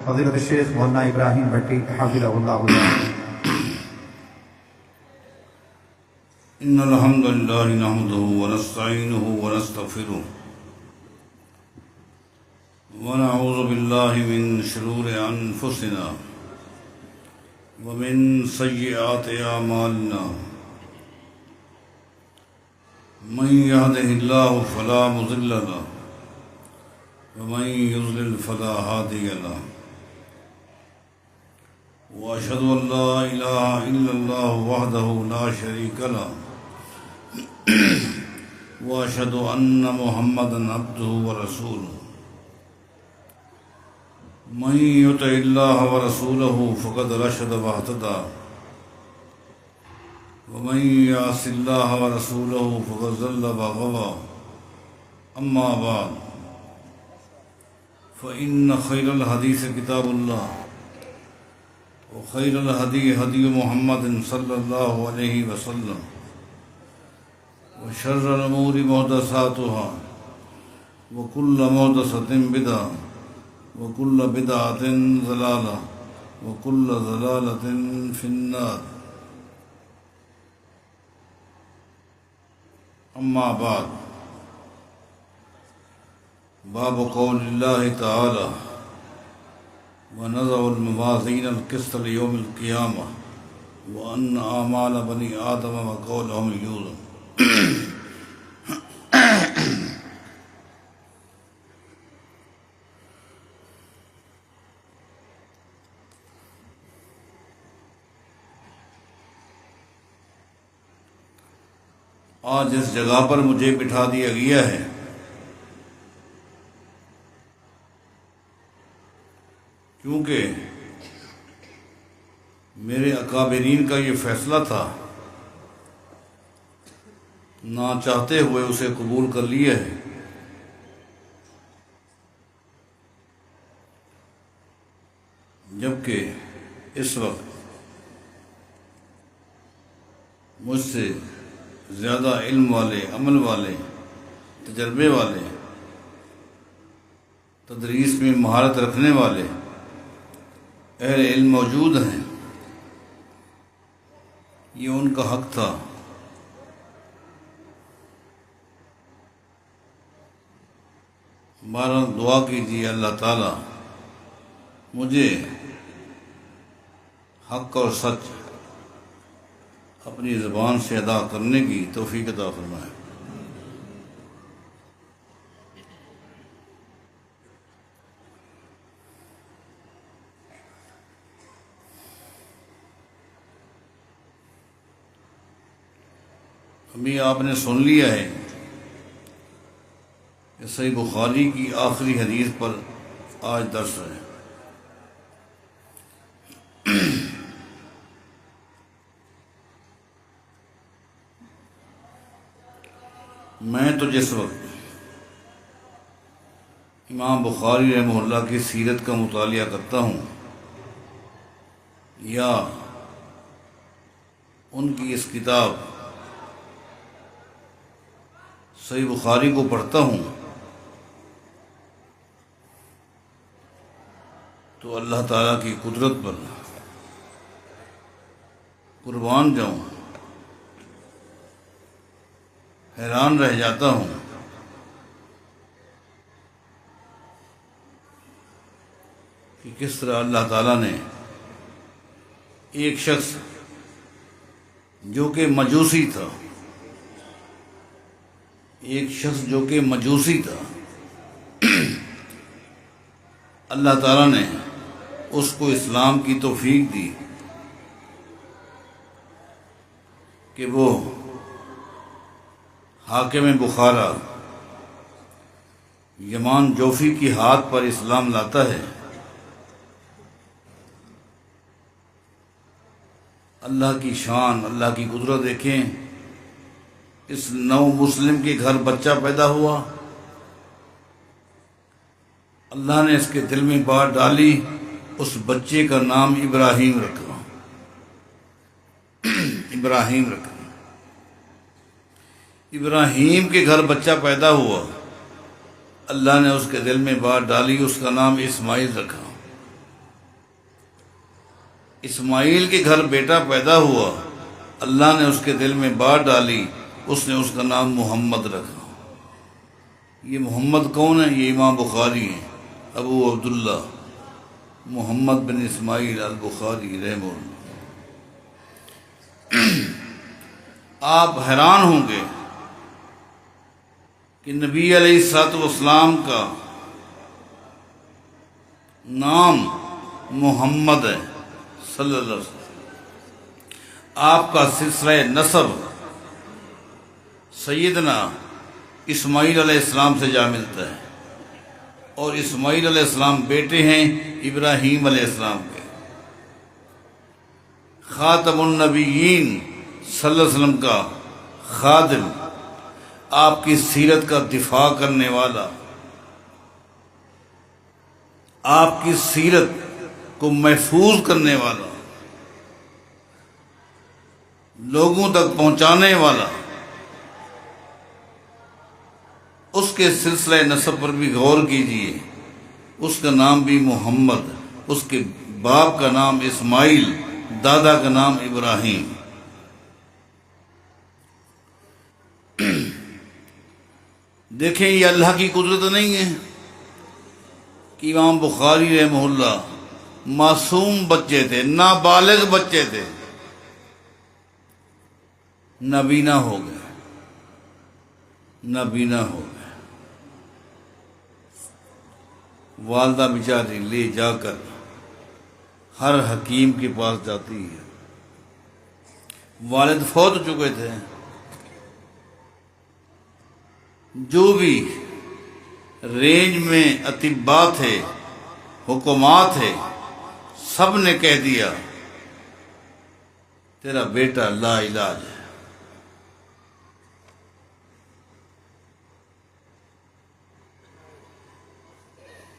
فضيلة الشيخ مولانا إبراهيم بھٹی حفظه الله تعالى. إن الحمد لله نحمده ونستعينه ونستغفره ونعوذ بالله من شرور أنفسنا ومن سيئات أعمالنا من يهده الله فلا مضل له ومن يضلل فلا هادي له وأشهد أن لا إله إلا الله وحده لا شريك له وأشهد أن محمدا عبده ورسوله من يطع الله ورسوله فقد رشد واهتدى ومن يعص الله ورسوله فقد ضل وغوى أما بعد فإن خير الحديث كتاب الله وخير الهدي هدي محمد صلى الله عليه وسلم وشر الأمور محدثاتها وكل محدثة بدعة وكل بدعة ضلالة وكل ضلالة في النار. أما بعد، باب قول الله تعالى ونضع الموازين القسط ليوم القيامة وأن أعمال بني آدم وقولهم يوزن. آج اس جگہ پر مجھے بٹھا دیا گیا ہے کیونکہ میرے اکابرین کا یہ فیصلہ تھا، نہ چاہتے ہوئے اسے قبول کر لیا ہے. جبکہ اس وقت مجھ سے زیادہ علم والے، عمل والے، تجربے والے، تدریس میں مہارت رکھنے والے اہل علم موجود ہیں. یہ ان کا حق تھا. بارہ دعا کیجیے اللہ تعالی مجھے حق اور سچ اپنی زبان سے ادا کرنے کی توفیق عطا فرمائے. ابھی آپ نے سن لیا ہے کہ صحیح بخاری کی آخری حدیث پر آج درس ہے. میں تو جس وقت امام بخاری رحمہ اللہ کی سیرت کا مطالعہ کرتا ہوں یا ان کی اس کتاب صحیح بخاری کو پڑھتا ہوں تو اللہ تعالیٰ کی قدرت پر قربان جاؤں، حیران رہ جاتا ہوں کہ کس طرح اللہ تعالیٰ نے ایک شخص جو کہ مجوسی تھا، اللہ تعالیٰ نے اس کو اسلام کی توفیق دی کہ وہ حاکم بخارا یمان جوفی کی ہاتھ پر اسلام لاتا ہے. اللہ کی شان، اللہ کی قدرت دیکھیں. اس نو مسلم کے گھر بچہ پیدا ہوا، اللہ نے اس کے دل میں بات ڈالی، اس بچے کا نام ابراہیم رکھا. ابراہیم کے گھر بچہ پیدا ہوا، اللہ نے اس کے دل میں بات ڈالی، اس کا نام اسماعیل رکھا. اسماعیل کے گھر بیٹا پیدا ہوا، اللہ نے اس کے دل میں بات ڈالی، اس نے اس کا نام محمد رکھا۔ یہ محمد کون ہے؟ یہ امام بخاری ہیں، ابو عبداللہ محمد بن اسماعیل البخاری رحمہ اللہ۔ آپ حیران ہوں گے کہ نبی علیہ الصلوۃ والسلام کا نام محمد ہے صلی اللہ علیہ وسلم۔ آپ کا سلسلہ نسب سیدنا اسماعیل علیہ السلام سے جا ملتا ہے، اور اسماعیل علیہ السلام بیٹے ہیں ابراہیم علیہ السلام کے۔ خاتم النبیین صلی اللہ علیہ وسلم کا خادم، آپ کی سیرت کا دفاع کرنے والا، آپ کی سیرت کو محفوظ کرنے والا، لوگوں تک پہنچانے والا، اس کے سلسلہ نسب پر بھی غور کیجئے۔ اس کا نام بھی محمد، اس کے باپ کا نام اسماعیل، دادا کا نام ابراہیم۔ دیکھیں یہ اللہ کی قدرت نہیں ہے کہ امام بخاری رحمہ اللہ معصوم بچے تھے، نابالغ بچے تھے، نابینا ہو گئے، نابینا ہو گئے۔ والدہ بیچاری لے جا کر ہر حکیم کے پاس جاتی ہے، والد فوت ہو چکے تھے، جو بھی رینج میں اطباء تھے، حکمات تھے، سب نے کہہ دیا تیرا بیٹا لا علاج ہے۔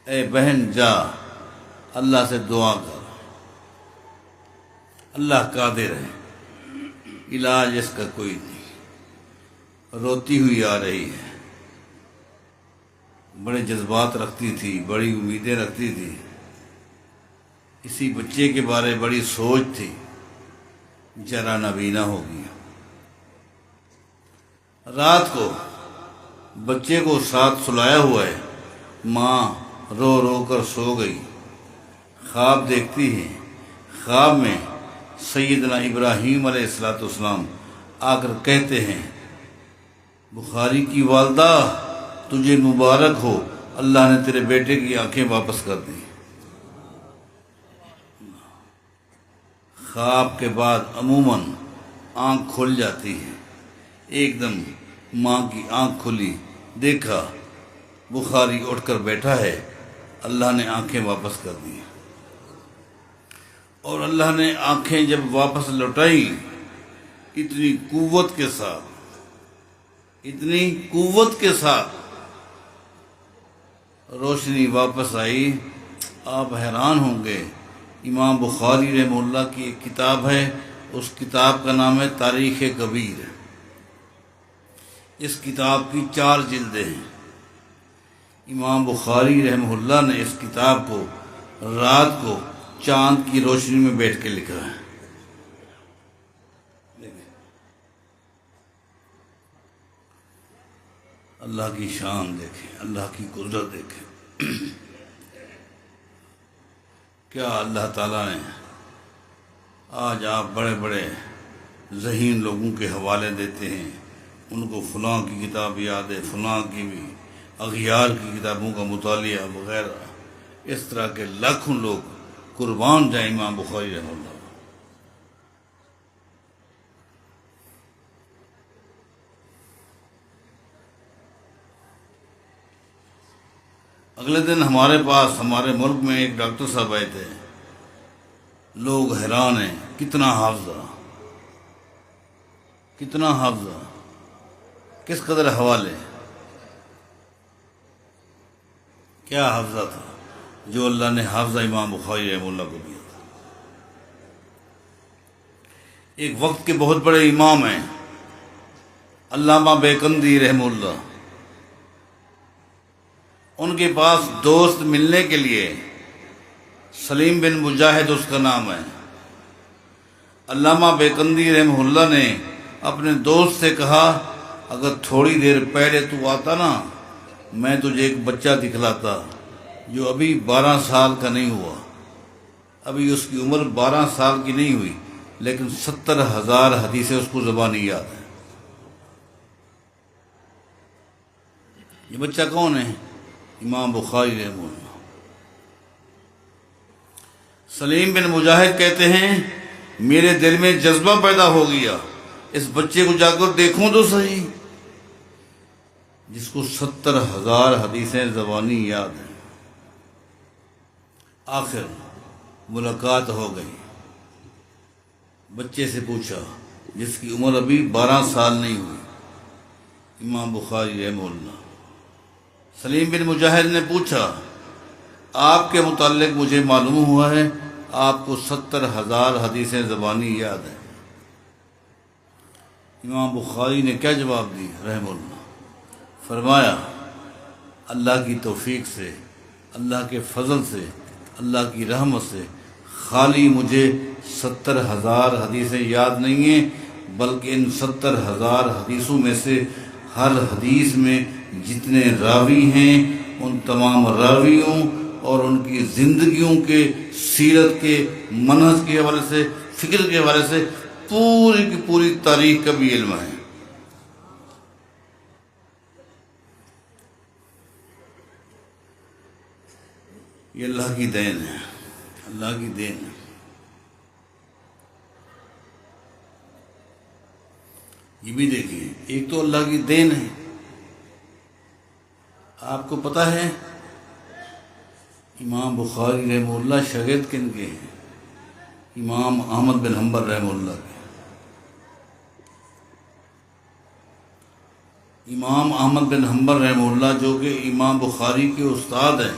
اے بہن جا اللہ سے دعا کر، اللہ قادر ہے، علاج اس کا کوئی نہیں۔ روتی ہوئی آ رہی ہے، بڑے جذبات رکھتی تھی، بڑی امیدیں رکھتی تھی، اسی بچے کے بارے بڑی سوچ تھی، ذرا نابینا ہو گیا۔ رات کو بچے کو ساتھ سلایا ہوا ہے، ماں رو رو کر سو گئی، خواب دیکھتی ہے، خواب میں سیدنا ابراہیم علیہ السلام آ کر کہتے ہیں بخاری کی والدہ تجھے مبارک ہو، اللہ نے تیرے بیٹے کی آنکھیں واپس کر دی۔ خواب کے بعد عموماً آنکھ کھل جاتی ہے، ایک دم ماں کی آنکھ کھلی، دیکھا بخاری اٹھ کر بیٹھا ہے، اللہ نے آنکھیں واپس کر دی، اور اللہ نے آنکھیں جب واپس لوٹائی اتنی قوت کے ساتھ، اتنی قوت کے ساتھ روشنی واپس آئی۔ آپ حیران ہوں گے، امام بخاری رحمہ اللہ کی ایک کتاب ہے، اس کتاب کا نام ہے تاریخ کبیر۔ اس کتاب کی 4 جلدیں ہیں۔ امام بخاری رحمہ اللہ نے اس کتاب کو رات کو چاند کی روشنی میں بیٹھ کے لکھا ہے۔ اللہ کی شان دیکھیں، اللہ کی قدرت دیکھیں، کیا اللہ تعالیٰ نے۔ آج آپ بڑے بڑے ذہین لوگوں کے حوالے دیتے ہیں، ان کو فلاں کی کتاب یاد ہے، فلاں کی بھی، اغیار کی کتابوں کا مطالعہ وغیرہ، اس طرح کے لاکھوں لوگ قربان جائیں امام بخاری رحمہ اللہ۔ اگلے دن ہمارے پاس، ہمارے ملک میں ایک ڈاکٹر صاحب آئے تھے، لوگ حیران ہیں، کتنا حافظہ، کتنا حافظہ، کس قدر حوالے، کیا حافظہ تھا جو اللہ نے حافظہ امام بخاری رحمہ اللہ کو دیا تھا۔ ایک وقت کے بہت بڑے امام ہیں علامہ بیکندی رحمہ اللہ، ان کے پاس دوست ملنے کے لیے، سلیم بن مجاہد اس کا نام ہے، علامہ بیکندی رحمہ اللہ نے اپنے دوست سے کہا اگر تھوڑی دیر پہلے تو آتا نا میں تجھے ایک بچہ دکھلاتا جو ابھی 12 سال کا نہیں ہوا، ابھی اس کی عمر 12 سال کی نہیں ہوئی، لیکن 70,000 حدیثیں اس کو زبانی یاد ہیں۔ یہ بچہ کون ہے؟ امام بخاری رحمہ اللہ۔ سلیم بن مجاہد کہتے ہیں میرے دل میں جذبہ پیدا ہو گیا اس بچے کو جا کر دیکھوں تو صحیح، جس کو 70,000 حدیثیں زبانی یاد ہیں۔ آخر ملاقات ہو گئی، بچے سے پوچھا جس کی عمر ابھی 12 سال نہیں ہوئی، امام بخاری رحمہ اللہ۔ سلیم بن مجاہد نے پوچھا آپ کے متعلق مجھے معلوم ہوا ہے آپ کو 70,000 حدیثیں زبانی یاد ہیں۔ امام بخاری نے کیا جواب دی رحمہ اللہ؟ فرمایا اللہ کی توفیق سے، اللہ کے فضل سے، اللہ کی رحمت سے خالی مجھے 70,000 حدیثیں یاد نہیں ہیں، بلکہ ان 70,000 حدیثوں میں سے ہر حدیث میں جتنے راوی ہیں ان تمام راویوں اور ان کی زندگیوں کے، سیرت کے، منہج کے حوالے سے، فکر کے حوالے سے پوری کی پوری تاریخ کا بھی علم ہے۔ یہ اللہ کی دین ہے، اللہ کی دین ہے۔ یہ بھی دیکھیے، ایک تو اللہ کی دین ہے۔ آپ کو پتہ ہے امام بخاری رحمہ اللہ شاگرد کن کے ہیں؟ امام احمد بن حنبل رحمہ اللہ کے۔ امام احمد بن حنبل رحمہ اللہ جو کہ امام بخاری کے استاد ہیں،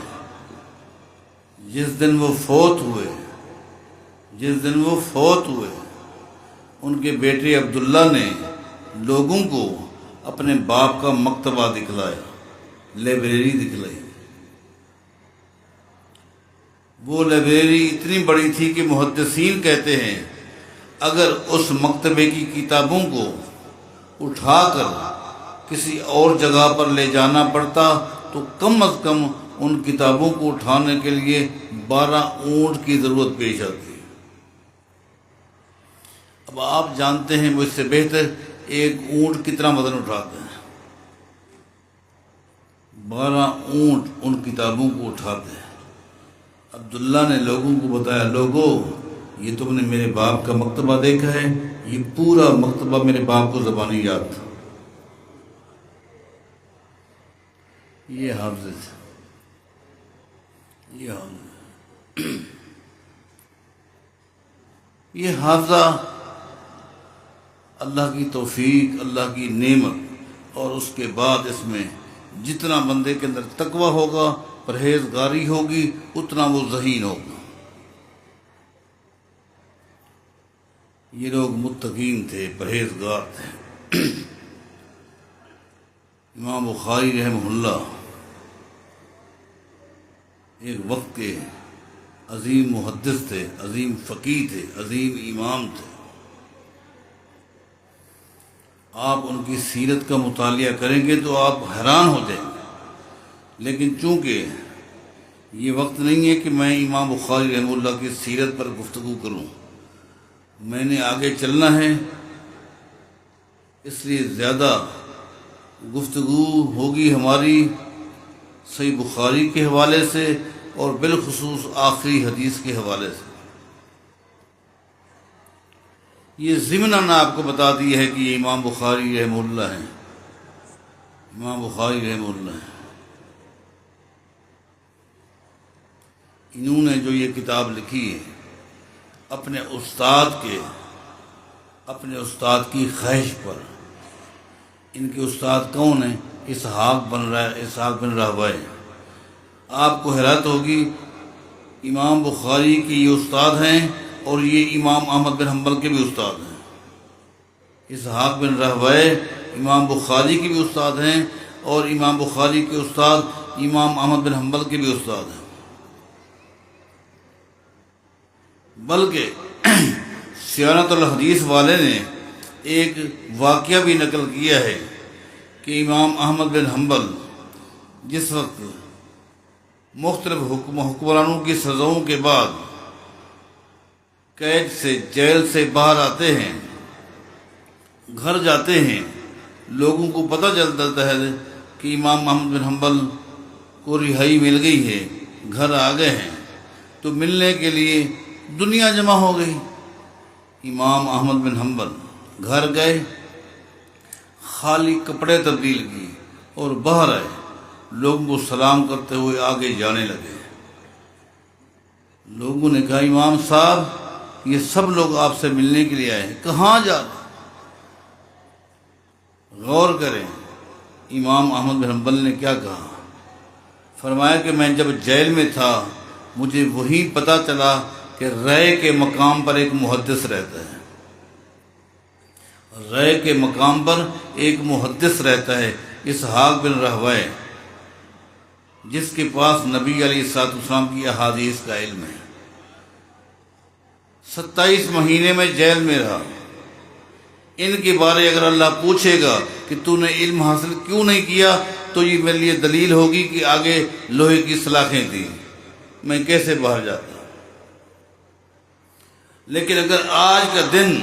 جس دن وہ فوت ہوئے ان کے بیٹے عبداللہ نے لوگوں کو اپنے باپ کا مکتبہ دکھلایا، لائبریری دکھلائی۔ وہ لائبریری اتنی بڑی تھی کہ محدثین کہتے ہیں اگر اس مکتبے کی کتابوں کو اٹھا کر کسی اور جگہ پر لے جانا پڑتا تو کم از کم ان کتابوں کو اٹھانے کے لیے 12 اونٹ کی ضرورت پیش آتی۔ اب آپ جانتے ہیں مجھ سے بہتر ایک اونٹ کتنا وزن اٹھاتے ہیں؟ 12 اونٹ ان کتابوں کو اٹھاتے ہیں۔ عبداللہ نے لوگوں کو بتایا لوگوں یہ تم نے میرے باپ کا مکتبہ دیکھا ہے، یہ پورا مکتبہ میرے باپ کو زبانی یاد تھا۔ یہ حافظ ہے، یہ حافظہ اللہ کی توفیق، اللہ کی نعمت، اور اس کے بعد اس میں جتنا بندے کے اندر تقویٰ ہوگا، پرہیزگاری ہوگی، اتنا وہ ذہین ہوگا۔ یہ لوگ متقین تھے، پرہیزگار تھے۔ امام بخاری رحمہ اللہ ایک وقت کے عظیم محدث تھے، عظیم فقیہ تھے، عظیم امام تھے۔ آپ ان کی سیرت کا مطالعہ کریں گے تو آپ حیران ہو جائیں گے، لیکن چونکہ یہ وقت نہیں ہے کہ میں امام بخاری رحمہ اللہ کی سیرت پر گفتگو کروں، میں نے آگے چلنا ہے، اس لیے زیادہ گفتگو ہوگی ہماری صحیح بخاری کے حوالے سے اور بالخصوص آخری حدیث کے حوالے سے۔ یہ ضمناً آپ کو بتا دیا ہے کہ یہ امام بخاری رحمہ اللہ ہیں، امام بخاری رحمہ اللہ ہیں۔ انہوں نے جو یہ کتاب لکھی ہے اپنے استاد کی خواہش پر۔ ان کے استاد کون ہیں؟ اسحاق بن راہویہ۔ آپ کو حیرت ہوگی امام بخاری کے یہ استاد ہیں اور یہ امام احمد بن حنبل کے بھی استاد ہیں۔ اسحاق بن راہویہ امام بخاری کے بھی استاد ہیں اور امام بخاری کے استاد امام احمد بن حنبل کے بھی استاد ہیں۔ بلکہ سیانت الحدیث والے نے ایک واقعہ بھی نقل کیا ہے کہ امام احمد بن حنبل جس وقت مختلف حکمرانوں کی سزاؤں کے بعد قید سے جیل سے باہر آتے ہیں، گھر جاتے ہیں، لوگوں کو پتہ چل جاتا ہے کہ امام احمد بن حنبل کو رہائی مل گئی ہے، گھر آ گئے ہیں، تو ملنے کے لیے دنیا جمع ہو گئی۔ امام احمد بن حنبل گھر گئے، خالی کپڑے تبدیل کی اور باہر آئے، لوگوں کو سلام کرتے ہوئے آگے جانے لگے۔ لوگوں نے کہا امام صاحب یہ سب لوگ آپ سے ملنے کے لیے آئے ہیں، کہاں جا رہے؟ غور کریں امام احمد بن حنبل نے کیا کہا۔ فرمایا کہ میں جب جیل میں تھا مجھے وہی پتہ چلا کہ رائے کے مقام پر ایک محدث رہتا ہے، رائے کے مقام پر ایک محدث رہتا ہے، اسحاق بن راہویہ، جس کے پاس نبی علیہ الصلوۃ والسلام کی احادیث کا علم ہے۔ 27 مہینے میں جیل میں رہا۔ ان کے بارے اگر اللہ پوچھے گا کہ تو نے علم حاصل کیوں نہیں کیا تو یہ میرے لیے دلیل ہوگی کہ آگے لوہے کی سلاخیں تھیں، میں کیسے باہر جاتا۔ لیکن اگر آج کا دن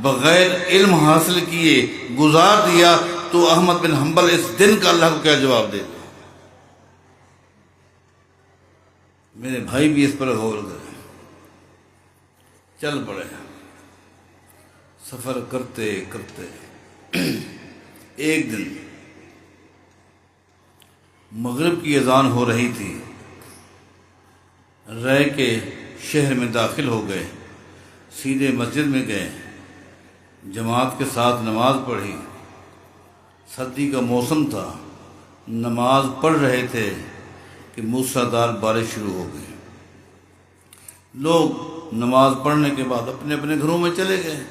بغیر علم حاصل کیے گزار دیا تو احمد بن حنبل اس دن کا اللہ کو کیا جواب دے گا؟ میرے بھائی بھی اس پر غور کریں۔ چل پڑے، سفر کرتے کرتے ایک دن مغرب کی اذان ہو رہی تھی، رائے کے شہر میں داخل ہو گئے، سیدھے مسجد میں گئے، جماعت کے ساتھ نماز پڑھی۔ سردی کا موسم تھا، نماز پڑھ رہے تھے کہ موسیٰ دار بارش شروع ہو گئی۔ لوگ نماز پڑھنے کے بعد اپنے اپنے گھروں میں چلے گئے۔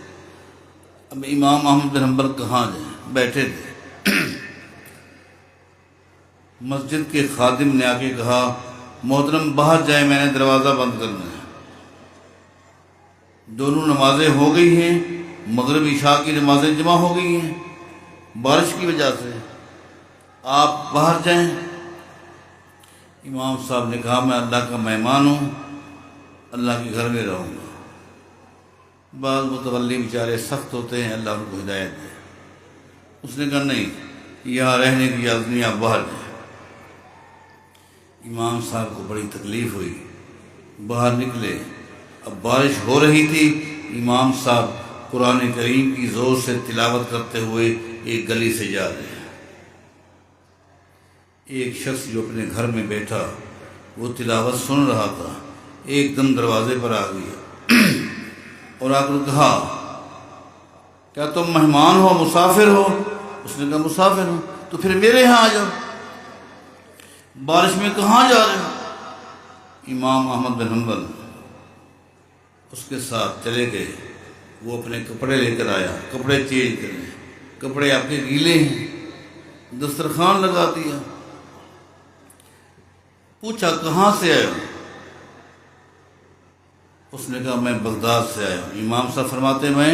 اب امام احمد بن حنبل کہاں جائیں؟ بیٹھے تھے۔ مسجد کے خادم نے آ کے کہا محترم باہر جائیں، میں نے دروازہ بند کرنا ہے۔ دونوں نمازیں ہو گئی ہیں، مغرب عشاء کی نمازیں جمع ہو گئی ہیں، بارش کی وجہ سے آپ باہر جائیں۔ امام صاحب نے کہا میں اللہ کا مہمان ہوں، اللہ کے گھر میں رہوں گا۔ بعض متولی بیچارے سخت ہوتے ہیں، اللہ ان کو ہدایت دے۔ اس نے کہا نہیں، یہاں رہنے کی اجازت نہیں، آپ باہر جائیں۔ امام صاحب کو بڑی تکلیف ہوئی، باہر نکلے۔ اب بارش ہو رہی تھی، امام صاحب قرآن کریم کی زور سے تلاوت کرتے ہوئے ایک گلی سے جا رہے ہیں۔ ایک شخص جو اپنے گھر میں بیٹھا وہ تلاوت سن رہا تھا، ایک دم دروازے پر آ گیا اور آ کر کہا کیا تم مہمان ہو، مسافر ہو؟ اس نے کہا مسافر ہوں۔ تو پھر میرے یہاں آ جاؤ، بارش میں کہاں جا رہے ہو؟ امام احمد بن حنبل اس کے ساتھ چلے گئے۔ وہ اپنے کپڑے لے کر آیا، کپڑے چینج کرے، کپڑے آپ کے گیلے ہیں، دسترخوان لگا دیا۔ پوچھا کہاں سے آئے ہو؟ اس نے کہا میں بغداد سے آیا ہوں۔ امام صاحب فرماتے میں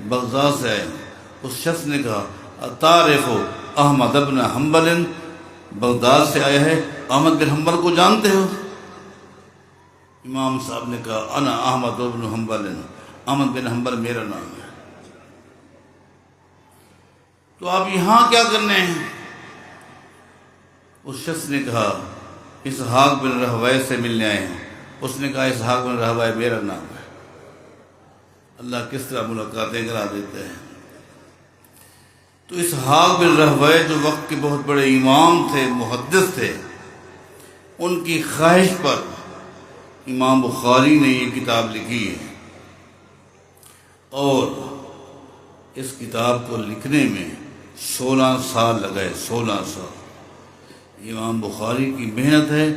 بغداد سے آیا ہوں۔ اس شخص نے کہا اتعرف احمد بن حنبل، بغداد سے آیا ہے، احمد بن حنبل کو جانتے ہو؟ امام صاحب نے کہا انا احمد بن حنبل، احمد بن حنبل میرا نام ہے۔ تو آپ یہاں کیا کرنے ہیں؟ اس شخص نے کہا اسحاق بن راہویہ سے ملنے آئے ہیں۔ اس نے کہا اسحاق بن راہویہ میرا نام ہے۔ اللہ کس طرح ملاقاتیں کرا دیتے ہیں۔ تو اسحاق بن راہویہ جو وقت کے بہت بڑے امام تھے، محدث تھے، ان کی خواہش پر امام بخاری نے یہ کتاب لکھی ہے، اور اس کتاب کو لکھنے میں 16 سال لگے۔ 16 سال امام بخاری کی محنت ہے،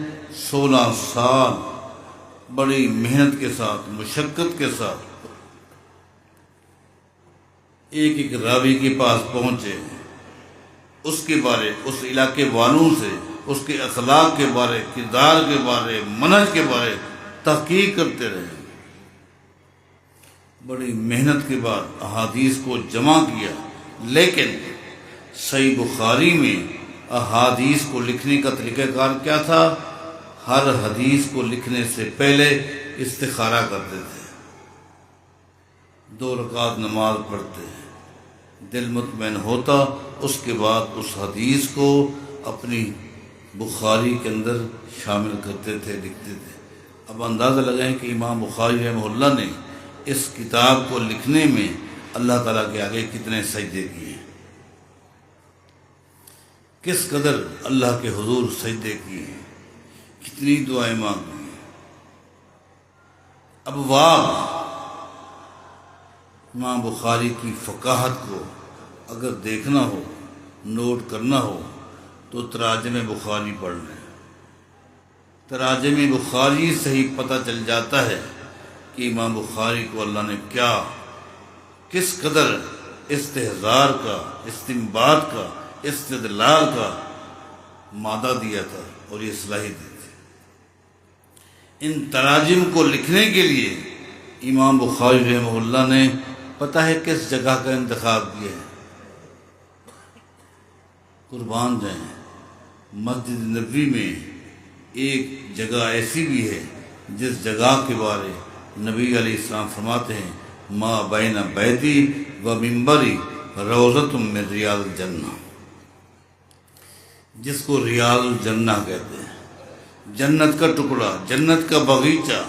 16 سال بڑی محنت کے ساتھ، مشقت کے ساتھ ایک ایک راوی کے پاس پہنچے، اس کے بارے، اس علاقے والوں سے، اس کے اخلاق کے بارے، کردار کے بارے، منہج کے بارے تحقیق کرتے رہے۔ بڑی محنت کے بعد احادیث کو جمع کیا، لیکن صحیح بخاری میں احادیث کو لکھنے کا طریقہ کار کیا تھا؟ ہر حدیث کو لکھنے سے پہلے استخارہ کرتے تھے، 2 رکعت نماز پڑھتے، دل مطمئن ہوتا، اس کے بعد اس حدیث کو اپنی بخاری کے اندر شامل کرتے تھے، لکھتے تھے۔ اب اندازہ لگائیں کہ امام بخاری رحمہ اللہ نے اس کتاب کو لکھنے میں اللہ تعالیٰ کے آگے کتنے سجدے کیے، کس قدر اللہ کے حضور سجدے کیے، کتنی دعائیں مانگی۔ ابواب امام بخاری کی فقاہت کو اگر دیکھنا ہو، نوٹ کرنا ہو تو تراجم بخاری پڑھ لیں۔ تراجم بخاری سے ہی پتہ چل جاتا ہے کہ امام بخاری کو اللہ نے کیا، کس قدر استحضار کا، استنباط کا، استدلال کا مادہ دیا تھا اور یہ صلاحیت دی تھی۔ ان تراجم کو لکھنے کے لیے امام بخاری رحمہ اللہ نے پتہ ہے کس جگہ کا انتخاب کیا ہے؟ قربان جائیں، مسجد نبوی میں ایک جگہ ایسی بھی ہے جس جگہ کے بارے نبی علیہ السلام فرماتے ہیں ما بین بیتی و منبری روضۃ من ریاض الجنہ، جس کو ریاض الجنہ کہتے ہیں، جنت کا ٹکڑا، جنت کا باغیچہ۔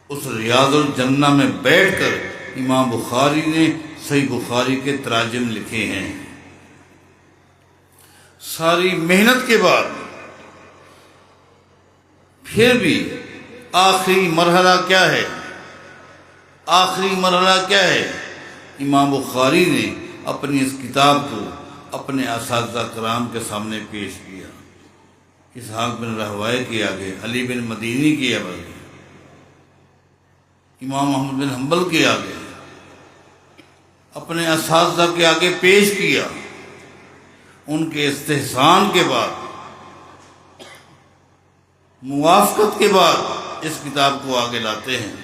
اس ریاض الجنہ میں بیٹھ کر امام بخاری نے صحیح بخاری کے تراجم لکھے ہیں۔ ساری محنت کے بعد پھر بھی آخری مرحلہ کیا ہے؟ آخری مرحلہ کیا ہے؟ امام بخاری نے اپنی اس کتاب کو اپنے اساتذہ کرام کے سامنے پیش کیا، اسحاق بن راہویہ کے آگے، علی بن مدینی کے آگے، امام احمد بن حنبل کے آگے، اپنے اساتذہ کے آگے پیش کیا۔ ان کے استحسان کے بعد، موافقت کے بعد اس کتاب کو آگے لاتے ہیں۔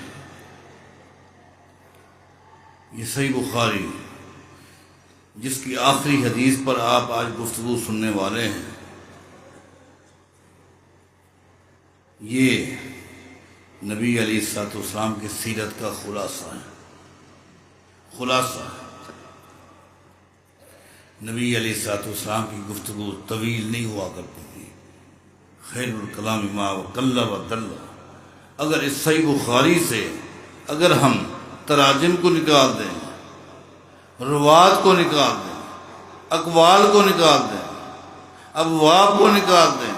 یہ صحیح بخاری جس کی آخری حدیث پر آپ آج گفتگو سننے والے ہیں، یہ نبی علیہ الصلوۃ والسلام کی سیرت کا خلاصہ ہے۔ خلاصہ نبی علیہ الصلوۃ والسلام کی گفتگو طویل نہیں ہوا کرتی تھی، خیر الکلام ما وقل و دل۔ اگر اس صحیح بخاری سے اگر ہم تراجم کو نکال دیں، روات کو نکال دیں، اقوال کو نکال دیں، ابواب کو نکال دیں،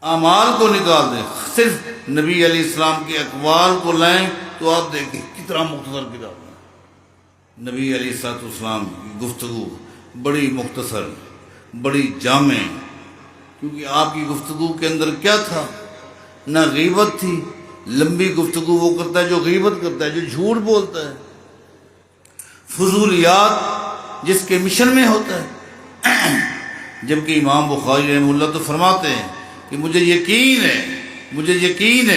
اعمال کو نکال دیں، صرف نبی علیہ السلام کے اقوال کو لائیں تو آپ دیکھیں کتنا مختصر کتاب ہے۔ نبی علیہ الصلوۃ والسلام کی گفتگو بڑی مختصر، بڑی جامع، کیونکہ آپ کی گفتگو کے اندر کیا تھا؟ نہ غیبت تھی۔ لمبی گفتگو وہ کرتا ہے جو غیبت کرتا ہے، جو جھوٹ بولتا ہے، فضولیات جس کے مشن میں ہوتا ہے۔ جبکہ امام بخاری رحمہ اللہ تو فرماتے ہیں کہ مجھے یقین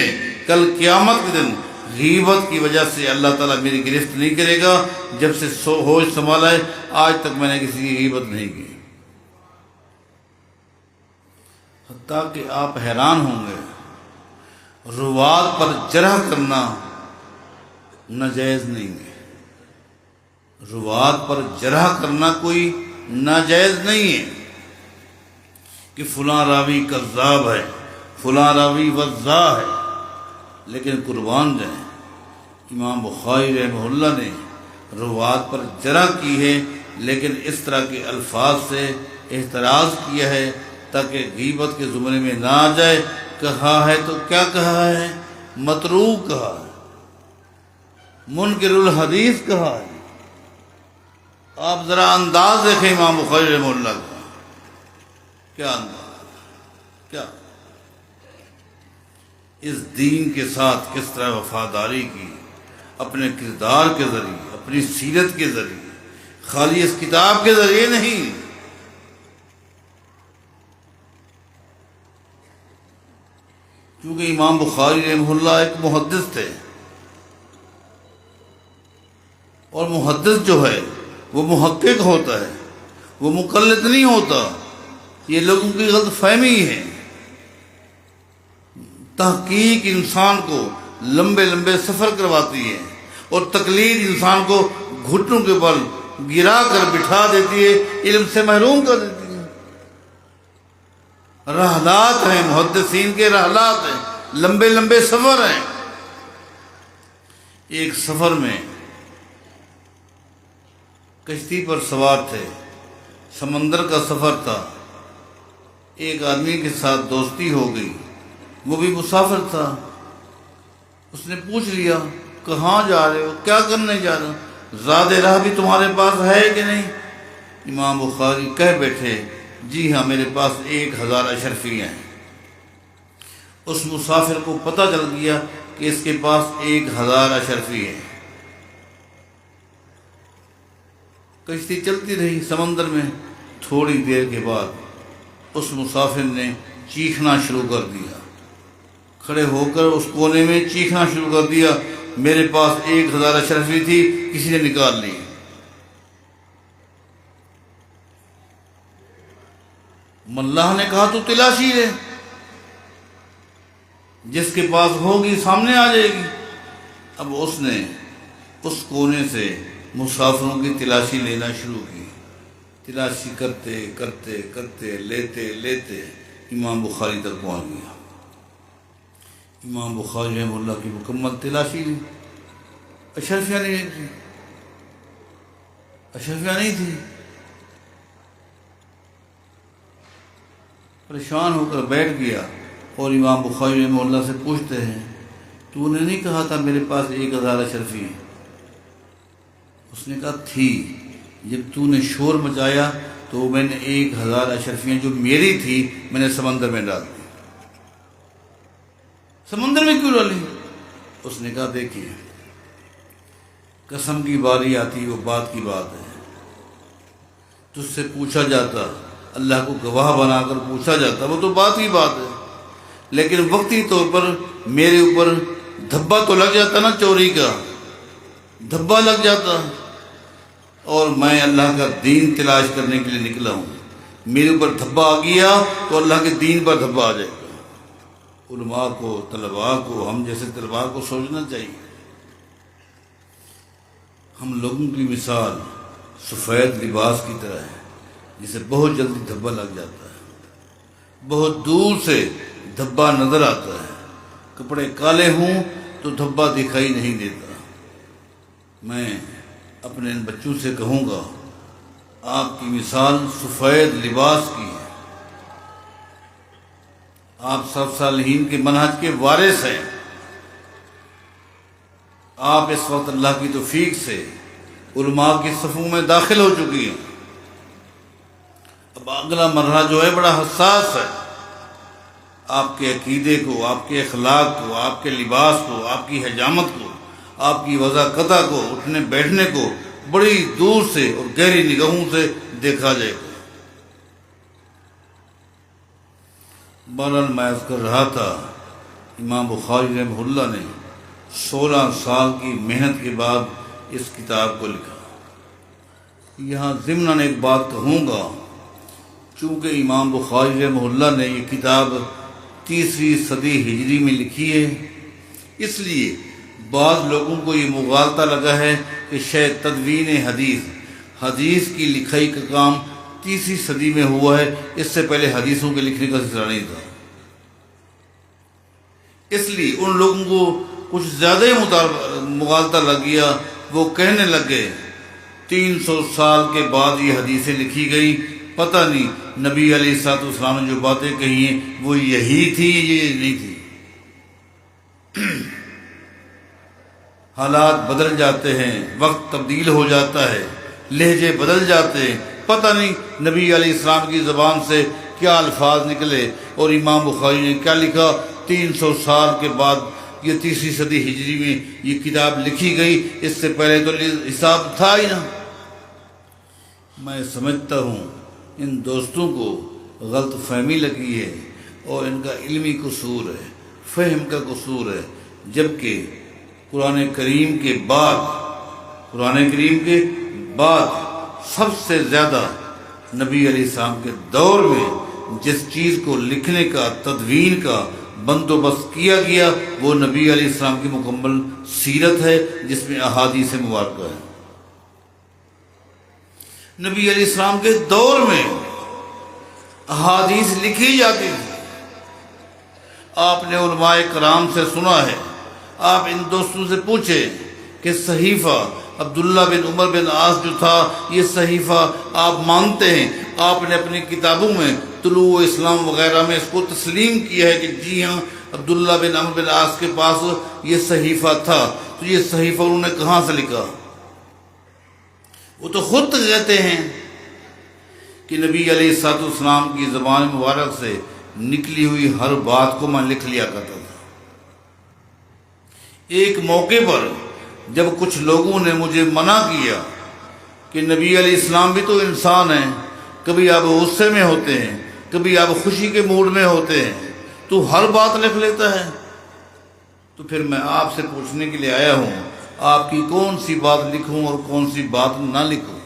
ہے کل قیامت کے دن غیبت کی وجہ سے اللہ تعالیٰ میری گرفت نہیں کرے گا۔ جب سے ہوش سنبھالا ہے آج تک میں نے کسی کی غیبت نہیں کی۔ حتیٰ کہ آپ حیران ہوں گے، روات پر جرح کرنا ناجائز نہیں ہے۔ روات پر جرح کرنا کوئی ناجائز نہیں ہے کہ فلاں راوی کذاب ہے، فلاں راوی وضاع ہے، لیکن قربان جائیں امام بخاری رحمہ اللہ نے روات پر جرح کی ہے، لیکن اس طرح کے الفاظ سے احتراز کیا ہے تاکہ غیبت کے زمرے میں نہ آ جائے۔ کہا ہے تو کیا کہا ہے؟ متروک کہا ہے، منکر الحدیث کہا ہے۔ آپ ذرا انداز دیکھیں امام بخاری رحمہ اللہ کا، کیا انداز، کیا اس دین کے ساتھ کس طرح وفاداری کی، اپنے کردار کے ذریعے، اپنی سیرت کے ذریعے، خالی اس کتاب کے ذریعے نہیں۔ کیونکہ امام بخاری رحمہ اللہ ایک محدث تھے، اور محدث جو ہے وہ محقق ہوتا ہے، وہ مقلد نہیں ہوتا۔ یہ لوگوں کی غلط فہمی ہے۔ تحقیق انسان کو لمبے لمبے سفر کرواتی ہے، اور تقلید انسان کو گھٹنوں کے بل گرا کر بٹھا دیتی ہے، علم سے محروم کر دیتی ہے۔ رحلات ہیں، محدثین کے رحلات ہیں، لمبے لمبے سفر ہیں۔ ایک سفر میں کشتی پر سوار تھے، سمندر کا سفر تھا، ایک آدمی کے ساتھ دوستی ہو گئی، وہ بھی مسافر تھا۔ اس نے پوچھ لیا کہاں جا رہے ہو، کیا کرنے جا رہے ہو، زاد راہ بھی تمہارے پاس ہے کہ نہیں؟ امام بخاری کہہ بیٹھے جی ہاں میرے پاس 1000 اشرفی ہیں۔ اس مسافر کو پتہ چل گیا کہ اس کے پاس 1000 اشرفی ہیں۔ کشتی چلتی رہی سمندر میں، تھوڑی دیر کے بعد اس مسافر نے چیخنا شروع کر دیا، کھڑے ہو کر اس کونے میں چیخنا شروع کر دیا، میرے پاس 1000 اشرفی تھی، کسی نے نکال لی۔ ملاح نے کہا تو تلاشی لے، جس کے پاس ہوگی سامنے آ جائے گی۔ اب اس نے اس کونے سے مسافروں کی تلاشی لینا شروع کی، تلاشی کرتے کرتے کرتے لیتے لیتے امام بخاری تک پہنچ گیا۔ امام بخاری رحمہ اللہ کی مکمل تلاشی لی، اشرفیاں نہیں تھی، اشرفیاں نہیں تھی۔ پریشان ہو کر بیٹھ گیا، اور امام بخاری رحمہ اللہ سے پوچھتے ہیں تو نے نہیں کہا تھا میرے پاس 1000 اشرفی ہیں؟ اس نے کہا تھی، جب تو نے شور مچایا تو میں نے 1000 اشرفیاں جو میری تھی میں نے سمندر میں ڈال دی۔ سمندر میں کیوں ڈالی؟ اس نے کہا دیکھیے، قسم کی باری آتی وہ بات کی بات ہے، تجھ سے پوچھا جاتا، اللہ کو گواہ بنا کر پوچھا جاتا، وہ تو بات ہی بات ہے، لیکن وقتی طور پر میرے اوپر دھبا تو لگ جاتا نا، چوری کا دھبا لگ جاتا، اور میں اللہ کا دین تلاش کرنے کے لیے نکلا ہوں، میرے اوپر دھبا آ گیا تو اللہ کے دین پر دھبا آ جائے گا۔ علماء کو، طلباء کو، ہم جیسے طلباء کو سوچنا چاہیے۔ ہم لوگوں کی مثال سفید لباس کی طرح ہے، جسے بہت جلدی دھبا لگ جاتا ہے، بہت دور سے دھبا نظر آتا ہے، کپڑے کالے ہوں تو دھبا دکھائی نہیں دیتا۔ میں اپنے ان بچوں سے کہوں گا آپ کی مثال سفید لباس کی ہے، آپ سلف صالحین کے منہج کے وارث ہیں، آپ اس وقت اللہ کی توفیق سے علماء کی صفوں میں داخل ہو چکی ہیں۔ اب اگلا مرحلہ جو ہے بڑا حساس ہے، آپ کے عقیدے کو، آپ کے اخلاق کو، آپ کے لباس کو، آپ کی حجامت کو، آپ کی وضاقتہ کو، اٹھنے بیٹھنے کو بڑی دور سے اور گہری نگاہوں سے دیکھا جائے گا۔ بہرحال میں عرض کر رہا تھا، امام بخاری رحمہ اللہ نے 16 سال کی محنت کے بعد اس کتاب کو لکھا۔ یہاں ضمناً ایک بات کہوں گا، چونکہ امام بخاری رحمہ اللہ نے یہ کتاب 3 صدی ہجری میں لکھی ہے، اس لیے بعض لوگوں کو یہ مغالطہ لگا ہے کہ شاید تدوین حدیث کی لکھائی کا کام 3 صدی میں ہوا ہے، اس سے پہلے حدیثوں کے لکھنے کا سلسلہ نہیں تھا۔ اس لیے ان لوگوں کو کچھ زیادہ ہی مغالطہ لگ گیا، وہ کہنے لگے 300 سال کے بعد یہ حدیثیں لکھی گئی، پتہ نہیں نبی علیہ الصلوۃ والسلام نے جو باتیں کہی ہیں وہ یہی تھی، یہ نہیں تھی۔ حالات بدل جاتے ہیں، وقت تبدیل ہو جاتا ہے، لہجے بدل جاتے ہیں، پتہ نہیں نبی علیہ السلام کی زبان سے کیا الفاظ نکلے اور امام بخاری نے کیا لکھا۔ 300 سال کے بعد یہ 3 صدی ہجری میں یہ کتاب لکھی گئی، اس سے پہلے تو حساب تھا ہی نہ۔ میں سمجھتا ہوں ان دوستوں کو غلط فہمی لگی ہے اور ان کا علمی قصور ہے۔ فہم کا قصور ہے، جبکہ قرآن کریم کے بعد سب سے زیادہ نبی علیہ السلام کے دور میں جس چیز کو لکھنے کا، تدوین کا بندوبست کیا گیا وہ نبی علیہ السلام کی مکمل سیرت ہے، جس میں احادیث مبارکہ ہے۔ نبی علیہ السلام کے دور میں احادیث لکھی جاتی تھی۔ آپ نے علماء کرام سے سنا ہے، آپ ان دوستوں سے پوچھیں کہ صحیفہ عبداللہ بن عمر بن عاص جو تھا، یہ صحیفہ آپ مانتے ہیں؟ آپ نے اپنی کتابوں میں طلوع اسلام وغیرہ میں اس کو تسلیم کیا ہے کہ جی ہاں عبداللہ بن عمر بن عاص کے پاس یہ صحیفہ تھا۔ تو یہ صحیفہ انہوں نے کہاں سے لکھا؟ وہ تو خود کہتے ہیں کہ نبی علیہ السلام کی زبان مبارک سے نکلی ہوئی ہر بات کو میں لکھ لیا کرتا تھا۔ ایک موقع پر جب کچھ لوگوں نے مجھے منع کیا کہ نبی علیہ السلام بھی تو انسان ہیں، کبھی آپ غصے میں ہوتے ہیں، کبھی آپ خوشی کے موڈ میں ہوتے ہیں، تو ہر بات لکھ لیتا ہے، تو پھر میں آپ سے پوچھنے کے لیے آیا ہوں، آپ کی کون سی بات لکھوں اور کون سی بات نہ لکھوں؟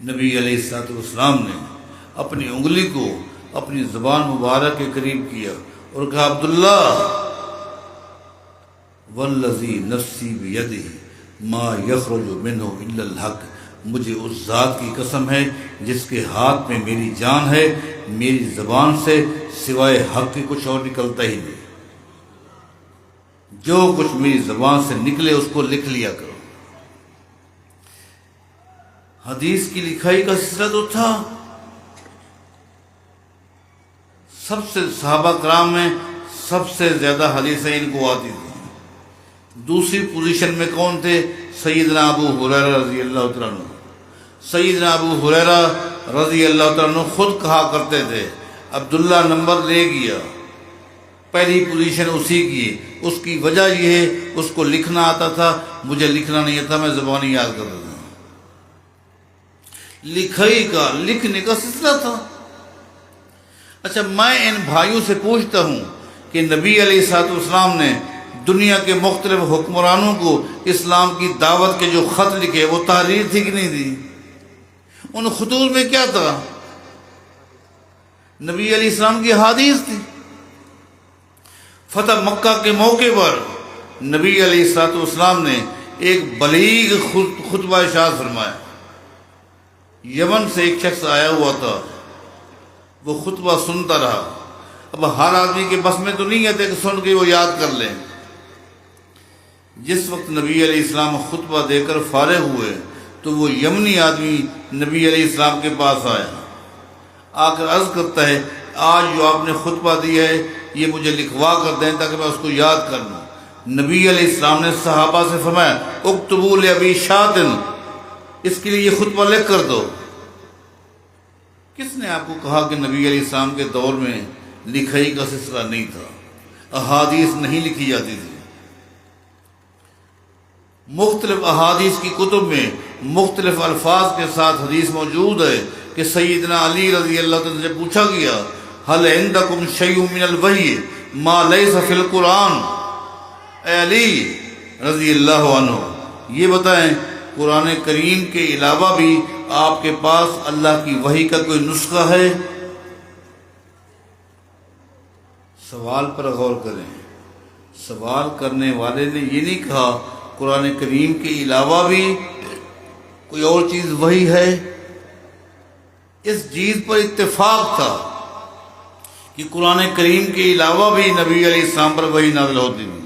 نبی علیہ السلام نے اپنی انگلی کو اپنی زبان مبارک کے قریب کیا اور کہا، عبداللہ والذی نفسی بیدہ ما یخرج منہ الا الحق، مجھے اس ذات کی قسم ہے جس کے ہاتھ میں میری جان ہے، میری زبان سے سوائے حق کے کچھ اور نکلتا ہی نہیں، جو کچھ میری زبان سے نکلے اس کو لکھ لیا کرو۔ حدیث کی لکھائی کا سلسلہ تو تھا، سب سے صحابہ کرام میں سب سے زیادہ حدیثیں ان کو آتی تھی۔ دوسری پوزیشن میں کون تھے؟ سیدنا ابو ہریرہ رضی اللہ تعالیٰ عنہ۔ سیدنا ابو ہریرہ رضی اللہ تعالیٰ عنہ خود کہا کرتے تھے، عبداللہ نمبر لے گیا، پہلی پوزیشن اسی کی۔ اس کی وجہ یہ ہے اس کو لکھنا آتا تھا، مجھے لکھنا نہیں آتا، میں زبانی یاد کرتا تھا۔ لکھنے کا سلسلہ تھا۔ اچھا، میں ان بھائیوں سے پوچھتا ہوں کہ نبی علیہ السلام نے دنیا کے مختلف حکمرانوں کو اسلام کی دعوت کے جو خط لکھے وہ تحریر تھی کہ نہیں تھی؟ ان خطوط میں کیا تھا؟ نبی علیہ السلام کی حدیث تھی۔ فتح مکہ کے موقع پر نبی علیہ السلام نے ایک بلیغ خطبہ ارشاد فرمایا۔ یمن سے ایک شخص آیا ہوا تھا، وہ خطبہ سنتا رہا۔ اب ہر آدمی کے بس میں تو نہیں ہے کہ سن کے وہ یاد کر لیں۔ جس وقت نبی علیہ السلام خطبہ دے کر فارغ ہوئے تو وہ یمنی آدمی نبی علیہ السلام کے پاس آیا، آ کر عرض کرتا ہے، آج جو آپ نے خطبہ دیا ہے یہ مجھے لکھوا کر دیں تاکہ میں اس کو یاد کر لوں۔ نبی علیہ السلام نے صحابہ سے فرمایا، اکتبوا لأبی شاطن، اس کے لیے یہ خطبہ لکھ کر دو۔ کس نے آپ کو کہا کہ نبی علیہ السلام کے دور میں لکھائی کا سلسلہ نہیں تھا، احادیث نہیں لکھی جاتی تھی؟ مختلف احادیث کی کتب میں مختلف الفاظ کے ساتھ حدیث موجود ہے کہ سیدنا علی رضی اللہ عنہ سے پوچھا گیا، هل عندکم شیء من الوحی ما لیس فی القرآن؟ اے علی رضی اللہ عنہ، یہ بتائیں قرآن کریم کے علاوہ بھی آپ کے پاس اللہ کی وحی کا کوئی نسخہ ہے؟ سوال پر غور کریں۔ سوال کرنے والے نے یہ نہیں کہا قرآن کریم کے علاوہ بھی کوئی اور چیز وحی ہے۔ اس چیز پر اتفاق تھا کہ قرآن کریم کے علاوہ بھی نبی علیہ السلام پر وحی نازل ہوتی تھی۔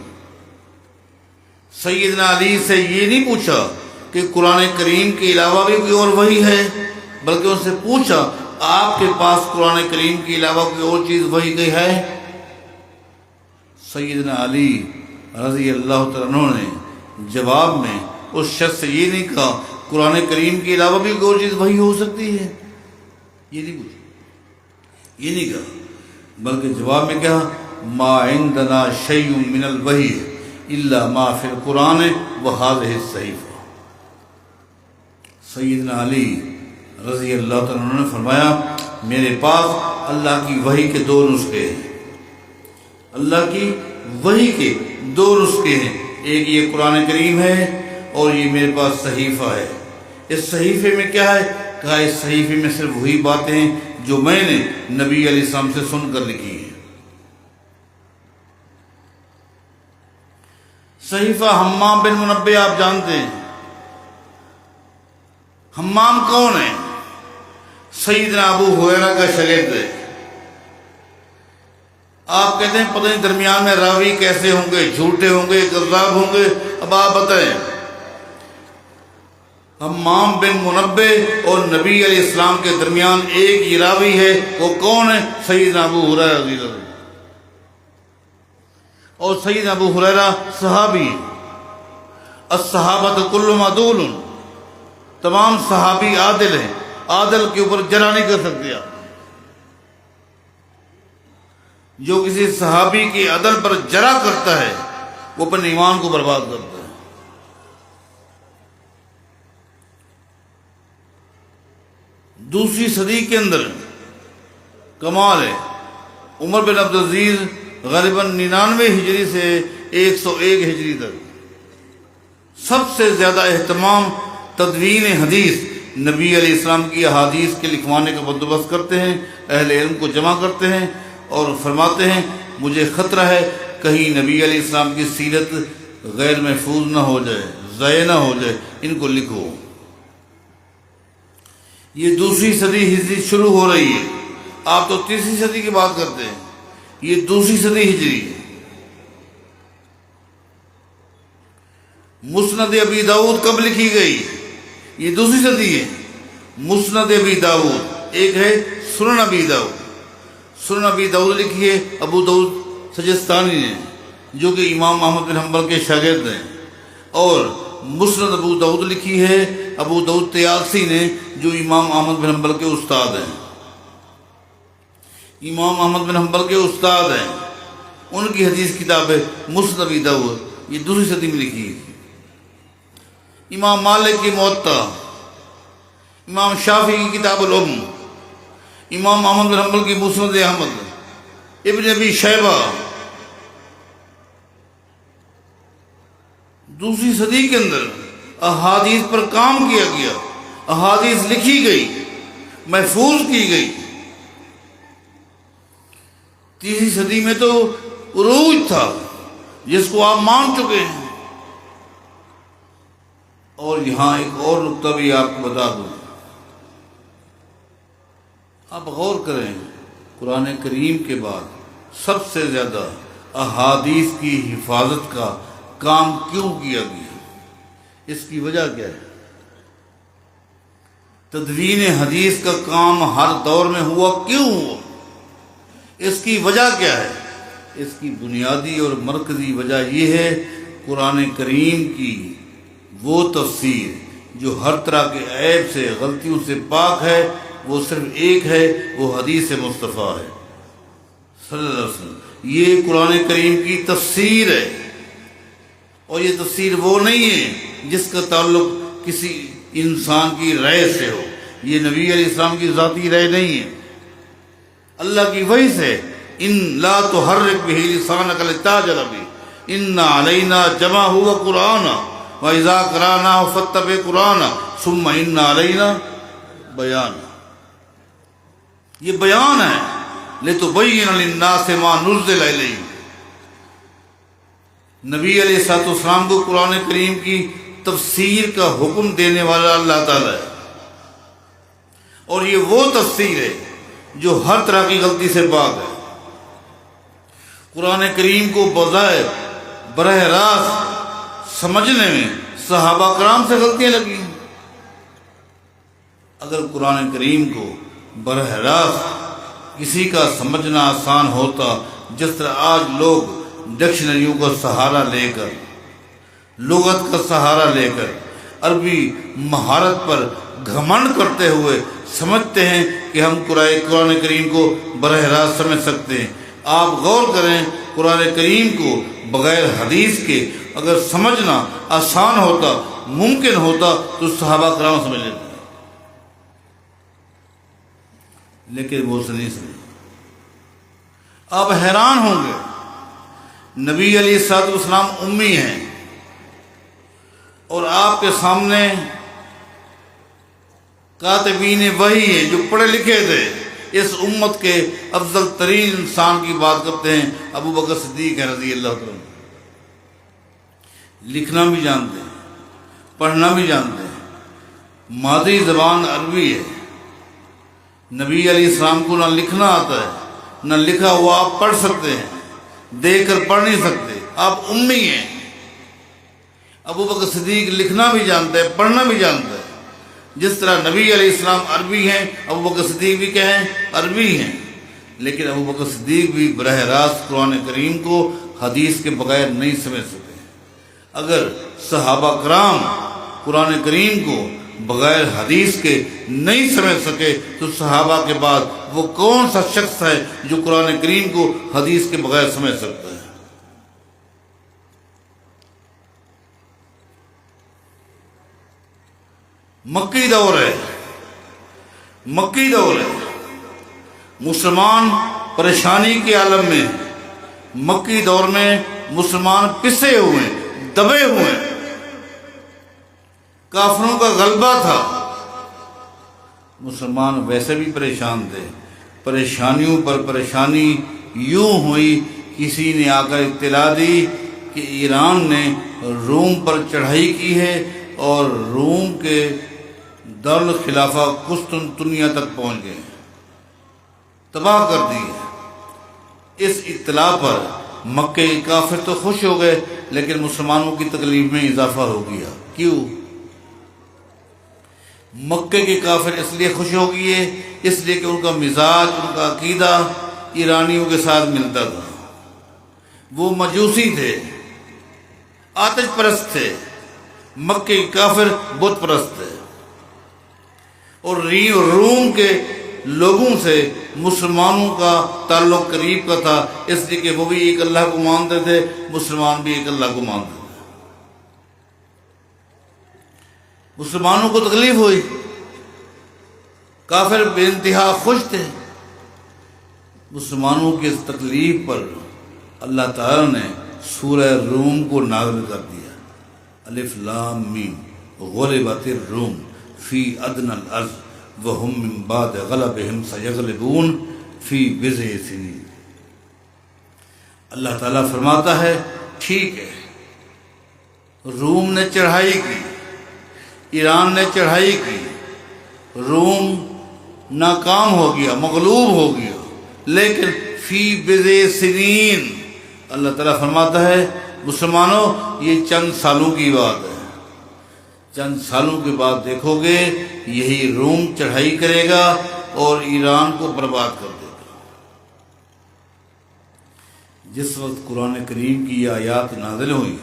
سیدنا علی سے یہ نہیں پوچھا کہ قرآن کریم کے علاوہ بھی کوئی اور وحی ہے، بلکہ ان سے پوچھا آپ کے پاس قرآن کریم کے علاوہ کوئی اور چیز وحی گئی ہے؟ سیدنا علی رضی اللہ تعالیٰ عنہ نے جواب میں اس شخص سے یہ نہیں کہا قرآن کریم کے علاوہ بھی کوئی اور چیز وحی ہو سکتی ہے، یہ نہیں پوچھا، یہ نہیں کہا، بلکہ جواب میں کہا، ما عندنا شیء من الوحی الا ما فی القرآن وہذہ الصحیفہ۔ سیدنا علی رضی اللہ تعالیٰ عنہ نے فرمایا، میرے پاس اللہ کی وحی کے دو نسخے ہیں، اللہ کی وحی کے دو نسخے ہیں، ایک یہ قرآن کریم ہے اور یہ میرے پاس صحیفہ ہے۔ اس صحیفے میں کیا ہے؟ کہا اس صحیفے میں صرف وہی باتیں ہیں جو میں نے نبی علیہ السلام سے سن کر لکھی ہیں۔ صحیفہ حمام بن منبع آپ جانتے ہیں۔ حمام کون ہے؟ سیدنا ابو ہریرہ کا شاگرد ہے۔ آپ کہتے ہیں پتہ نہیں درمیان میں راوی کیسے ہوں گے، جھوٹے ہوں گے، کذاب ہوں گے، اب آپ بتائیں۔ حمام بن منبع اور نبی علیہ السلام کے درمیان ایک ہی راوی ہے، وہ کون ہے؟ سیدنا ابو ہریرہ رضی اللہ عنہ۔ اور سیدنا ابو ہریرہ صحابی ہیں۔ الصحابۃ کلھم عدول، تمام صحابی عادل ہیں، عادل کے اوپر جرح نہیں کر سکتے آپ۔ جو کسی صحابی کے عدل پر جرح کرتا ہے وہ اپنے ایمان کو برباد کرتا ہے۔ دوسری صدی کے اندر کمال ہے، عمر بن عبدالعزیز غالباً 99 ہجری سے 101 ہجری تک سب سے زیادہ اہتمام تدوین حدیث، نبی علیہ السلام کی احادیث کے لکھوانے کا بندوبست کرتے ہیں، اہل علم کو جمع کرتے ہیں اور فرماتے ہیں مجھے خطرہ ہے کہیں نبی علیہ السلام کی سیرت غیر محفوظ نہ ہو جائے، ضائع نہ ہو جائے، ان کو لکھو۔ یہ دوسری صدی ہجری شروع ہو رہی ہے، آپ تو تیسری صدی کی بات کرتے ہیں، یہ دوسری صدی ہجری ہے۔ مسند ابی داؤد کب لکھی گئی؟ یہ دوسری صدی ہے۔ مسند ابی داؤد، ایک ہے سنن ابی داؤد۔ سنن ابی داؤد لکھی ہے ابو داؤد سجستانی نے، جو کہ امام احمد بن حنبل کے شاگرد ہیں، اور مسند ابو داؤد لکھی ہے ابو داؤد طیالسی نے، جو امام احمد بن حنبل کے استاد ہیں۔ امام احمد بن حنبل کے استاد ہیں، ان کی حدیث کتاب ہے مسند ابی داؤد، یہ دوسری صدی میں لکھی ہے۔ امام مالک کی موطا، امام شافعی کی کتاب الام، امام احمد بن حنبل کی مسند احمد، ابن ابی شیبہ۔ دوسری صدی کے اندر احادیث پر کام کیا گیا، احادیث لکھی گئی، محفوظ کی گئی۔ تیسری صدی میں تو عروج تھا جس کو آپ مان چکے ہیں۔ اور یہاں ایک اور نقطہ بھی آپ کو بتا دوں، آپ غور کریں، قرآن کریم کے بعد سب سے زیادہ احادیث کی حفاظت کا کام کیوں کیا گیا؟ اس کی وجہ کیا ہے؟ تدوین حدیث کا کام ہر دور میں ہوا کیوں ہوا؟ اس کی وجہ کیا ہے؟ اس کی بنیادی اور مرکزی وجہ یہ ہے قرآن کریم کی وہ تفسیر جو ہر طرح کے عیب سے، غلطیوں سے پاک ہے، وہ صرف ایک ہے، وہ حدیث مصطفیٰ ہے صلی اللہ علیہ وسلم۔ یہ قرآن کریم کی تفسیر ہے، اور یہ تفسیر وہ نہیں ہے جس کا تعلق کسی انسان کی رائے سے ہو، یہ نبی علیہ السلام کی ذاتی رائے نہیں ہے، اللہ کی وحی سے۔ ان لا تحرک بہ لسانک لتعجل بہ ان علینا جمعہ وقرآنہ وَإِذَا قَرَأْنَاهُ فَاتَّبِعْ قُرْآنَهُ ثُمَّ إِنَّ عَلَيْنَا بیان۔ یہ بیان ہے لِتُبَيِّنَ لِلنَّاسِ مَا نُزِّلَ إِلَيْهِمْ۔ نبی علیہ الصلوۃ والسلام کو قرآن کریم کی تفسیر کا حکم دینے والا اللہ تعالیٰ ہے، اور یہ وہ تفسیر ہے جو ہر طرح کی غلطی سے پاک ہے۔ قرآن کریم کو بظاہر براہ راست سمجھنے میں صحابہ کرام سے غلطیاں لگی ہیں۔ اگر قرآن کریم کو براہ راست کسی کا سمجھنا آسان ہوتا، جس طرح آج لوگ ڈکشنریوں کا سہارا لے کر، لغت کا سہارا لے کر، عربی مہارت پر گھمنڈ کرتے ہوئے سمجھتے ہیں کہ ہم قرآن کریم کو براہ راست سمجھ سکتے ہیں۔ آپ غور کریں، قرآن کریم کو بغیر حدیث کے اگر سمجھنا آسان ہوتا، ممکن ہوتا، تو صحابہ کرام سمجھ لیتے، لیکن وہ سے نہیں سمجھ۔ آپ حیران ہوں گے نبی علیہ الصلوۃ والسلام امی ہیں اور آپ کے سامنے کاتبین وحی ہیں جو پڑھے لکھے تھے. اس امت کے افضل ترین انسان کی بات کرتے ہیں ابو بکر صدیق ہیں رضی اللہ عنہ. لکھنا بھی جانتے ہیں, پڑھنا بھی جانتے ہیں, مادری زبان عربی ہے. نبی علیہ السلام کو نہ لکھنا آتا ہے نہ لکھا ہوا آپ پڑھ سکتے ہیں, دیکھ کر پڑھ نہیں سکتے, آپ امی ہیں. ابو بکر صدیق لکھنا بھی جانتا ہے, پڑھنا بھی جانتا ہے. جس طرح نبی علیہ السلام عربی ہیں, ابو بکر صدیق بھی کیا ہیں, عربی ہیں. لیکن ابو بکر صدیق بھی براہ راست قرآن کریم کو حدیث کے بغیر نہیں سمجھ سکے. اگر صحابہ کرام قرآن کریم کو بغیر حدیث کے نہیں سمجھ سکے تو صحابہ کے بعد وہ کون سا شخص ہے جو قرآن کریم کو حدیث کے بغیر سمجھ سکتا ہے؟ مکی دور ہے, مکی دور ہے. مسلمان پریشانی کے عالم میں, مکی دور میں مسلمان پسے ہوئے, دبے ہوئے. کافروں کا غلبہ تھا. مسلمان ویسے بھی پریشان تھے. پریشانیوں پر پریشانی یوں ہوئی, کسی نے آ کر اطلاع دی کہ ایران نے روم پر چڑھائی کی ہے اور روم کے دارالخلافہ قسطنطنیہ تک پہنچ گئے, تباہ کر دیے. اس اطلاع پر مکے کے کافر تو خوش ہو گئے لیکن مسلمانوں کی تکلیف میں اضافہ ہو گیا. کیوں؟ مکے کے کافر اس لیے خوش ہو گئے اس لیے کہ ان کا مزاج, ان کا عقیدہ ایرانیوں کے ساتھ ملتا تھا. وہ مجوسی تھے, آتش پرست تھے. مکے کے کافر بت پرست تھے. اور روم کے لوگوں سے مسلمانوں کا تعلق قریب کا تھا, اس لیے کہ وہ بھی ایک اللہ کو مانتے تھے, مسلمان بھی ایک اللہ کو مانتے تھے. مسلمانوں کو تکلیف ہوئی, کافر بے انتہا خوش تھے. مسلمانوں کی اس تکلیف پر اللہ تعالی نے سورہ روم کو نازل کر دیا. الف لام میم غلبت الروم فی ادنی الارض وهم من بعد غلبهم سیغلبون فی بضع سنین. اللہ تعالیٰ فرماتا ہے ٹھیک ہے, روم نے چڑھائی کی, ایران نے چڑھائی کی, روم ناکام ہو گیا, مغلوب ہو گیا, لیکن فی بضع سنین اللہ تعالیٰ فرماتا ہے مسلمانوں یہ چند سالوں کی بات ہے. چند سالوں کے بعد دیکھو گے یہی روم چڑھائی کرے گا اور ایران کو برباد کر دے گا. جس وقت قرآن کریم کی یہ آیات نازل ہوئی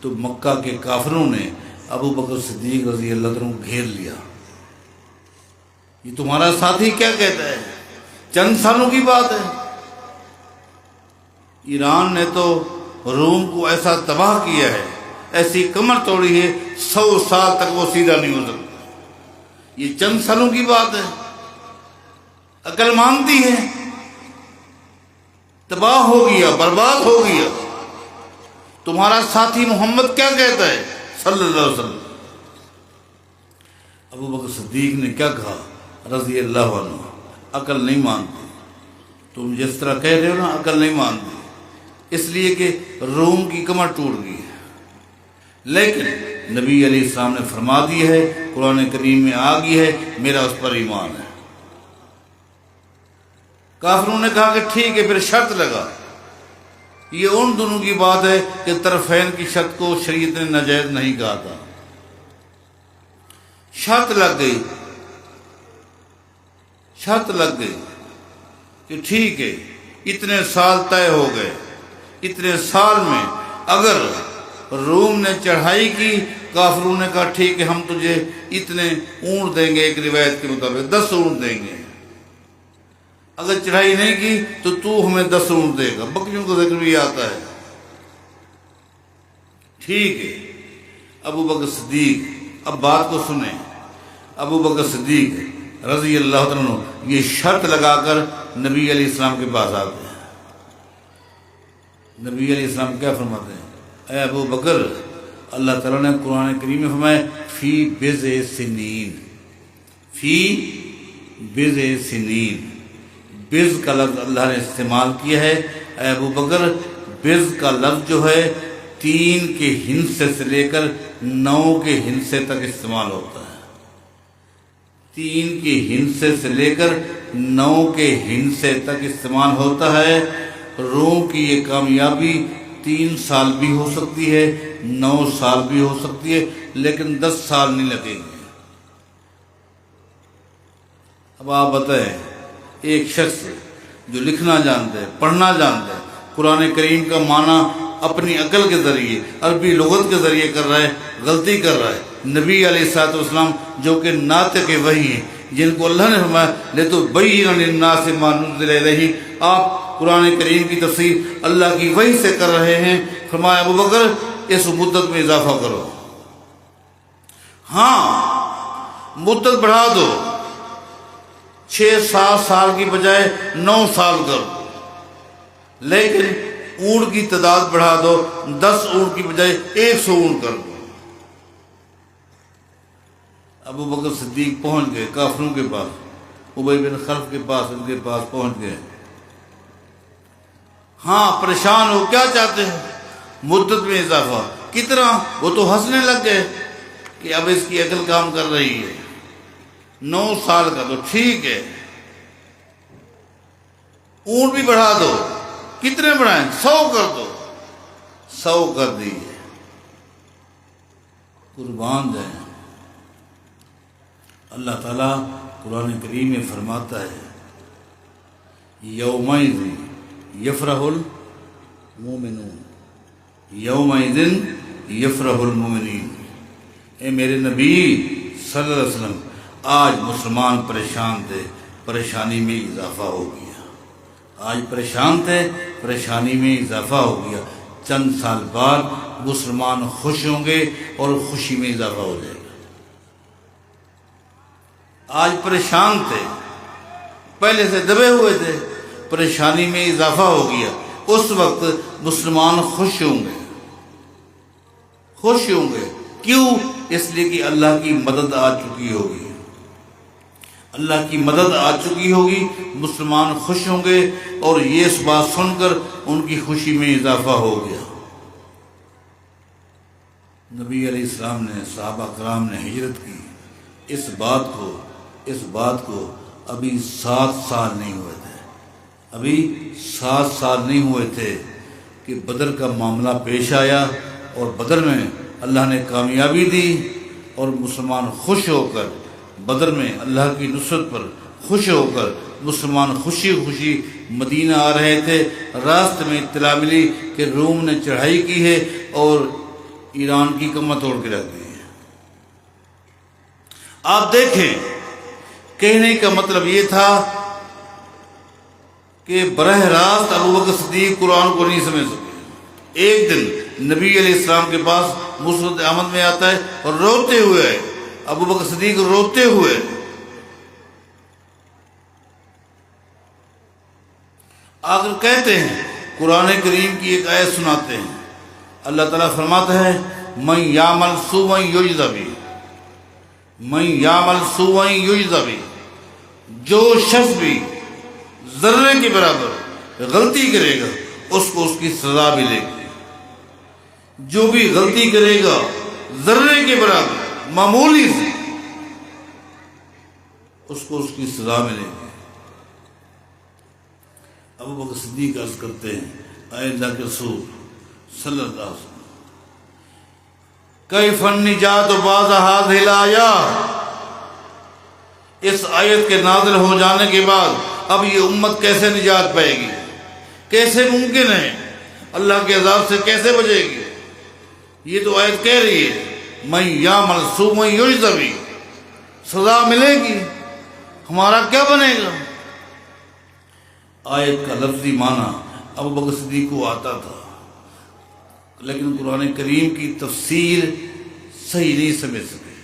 تو مکہ کے کافروں نے ابو بکر صدیق رضی اللہ عنہ کو گھیر لیا. یہ تمہارا ساتھی کیا کہتا ہے, چند سالوں کی بات ہے. ایران نے تو روم کو ایسا تباہ کیا ہے, ایسی کمر توڑی ہے 100 سال تک وہ سیدھا نہیں ہو سکتا. یہ چند سالوں کی بات ہے, عقل مانتی ہے. تباہ ہو گیا, برباد ہو گیا. تمہارا ساتھی محمد کیا کہتا ہے صلی اللہ علیہ وسلم. ابو بکر صدیق نے کیا کہا رضی اللہ عنہ, عقل نہیں مانتے. تم جس طرح کہہ رہے ہو نا عقل نہیں مانتے, اس لیے کہ روم کی کمر ٹوٹ گئی. لیکن نبی علیہ السلام نے فرما دی ہے, قرآن کریم میں آ گئی ہے, میرا اس پر ایمان ہے. کافروں نے کہا کہ ٹھیک ہے, پھر شرط لگا. یہ ان دونوں کی بات ہے کہ طرفین کی شرط کو شریعت نے ناجائز نہیں کہا تھا. شرط لگ گئی, شرط لگ گئی کہ ٹھیک ہے اتنے سال طے ہو گئے, اتنے سال میں اگر روم نے چڑھائی کی, کافروں نے کہا ٹھیک ہے ہم تجھے اتنے اونٹ دیں گے, ایک روایت کے مطابق 10 اونٹ دیں گے. اگر چڑھائی نہیں کی تو ہمیں 10 اونٹ دے گا. بکریوں کا ذکر بھی آتا ہے. ٹھیک ہے. ابو بکر صدیق, اب بات کو سنیں, ابو بکر صدیق رضی اللہ عنہ یہ شرط لگا کر نبی علیہ السلام کے پاس آتے ہیں. نبی علیہ السلام کیا فرماتے ہیں؟ اے ابو بکر، اللہ تعالیٰ نے قرآن کریم میں فرمایا فی بضع سنین، فی بضع سنین، بضع کا لفظ اللہ نے استعمال کیا ہے۔ اے ابو بکر، بضع کا لفظ جو ہے 3 کے ہندسے سے لے کر 9 کے ہندسے تک استعمال ہوتا ہے۔ 3 کے ہندسے سے لے کر 9 کے ہندسے تک استعمال ہوتا ہے۔ روم کی یہ کامیابی 3 سال بھی ہو سکتی ہے، 9 سال بھی ہو سکتی ہے، لیکن 10 سال نہیں لگیں گے۔ اب آپ بتائیں، ایک شخص جو لکھنا جانتا ہے، پڑھنا جانتا ہے، قرآن کریم کا معنی اپنی عقل کے ذریعے، عربی لغت کے ذریعے کر رہا ہے، غلطی کر رہا ہے۔ نبی علیہ الصلوۃ والسلام جو کہ ناطق وحی ہیں، جن کو اللہ نے فرمایا لِتُبَيِّنَ لِلنَّاسِ مَا نُزِّلَ إِلَيْهِمْ، آپ قرآن کریم کی تفسیر اللہ کی وحی سے کر رہے ہیں۔ فرمایا ابو بکر اس مدت میں اضافہ کرو، ہاں مدت بڑھا دو، 6-7 سال کی بجائے 9 سال کرو، لیکن اونٹ کی تعداد بڑھا دو، 10 اونٹ کی بجائے 100 اونٹ کر دو۔ ابو بکر صدیق پہنچ گئے کافروں کے پاس، ابی بن خلف کے پاس، ان کے پاس پہنچ گئے۔ ہاں پریشان ہو، کیا چاہتے ہیں؟ مدت میں اضافہ۔ کتنا؟ وہ تو ہنسنے لگ گئے کہ اب اس کی عقل کام کر رہی ہے، 9 سال کا تو ٹھیک ہے، اونٹ بھی بڑھا دو۔ کتنے بڑھائیں؟ 100 کر دو۔ 100 کر دیے۔ قربان جائیں، اللہ تعالیٰ قرآن کریم میں فرماتا ہے یومئذ یفرح المومنون، یومئذ یفرح المومنین۔ اے میرے نبی صلی اللہ علیہ وسلم، آج مسلمان پریشان تھے، پریشانی میں اضافہ ہو گیا۔ آج پریشان تھے، پریشانی میں اضافہ ہو گیا۔ چند سال بعد مسلمان خوش ہوں گے اور خوشی میں اضافہ ہو جائے گا۔ آج پریشان تھے، پہلے سے دبے ہوئے تھے، پریشانی میں اضافہ ہو گیا۔ اس وقت مسلمان خوش ہوں گے، خوش ہوں گے۔ کیوں؟ اس لیے کہ اللہ کی مدد آ چکی ہوگی، اللہ کی مدد آ چکی ہوگی، مسلمان خوش ہوں گے، اور یہ اس بات سن کر ان کی خوشی میں اضافہ ہو گیا۔ نبی علیہ السلام نے، صحابہ کرام نے ہجرت کی، اس بات کو ابھی 7 سال نہیں ہوئے تھے، ابھی 7 سال نہیں ہوئے تھے کہ بدر کا معاملہ پیش آیا، اور بدر میں اللہ نے کامیابی دی، اور مسلمان خوش ہو کر بدر میں اللہ کی نصرت پر خوش ہو کر مسلمان خوشی خوشی مدینہ آ رہے تھے۔ راستے میں اطلاع ملی کہ روم نے چڑھائی کی ہے اور ایران کی کمر توڑ کے رکھ دی ہے۔ آپ دیکھیں، کہنے کا مطلب یہ تھا کہ براہ راست ابو بکر صدیق قرآن کو نہیں سمجھ سکے۔ ایک دن نبی علیہ السلام کے پاس مسند احمد میں آتا ہے اور روتے ہوئے، ابو بکر صدیق روتے ہوئے، آخر کہتے ہیں، قرآن کریم کی ایک آیت سناتے ہیں۔ اللہ تعالیٰ فرماتا ہے من یعمل سوءا یجز بہ، من یعمل سوءا یجز بہ، جو شخص بھی ذرے کے برابر غلطی کرے گا اس کو اس کی سزا ملے گی۔ جو بھی غلطی کرے گا ذرے کے برابر، معمولی سے، اس کو اس کی سزا ملے گی۔ ابو بکر صدیق عرض کرتے ہیں، اے اللہ کے رسول صلی اللہ علیہ وسلم، کیف النجات بعد هذه الآیات، اس آیت کے نازل ہو جانے کے بعد اب یہ امت کیسے نجات پائے گی؟ کیسے ممکن ہے؟ اللہ کے عذاب سے کیسے بچے گی؟ یہ تو آیت کہہ رہی ہے من یعمل سوءا یجز بہ، سزا ملے گی، ہمارا کیا بنے گا؟ آیت کا لفظی معنی ابو بکر صدیق کو آتا تھا، لیکن قرآن کریم کی تفسیر صحیح نہیں سمجھ سکے،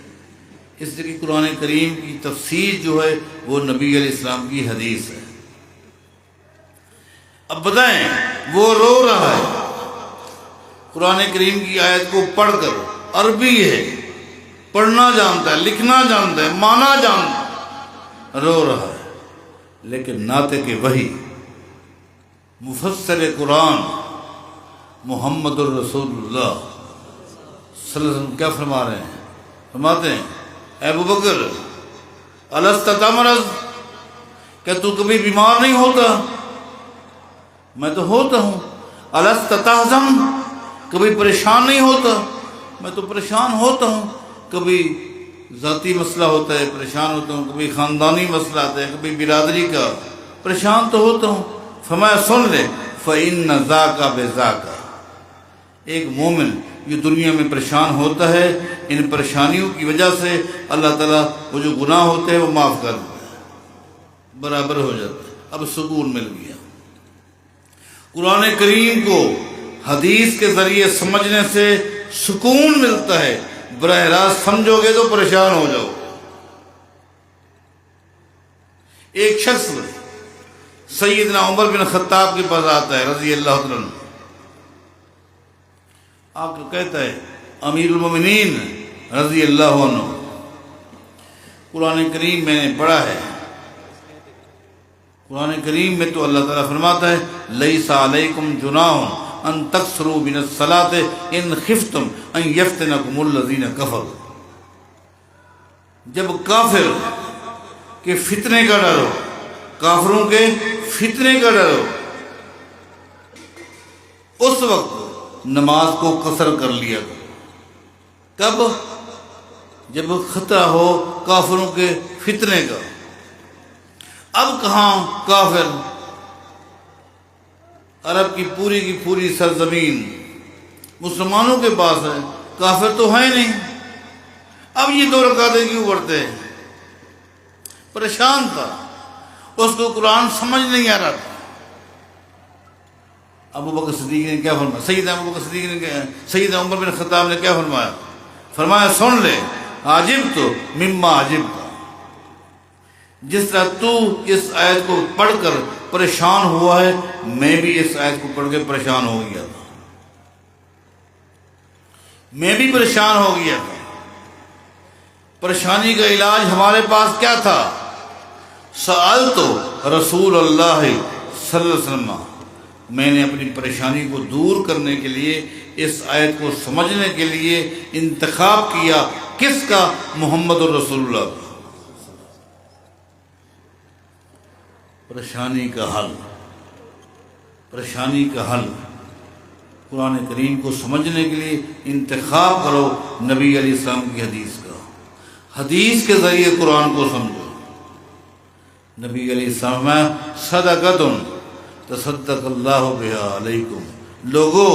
اس لیے کہ قرآن کریم کی تفسیر جو ہے وہ نبی علیہ السلام کی حدیث ہے۔ اب بتائیں، وہ رو رہا ہے، قرآن کریم کی آیت کو پڑھ کر، عربی ہے، پڑھنا جانتا ہے، لکھنا جانتا ہے، مانا جانتا ہے، رو رہا ہے، لیکن ناطق وحی مفسر قرآن محمد الرسول اللہ صلی اللہ علیہ وسلم کیا فرما رہے ہیں؟ فرماتے ہیں اے ابو بکر الست تمرض، کہ تو کبھی بیمار نہیں ہوتا؟ میں تو ہوتا ہوں۔ الست تحزن، کبھی پریشان نہیں ہوتا؟ میں تو پریشان ہوتا ہوں۔ کبھی ذاتی مسئلہ ہوتا ہے پریشان ہوتا ہوں، کبھی خاندانی مسئلہ آتا ہے، کبھی برادری کا، پریشان تو ہوتا ہوں۔ فرمایا سن لے فإن ذاک بذاک، ایک مومن یہ دنیا میں پریشان ہوتا ہے، ان پریشانیوں کی وجہ سے اللہ تعالیٰ وہ جو گناہ ہوتے ہیں وہ معاف کر دیتا ہے، برابر ہو جاتا ہے۔ اب سکون مل گیا۔ قرآن کریم کو حدیث کے ذریعے سمجھنے سے سکون ملتا ہے، براہ راست سمجھو گے تو پریشان ہو جاؤ۔ ایک شخص سیدنا عمر بن خطاب کے پاس آتا ہے رضی اللہ عنہ، آ کر کہتا ہے امیر المومنین رضی اللہ عنہ، قرآن کریم میں نے پڑھا ہے، قرآن کریم میں تو اللہ تعالیٰ فرماتا ہے لیس علیکم جناح ان تقصروا من الصلاۃ ان خفتم ان یفتنکم الذین کفروا، جب کافر کے فتنے کا ڈر ہو، کافروں کے فتنے کا ڈر ہو، اس وقت نماز کو قصر کر لیا کرو۔ کب؟ جب خطرہ ہو کافروں کے فتنے کا۔ اب کہاں کافر، عرب کی پوری سرزمین مسلمانوں کے پاس ہے، کافر تو ہے نہیں۔ اب یہ 2 رکعتیں کیوں پڑھتے ہیں؟ پریشان تھا، اس کو قرآن سمجھ نہیں آ رہا تھا۔ ابو بکر صدیق نے کیا فرمایا؟ سیدنا عمر بن خطاب نے کیا فرمایا؟ فرمایا سن لے عجبت مما عجبت، جس طرح تو اس آیت کو پڑھ کر پریشان ہوا ہے، میں بھی اس آیت کو پڑھ کے پریشان ہو گیا تھا، میں بھی پریشان ہو گیا تھا۔ پریشانی کا علاج ہمارے پاس کیا تھا؟ سألت رسول اللہ صلی اللہ علیہ وسلم، میں نے اپنی پریشانی کو دور کرنے کے لیے، اس آیت کو سمجھنے کے لیے انتخاب کیا، کس کا؟ محمد الرسول اللہ۔ پریشانی کا حل، پریشانی کا حل قرآن کریم کو سمجھنے کے لیے انتخاب کرو نبی علیہ السلام کی حدیث کا، حدیث کے ذریعے قرآن کو سمجھو۔ نبی علیہ السلام میں صدقۃ تصدق اللہ بہا علیکم، لوگو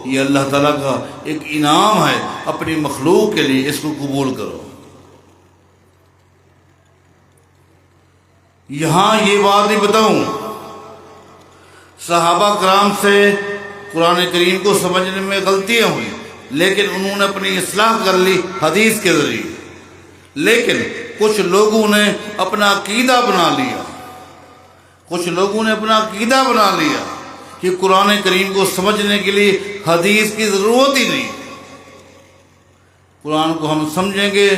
یہ اللہ تعالیٰ کا ایک انعام ہے اپنی مخلوق کے لیے، اس کو قبول کرو۔ یہاں یہ بات نہیں بتاؤں، صحابہ کرام سے قرآن کریم کو سمجھنے میں غلطیاں ہوئی، لیکن انہوں نے اپنی اصلاح کر لی حدیث کے ذریعے۔ لیکن کچھ لوگوں نے اپنا عقیدہ بنا لیا، کچھ لوگوں نے اپنا عقیدہ بنا لیا کہ قرآن کریم کو سمجھنے کے لیے حدیث کی ضرورت ہی نہیں، قرآن کو ہم سمجھیں گے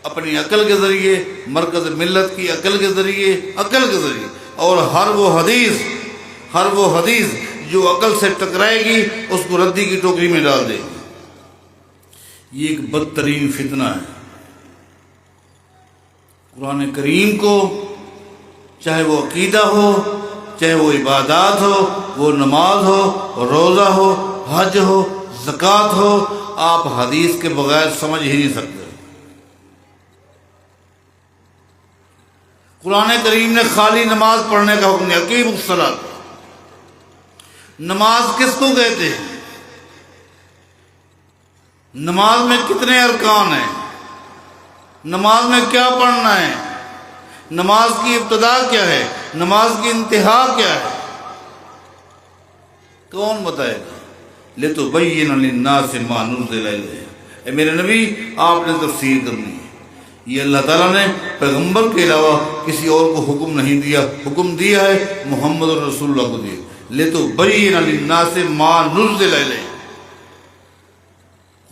اپنی عقل کے ذریعے، مرکز ملت کی عقل کے ذریعے، اور ہر وہ حدیث جو عقل سے ٹکرائے گی اس کو ردی کی ٹوکری میں ڈال دے گی۔ یہ ایک بدترین فتنہ ہے۔ قرآن کریم کو چاہے وہ عقیدہ ہو، چاہے وہ عبادات ہو، وہ نماز ہو، روزہ ہو، حج ہو، زکوٰۃ ہو، آپ حدیث کے بغیر سمجھ ہی نہیں سکتے۔ قرآن کریم نے خالی نماز پڑھنے کا حکم دیا، اقیموا الصلاۃ۔ نماز کس کو کہتے ہیں؟ نماز میں کتنے ارکان ہیں؟ نماز میں کیا پڑھنا ہے؟ نماز کی ابتدا کیا ہے؟ نماز کی انتہا کیا ہے؟ کون بتائے گا؟ لِتُبَيِّنَ لِلنَّاسِ مَا نُزِّلَ إِلَيْهِمْ، اے میرے نبی آپ نے تفسیر کرنی ہے۔ یہ اللہ تعالیٰ نے پیغمبر کے علاوہ کسی اور کو حکم نہیں دیا، حکم دیا ہے محمد رسول اللہ کو دیا۔ لِتُبَيِّنَ لِلنَّاسِ مَا نُزِّلَ إِلَيْهِمْ،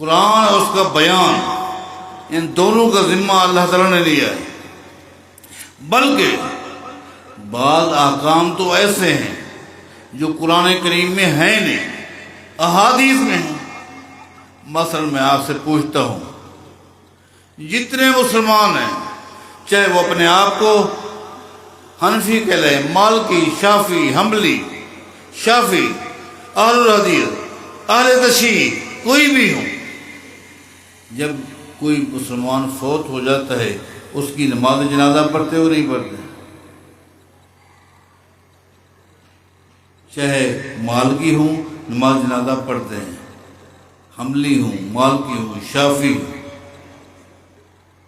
قرآن اور اس کا بیان، ان دونوں کا ذمہ اللہ تعالیٰ نے لیا ہے۔ بلکہ بعض احکام تو ایسے ہیں جو قرآن کریم میں ہیں نہیں، احادیث میں ہیں۔ مثلا میں آپ سے پوچھتا ہوں، جتنے مسلمان ہیں، چاہے وہ اپنے آپ کو حنفی کہلائے، مالکی، شافی، حنبلی، شافی، اہل الحدیث، اہل تشیع، کوئی بھی ہو، جب کوئی مسلمان فوت ہو جاتا ہے اس کی نماز جنازہ پڑھتے ہو نہیں پڑھتے؟ چاہے مالکی ہوں نماز جنازہ پڑھتے ہیں، حنبلی ہوں، مالکی ہوں، شافی ہوں،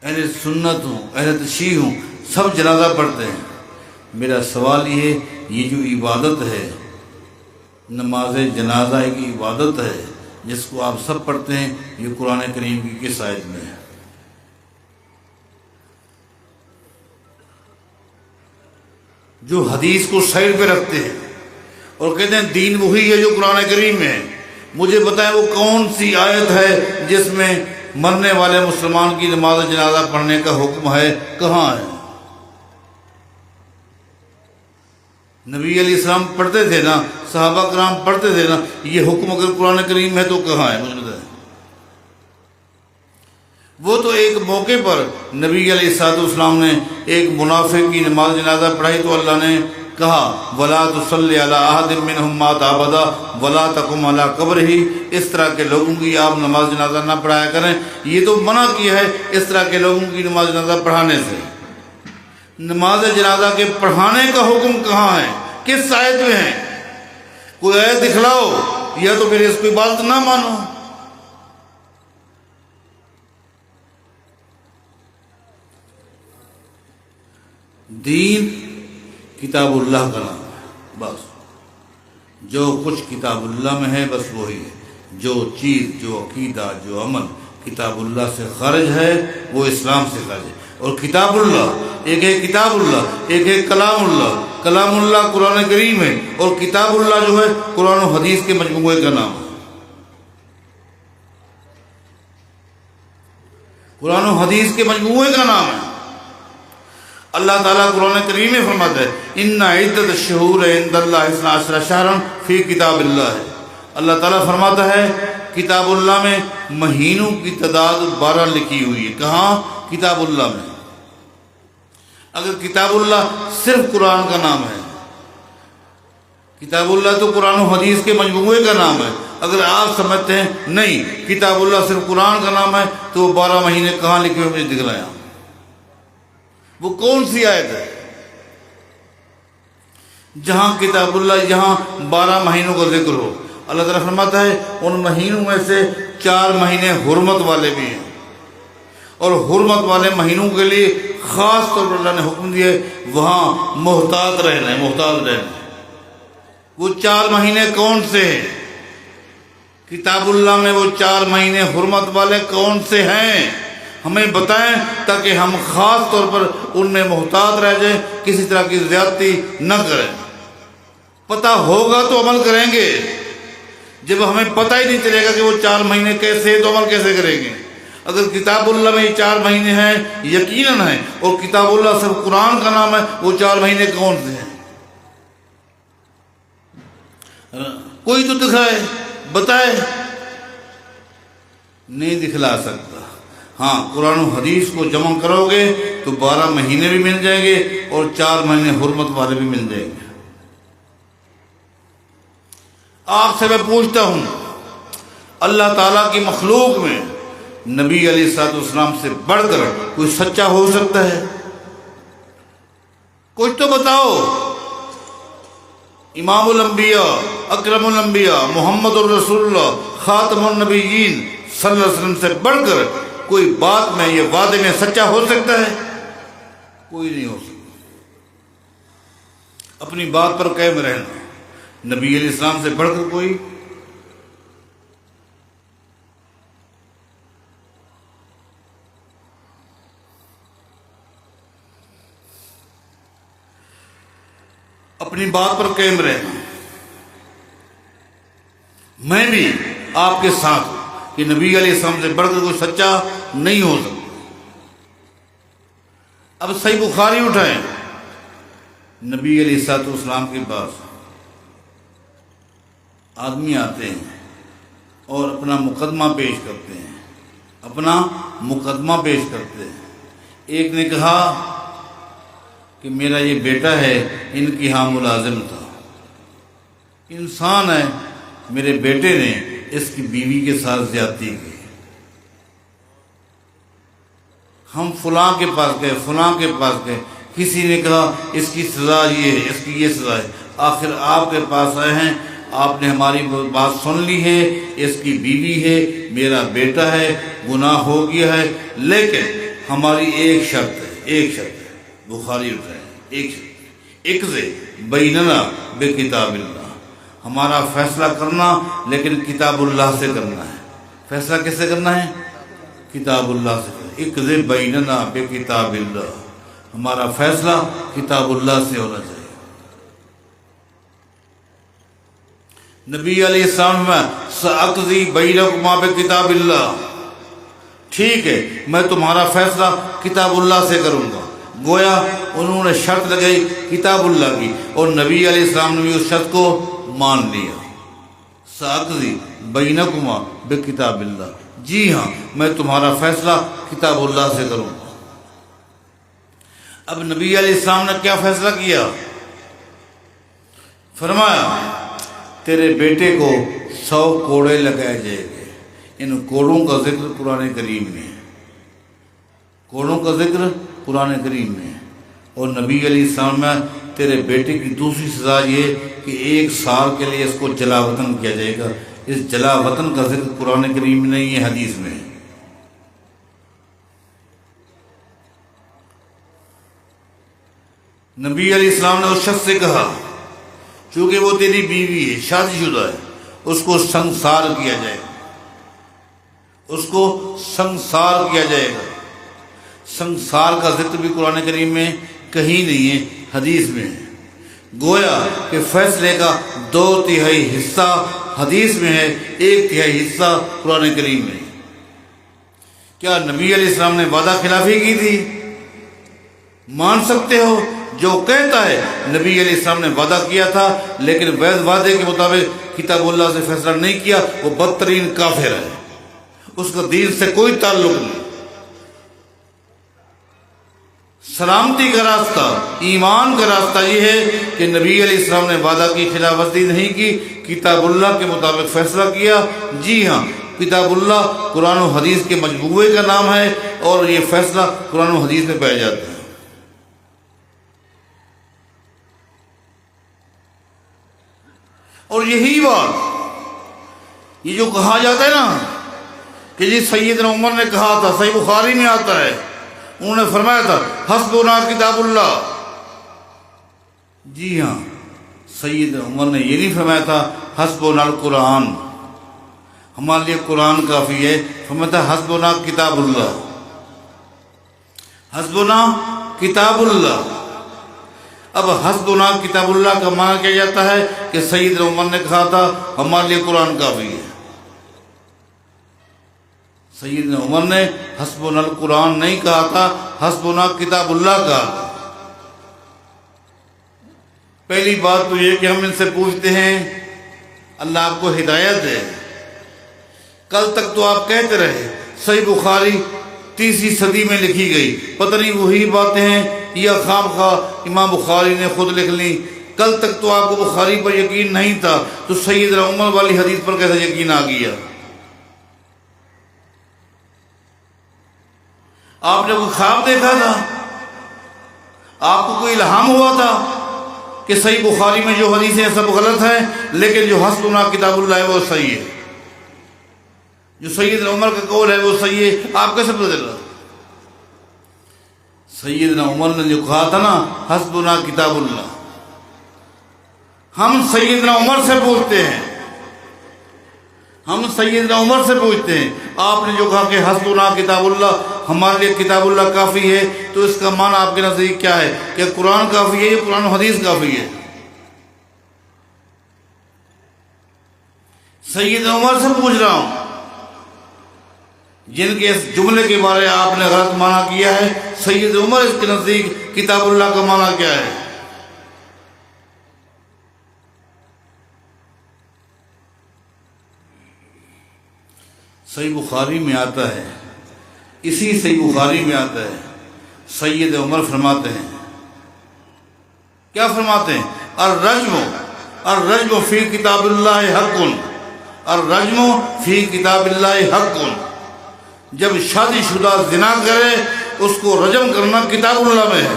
اہل سنت ہوں، اہل تشیع ہوں، سب جنازہ پڑھتے ہیں۔ میرا سوال یہ جو عبادت ہے، نماز جنازہ ایک عبادت ہے جس کو آپ سب پڑھتے ہیں، یہ قرآن کریم کی کس آیت میں ہے؟ جو حدیث کو سائڈ پہ رکھتے ہیں اور کہتے ہیں دین وہی ہے جو قرآن کریم میں ہے، مجھے بتائیں وہ کون سی آیت ہے جس میں مرنے والے مسلمان کی نماز جنازہ پڑھنے کا حکم ہے؟ کہاں ہے؟ نبی علیہ السلام پڑھتے تھے نا، صحابہ کرام پڑھتے تھے نا، یہ حکم اگر قرآن کریم ہے تو کہاں ہے؟ مجھے بتائیں۔ وہ تو ایک موقع پر نبی علیہ السلام نے ایک منافق کی نماز جنازہ پڑھائی تو اللہ نے کہا وَلَا تُصَلِّ عَلَىٰ أَحَدٍ مِّنْهُمْ مَاتَ أَبَدًا وَلَا تَقُمْ عَلَىٰ قَبْرِهِ، اس طرح کے لوگوں کی آپ نماز جنازہ نہ پڑھایا کریں۔ یہ تو منع کیا ہے اس طرح کے لوگوں کی نماز جنازہ پڑھانے سے۔ نماز جنازہ کے پڑھانے کا حکم کہاں ہے؟ کس آیت میں ہے؟ کوئی آیت دکھلاؤ، یا تو پھر اس کی بات نہ مانو۔ دین کتاب اللہ کا نام ہے، بس جو کچھ کتاب اللہ میں ہے بس وہی ہے۔ جو چیز، جو عقیدہ، جو عمل کتاب اللہ سے خارج ہے وہ اسلام سے خارج ہے۔ اور کتاب اللہ ایک ہے، کتاب اللہ ایک ہے، کلام اللہ۔ کلام اللہ قرآن کریم ہے، اور کتاب اللہ جو ہے قرآن و حدیث کے مجموعے کا نام ہے۔ قرآن و حدیث کے مجموعے کا نام ہے۔ اللہ تعالیٰ قرآن کریم میں فرماتا ہے ان عدت الشہور عند اللہ 12 شہرا فی کتاب اللہ ہے۔ اللہ تعالیٰ فرماتا ہے کتاب اللہ میں مہینوں کی تعداد 12 لکھی ہوئی ہے۔ کہاں؟ کتاب اللہ میں۔ اگر کتاب اللہ صرف قرآن کا نام ہے، کتاب اللہ تو قرآن و حدیث کے مجموعے کا نام ہے، اگر آپ سمجھتے ہیں نہیں کتاب اللہ صرف قرآن کا نام ہے تو وہ 12 مہینے کہاں لکھے ہوئے مجھے دکھلایا، وہ کون سی آیت ہے جہاں کتاب اللہ یہاں 12 مہینوں کا ذکر ہو؟ اللہ تعالیٰ فرماتا ہے ان مہینوں میں سے 4 مہینے حرمت والے بھی ہیں، اور حرمت والے مہینوں کے لیے خاص طور پر اللہ نے حکم دیا ہے وہاں محتاط رہنا ہے، محتاط رہنا ہے۔ وہ 4 مہینے کون سے ہیں؟ کتاب اللہ میں وہ 4 مہینے حرمت والے کون سے ہیں؟ ہمیں بتائیں تاکہ ہم خاص طور پر ان میں محتاط رہ جائیں، کسی طرح کی زیادتی نہ کریں۔ پتہ ہوگا تو عمل کریں گے، جب ہمیں پتہ ہی نہیں چلے گا کہ وہ 4 مہینے کیسے تو عمل کیسے کریں گے؟ اگر کتاب اللہ میں یہ 4 مہینے ہیں یقیناً ہیں، اور کتاب اللہ صرف قرآن کا نام ہے، وہ 4 مہینے کون سے ہیں؟ کوئی تو دکھائے، بتائے۔ نہیں دکھلا سکتا۔ ہاں قرآن و حدیث کو جمع کرو گے تو 12 مہینے بھی مل جائیں گے اور 4 مہینے حرمت والے بھی مل جائیں گے۔ آپ سے میں پوچھتا ہوں اللہ تعالیٰ کی مخلوق میں نبی علیہ السلام سے بڑھ کر کوئی سچا ہو سکتا ہے؟ کچھ تو بتاؤ۔ امام الانبیاء، اکرم الانبیاء، محمد الرسول اللہ، خاتم النبیین صلی اللہ علیہ وسلم سے بڑھ کر کوئی بات میں یہ وعدے میں سچا ہو سکتا ہے؟ کوئی نہیں ہو سکتا۔ اپنی بات پر قائم رہنا، نبی علیہ السلام سے بڑھ کر کوئی اپنی بات پر قائم رہنا۔ میں بھی آپ کے ساتھ ہوں، کہ نبی علیہ السلام سے بڑھ کر کوئی سچا نہیں ہو سکتا۔ اب صحیح بخاری اٹھائیں، نبی علیہ السلام کے پاس آدمی آتے ہیں اور اپنا مقدمہ پیش کرتے ہیں، اپنا مقدمہ پیش کرتے ہیں۔ ایک نے کہا کہ میرا یہ بیٹا ہے، ان کی ہاں ملازم تھا، انسان ہے، میرے بیٹے نے اس کی بیوی کے ساتھ زیادتی کی، ہم فلاں کے پاس گئے، فلاں کے پاس گئے، کسی نے کہا اس کی سزا یہ ہے، اس کی یہ سزا ہے، آخر آپ کے پاس آئے ہیں، آپ نے ہماری بات سن لی ہے، اس کی بیوی ہے، میرا بیٹا ہے، گناہ ہو گیا ہے، لیکن ہماری ایک شرط ہے، ایک شرط ہے، بخاری اٹھائے، ایک شرط، اقضِ بیننا بکتاب اللہ، ہمارا فیصلہ کرنا لیکن کتاب اللہ سے کرنا ہے۔ فیصلہ کس سے کرنا ہے؟ کتاب اللہ سے کرنا ہے۔ اقضِ بیننا بکتاب اللہ، ہمارا فیصلہ کتاب اللہ سے ہونا چاہیے۔ نبی علیہ السلام میں سأقضی بینکما بکتاب اللہ، ٹھیک ہے میں تمہارا فیصلہ کتاب اللہ سے کروں گا۔ گویا انہوں نے شرط لگائی کتاب اللہ کی، اور نبی علیہ السلام نے بھی اس شرط کو مان لیا۔ سأقضی بینکما بکتاب اللہ، جی ہاں میں تمہارا فیصلہ کتاب اللہ سے کروں گا۔ اب نبی علیہ السلام نے کیا فیصلہ کیا؟ فرمایا تیرے بیٹے کو 100 کوڑے لگائے جائیں گے۔ ان کوڑوں کا ذکر قرآن کریم میں ہے، کوڑوں کا ذکر قرآن کریم میں ہے، اور نبی علیہ السلام میں تیرے بیٹے کی دوسری سزا یہ کہ 1 سال کے لیے اس کو جلا وطن کیا جائے گا۔ اس جلا وطن کا ذکر قرآن کریم میں نہیں ہے، حدیث میں ہے۔ نبی علیہ السلام نے اس شخص سے کہا چونکہ وہ تیری بیوی ہے، شادی شدہ ہے، اس کو سنسار کیا جائے گا، اس کو سنسار کیا جائے گا۔ سنسار کا ذکر بھی قرآن کریم میں کہیں نہیں ہے، حدیث میں ہے۔ گویا کہ فیصلے کا 2/3 حصہ حدیث میں ہے، 1/3 حصہ قرآن کریم میں ہے۔ کیا نبی علیہ السلام نے وعدہ خلافی کی تھی؟ مان سکتے ہو؟ جو کہتا ہے نبی علیہ السلام نے وعدہ کیا تھا لیکن وعدے کے مطابق کتاب اللہ سے فیصلہ نہیں کیا، وہ بدترین کافر ہے، اس کا دین سے کوئی تعلق نہیں۔ سلامتی کا راستہ، ایمان کا راستہ یہ ہے کہ نبی علیہ السلام نے وعدہ کی خلاف ورزی نہیں کی، کتاب اللہ کے مطابق فیصلہ کیا۔ جی ہاں کتاب اللہ قرآن و حدیث کے مجموعے کا نام ہے، اور یہ فیصلہ قرآن و حدیث میں پایا جاتا ہے۔ اور یہی بات یہ جو کہا جاتا ہے نا کہ جی سیدنا عمر نے کہا تھا، صحیح بخاری میں آتا ہے، انہوں نے فرمایا تھا حسبنا کتاب اللہ۔ جی ہاں سیدنا عمر نے یہ نہیں فرمایا تھا حسبنا القرآن، ہمارے لیے قرآن کافی ہے، فرمایا تھا حسبنا کتاب اللہ، حسبنا کتاب اللہ۔ اب حسبنا کتاب اللہ کا معنی کیا جاتا ہے کہ سیدنا عمر نے کہا تھا ہمارے لیے قرآن کافی ہے۔ سیدنا عمر نے حسبنا القرآن نہیں کہا تھا، حسبنا کتاب اللہ کہا تھا۔ پہلی بات تو یہ کہ ہم ان سے پوچھتے ہیں، اللہ آپ کو ہدایت دے۔ کل تک تو آپ کہتے رہے صحیح بخاری 30ویں صدی میں لکھی گئی، پتہ نہیں وہی باتیں ہیں یا خام خواہ امام بخاری نے خود لکھ لی۔ کل تک تو آپ کو بخاری پر یقین نہیں تھا، تو سیدنا عمر والی حدیث پر کیسے یقین آ گیا؟ آپ نے کوئی خواب دیکھا تھا؟ آپ کو کوئی الہام ہوا تھا کہ صحیح بخاری میں جو حدیثیں سب غلط ہیں لیکن جو حسبنا کتاب اللہ ہے وہ صحیح ہے، جو سیدنا عمر کا قول ہے وہ صحیح ہے؟ آپ کیسے پتہ چلا؟ سیدنا عمر نے جو کہا تھا نا حسبنا کتاب اللہ، ہم سیدنا عمر سے پوچھتے ہیں، ہم سیدنا عمر سے پوچھتے ہیں، آپ نے جو کہا کہ حسبنا کتاب اللہ، ہمارے لیے کتاب اللہ کافی ہے، تو اس کا معنی آپ کے نزدیک کیا ہے؟ کہ قرآن کافی ہے یا قرآن و حدیث کافی ہے؟ سیدنا عمر سے پوچھ رہا ہوں، جن کے اس جملے کے بارے آپ نے غلط معنی کیا ہے، سید عمر اس کے نزدیک کتاب اللہ کا معنی کیا ہے؟ صحیح بخاری میں آتا ہے، اسی صحیح بخاری میں آتا ہے، سید عمر فرماتے ہیں، کیا فرماتے ہیں؟ الرجم فی کتاب اللہ حق، الرجم فی کتاب اللہ حق۔ جب شادی شدہ زنا کرے اس کو رجم کرنا کتاب اللہ میں ہے۔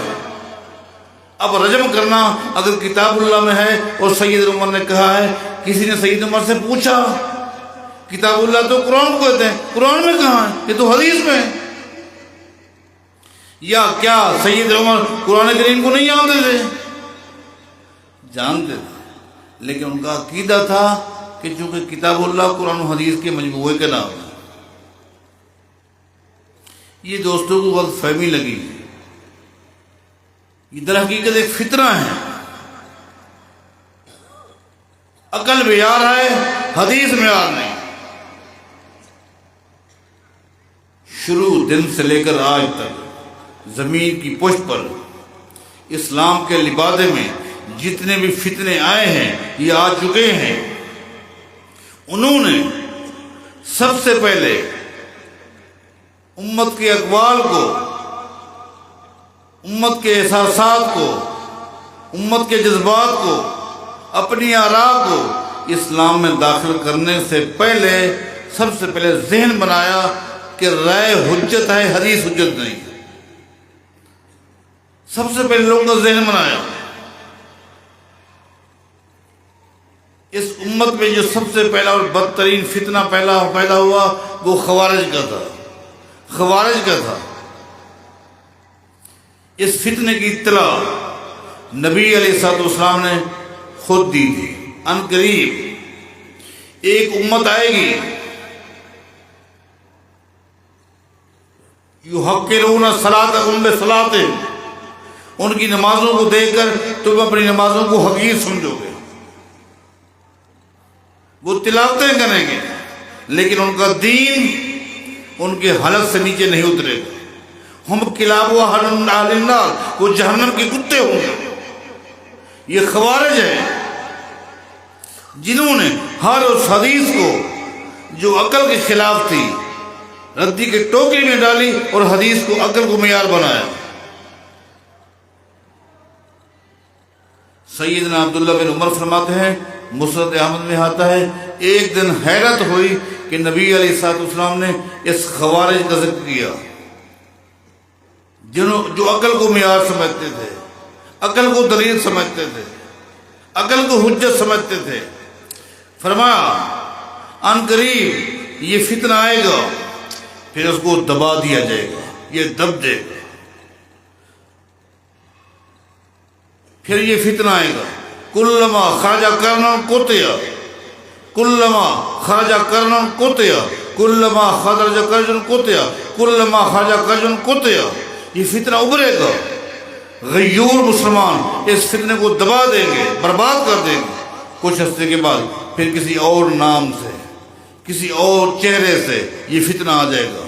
اب رجم کرنا اگر کتاب اللہ میں ہے اور سید عمر نے کہا ہے، کسی نے سید عمر سے پوچھا کتاب اللہ تو قرآن کو کہتے ہیں، قرآن میں کہاں ہے؟ یہ تو حدیث میں ہے۔ یا کیا سید عمر قرآن کریم کو نہیں جانتے تھے؟ جانتے تھے، لیکن ان کا عقیدہ تھا کہ چونکہ کتاب اللہ قرآن و حدیث کے مجموعے کا نام ہے۔ یہ دوستوں کو غلط فہمی لگی، یہ در حقیقت ایک فتنہ ہے۔ عقل معیار ہے، حدیث معیار نہیں۔ شروع دن سے لے کر آج تک زمین کی پشت پر اسلام کے لبادے میں جتنے بھی فتنے آئے ہیں، یہ آ چکے ہیں۔ انہوں نے سب سے پہلے امت کے اقوال کو، امت کے احساسات کو، امت کے جذبات کو، اپنی آراء کو اسلام میں داخل کرنے سے پہلے سب سے پہلے ذہن بنایا کہ رائے حجت ہے، حدیث حجت نہیں۔ سب سے پہلے لوگوں کا ذہن بنایا۔ اس امت میں جو سب سے پہلا اور بدترین فتنہ پیدا ہوا وہ خوارج کا تھا، خوارج کا تھا۔ اس فتنے کی اطلاع نبی علیہ الصلوۃ والسلام نے خود دی تھی۔ ان قریب ایک امت آئے گی، یحقرون صلاتکم بصلاتہم، ان کی نمازوں کو دیکھ کر تم اپنی نمازوں کو حقیر سمجھو گے۔ وہ تلاوتیں کریں گے لیکن ان کا دین ان کے حلق سے نیچے نہیں اترے گا۔ ہم کلاب و اہل النار، وہ جہنم کے کتے ہوں گے۔ یہ خوارج ہے جنہوں نے ہر اس حدیث کو جو عقل کے خلاف تھی ردی کے ٹوکری میں ڈالی اور حدیث کو عقل کو معیار بنایا۔ سیدنا عبداللہ بن عمر فرماتے ہیں، مسند احمد میں آتا ہے، ایک دن حیرت ہوئی کہ نبی علیہ الصلوۃ والسلام نے اس خوارج کا ذکر کیا جو عقل کو معیار سمجھتے تھے، عقل کو دلیل سمجھتے تھے، عقل کو حجت سمجھتے تھے۔ فرمایا ان قریب یہ فتنہ آئے گا، پھر اس کو دبا دیا جائے گا، یہ دب جائے گا۔ پھر یہ فتنہ آئے گا، کلما خرج کرنا قطع، کلما خرج کرنا قطع، کلما خرج کرجن قطع، کلما خرج کرجن قطع۔ یہ فتنہ ابھرے گا، غیور مسلمان اس فتنے کو دبا دیں گے، برباد کر دیں گے۔ کچھ ہفتے کے بعد پھر کسی اور نام سے، کسی اور چہرے سے یہ فتنہ آ جائے گا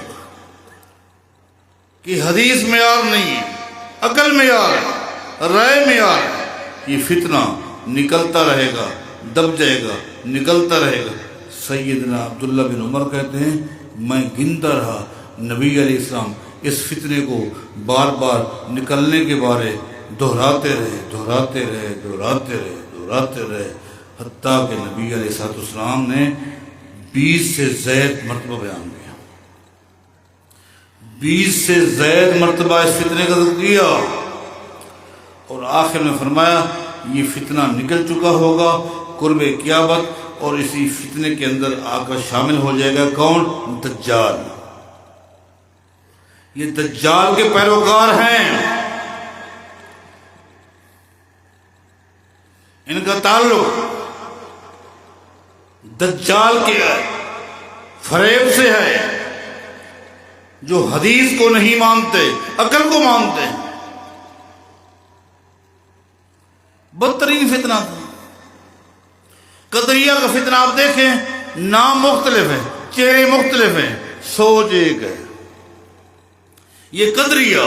کہ حدیث معیار نہیں ہے، عقل معیار ہے، رائے معیار ہے۔ یہ فتنہ نکلتا رہے گا، دب جائے گا، نکلتا رہے گا۔ سیدنا عبداللہ بن عمر کہتے ہیں، میں گنتا رہا، نبی علیہ السلام اس فتنے کو بار بار نکلنے کے بارے دہراتے رہے، حتیٰ کہ نبی علیہ السلام نے 20 سے زائد مرتبہ بیان کیا، 20 سے زائد مرتبہ اس فتنے کا ذکر کیا، اور آخر میں فرمایا یہ فتنہ نکل چکا ہوگا قرب قیامت، اور اسی فتنے کے اندر آ کر شامل ہو جائے گا کون؟ دجال۔ یہ دجال کے پیروکار ہیں، ان کا تعلق دجال کے فریب سے ہے، جو حدیث کو نہیں مانتے، عقل کو مانتے ہیں۔ بدترین فتنہ تھا قدریہ کا فتنہ۔ آپ دیکھیں، نام مختلف ہیں، چہرے مختلف ہیں، سوچ ایک ہے. یہ قدریہ،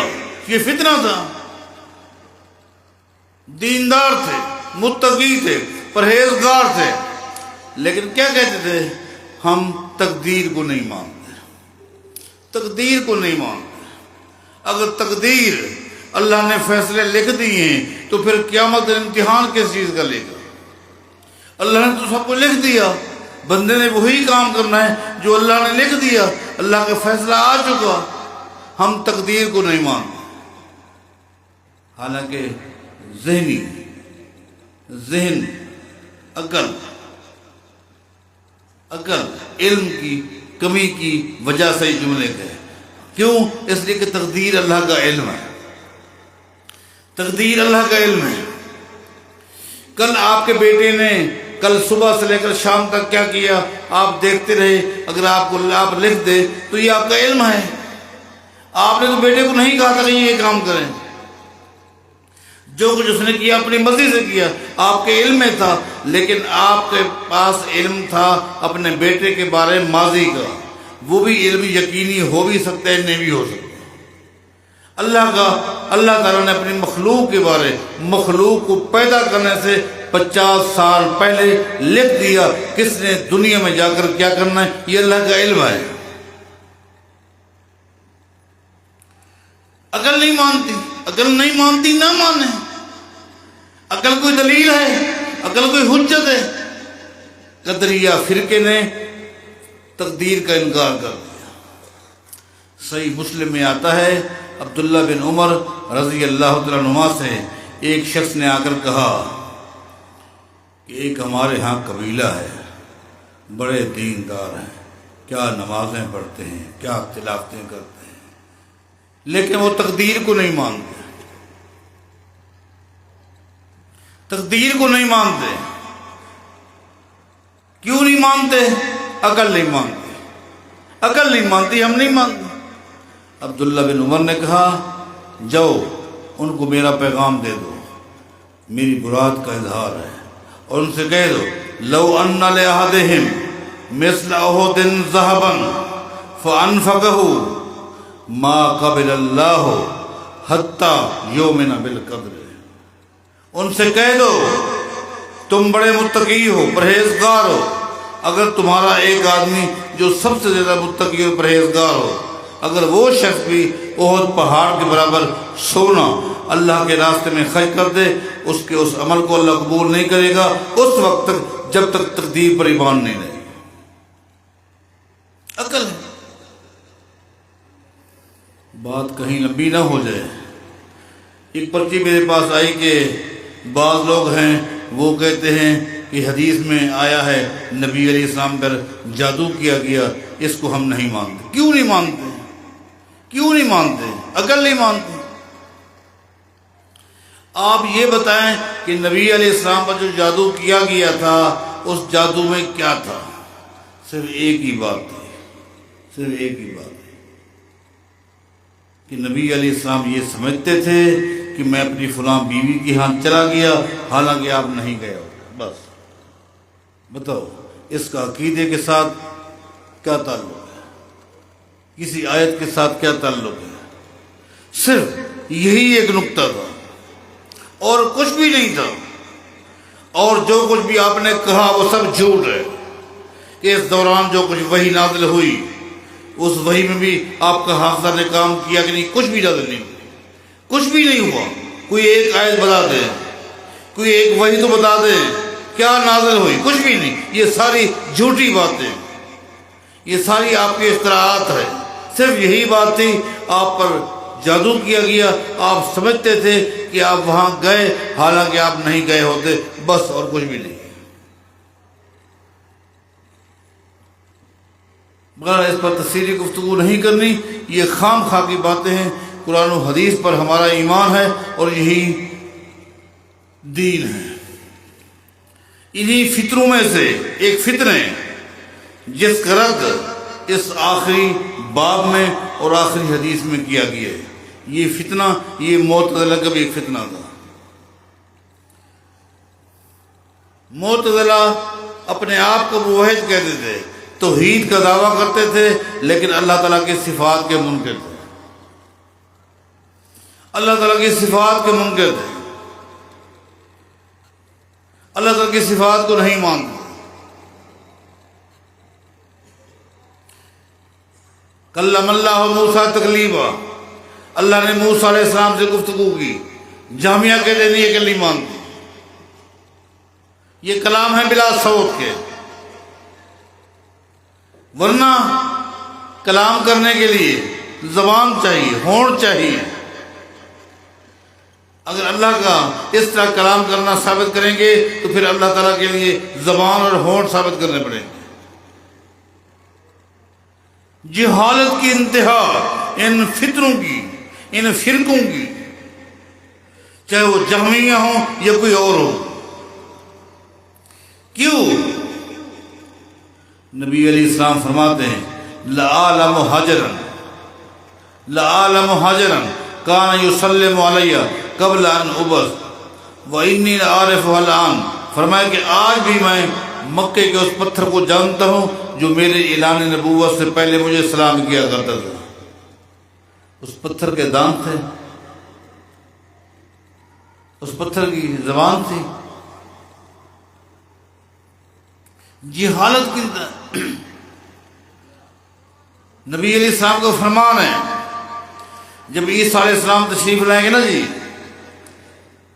یہ فتنہ تھا. دیندار تھے، متقی تھے، پرہیزگار تھے، لیکن کیا کہتے تھے؟ ہم تقدیر کو نہیں مانتے، تقدیر کو نہیں مانتے. اگر تقدیر اللہ نے فیصلے لکھ دیے ہیں تو پھر قیامت امتحان کس چیز کا لے گا؟ اللہ نے تو سب کو لکھ دیا، بندے نے وہی کام کرنا ہے جو اللہ نے لکھ دیا. اللہ کا فیصلہ آ چکا، ہم تقدیر کو نہیں مانتے. حالانکہ ذہن، عقل علم کی کمی کی وجہ سے یہ جملے گئے. کیوں؟ اس لیے کہ تقدیر اللہ کا علم ہے، تقدیر اللہ کا علم ہے. کل آپ کے بیٹے نے کل صبح سے لے کر شام تک کیا کیا آپ دیکھتے رہے. اگر آپ لکھ دے تو یہ آپ کا علم ہے. آپ نے تو بیٹے کو نہیں کہا تھا کہ یہ کام کریں. جو کچھ اس نے کیا اپنی مرضی سے کیا، آپ کے علم میں تھا. لیکن آپ کے پاس علم تھا اپنے بیٹے کے بارے میں ماضی کا، وہ بھی علم یقینی ہو بھی سکتا ہے، نہیں بھی ہو سکتا. اللہ تعالیٰ نے اپنی مخلوق کے بارے، مخلوق کو پیدا کرنے سے 50 سال پہلے لکھ دیا کس نے دنیا میں جا کر کیا کرنا ہے. یہ اللہ کا علم ہے. عقل نہیں مانتی، نہ مانے. عقل کوئی دلیل ہے، عقل کوئی حجت ہے. قدریہ فرقے نے تقدیر کا انکار کر دیا. صحیح مسلم میں آتا ہے عبداللہ بن عمر رضی اللہ تعالیٰ عنہما سے ایک شخص نے آ کر کہا کہ ایک ہمارے ہاں قبیلہ ہے، بڑے دیندار ہیں، کیا نمازیں پڑھتے ہیں، کیا تلاوتیں کرتے ہیں، لیکن وہ تقدیر کو نہیں مانتے. تقدیر کو نہیں مانتے. کیوں نہیں مانتے؟ عقل نہیں مانتے. عقل نہیں مانتی، ہم نہیں مانتے. عبداللہ بن عمر نے کہا جاؤ ان کو میرا پیغام دے دو، میری مراد کا اظہار ہے، اور ان سے کہہ دو لو ان لأحدہم مثل احد ذہبا فانفقہ ما قبل اللہ حتی یؤمن بالقدر. ان سے کہہ دو تم بڑے متقی ہو، پرہیزگار ہو، اگر تمہارا ایک آدمی جو سب سے زیادہ متقی اور پرہیزگار ہو، اگر وہ شخص بھی احد پہاڑ کے برابر سونا اللہ کے راستے میں خرچ کر دے، اس کے اس عمل کو اللہ قبول نہیں کرے گا اس وقت تک جب تک تقدیر پر ایمان نہیں لے. عقل ہے. بات کہیں لمبی نہ ہو جائے. ایک پرچی میرے پاس آئی کہ بعض لوگ ہیں وہ کہتے ہیں کہ حدیث میں آیا ہے نبی علیہ السلام پر جادو کیا گیا، اس کو ہم نہیں مانتے. کیوں نہیں مانتے؟ کیوں نہیں مانتے؟ عقل نہیں مانتے. آپ یہ بتائیں کہ نبی علیہ السلام پر جو جادو کیا گیا تھا اس جادو میں کیا تھا؟ صرف ایک ہی بات تھی، صرف ایک ہی بات تھی کہ نبی علیہ السلام یہ سمجھتے تھے کہ میں اپنی فلاں بیوی کے ہاں چلا گیا، حالانکہ آپ نہیں گئے ہو. بس بتاؤ اس کا عقیدے کے ساتھ کیا تعلق ہے؟ کسی آیت کے ساتھ کیا تعلق ہے؟ صرف یہی ایک نقطہ تھا اور کچھ بھی نہیں تھا. اور جو کچھ بھی آپ نے کہا وہ سب جھوٹ ہے. کہ اس دوران جو کچھ وحی نازل ہوئی اس وحی میں بھی آپ کا حافظہ نے کام کیا کہ نہیں؟ کچھ بھی نازل نہیں ہوئی، کچھ بھی نہیں ہوا. کوئی ایک آیت بتا دے، کوئی ایک وحی تو بتا دے کیا نازل ہوئی؟ کچھ بھی نہیں. یہ ساری جھوٹی باتیں، یہ ساری آپ کی اختراعات ہے. صرف یہی بات تھی آپ پر جادو کیا گیا، آپ سمجھتے تھے کہ آپ وہاں گئے حالانکہ آپ نہیں گئے ہوتے، بس اور کچھ بھی نہیں. مگر اس پر تفصیلی گفتگو نہیں کرنی، یہ خام خواہ کی باتیں ہیں. قرآن و حدیث پر ہمارا ایمان ہے اور یہی دین ہے. انہی فطروں میں سے ایک فطرے جس کا رد اس آخری باب میں اور آخری حدیث میں کیا گیا ہے. یہ فتنہ، یہ معتزلہ کا بھی ایک فتنہ تھا. معتزلہ اپنے آپ کو موحد کہتے تھے، توحید کا دعویٰ کرتے تھے لیکن اللہ تعالیٰ کی صفات کے منکر تھے، اللہ تعالیٰ کی صفات کے منکر تھے، اللہ تعالیٰ کی صفات کو نہیں مانتے۔ کلم اللہ موسیٰ تکلیما، اللہ نے موسیٰ علیہ السلام سے گفتگو کی، جامعہ کہتے ہیں یہ کلیم مانتے، یہ کلام ہے بلا صوت کے، ورنہ کلام کرنے کے لیے زبان چاہیے، ہونٹ چاہیے۔ اگر اللہ کا اس طرح کلام کرنا ثابت کریں گے تو پھر اللہ تعالیٰ کے لیے زبان اور ہونٹ ثابت کرنے پڑیں گے۔ جہالت کی انتہا ان فطروں کی، ان فرقوں کی، چاہے وہ جہمیہ ہوں یا کوئی اور ہو۔ کیوں؟ نبی علیہ السلام فرماتے ہیں لَأَعْلَمُ حَجَرًا لَأَعْلَمُ حَجَرًا كَانَ يُسَلِّمُ عَلَيَّ قبل ان ابعث وَإِنِّي لَأَعْرِفُهُ الْآنَ، فرمایا کہ آج بھی میں مکے کے اس پتھر کو جانتا ہوں جو میرے اعلان نبوت سے پہلے مجھے سلام کیا کرتا تھا۔ اس پتھر کے دانت تھے، اس پتھر کی زبان تھی۔ جہالت کی نبی علیہ السلام کا فرمان ہے، جب عیسیٰ علیہ السلام تشریف لائیں گے نا جی،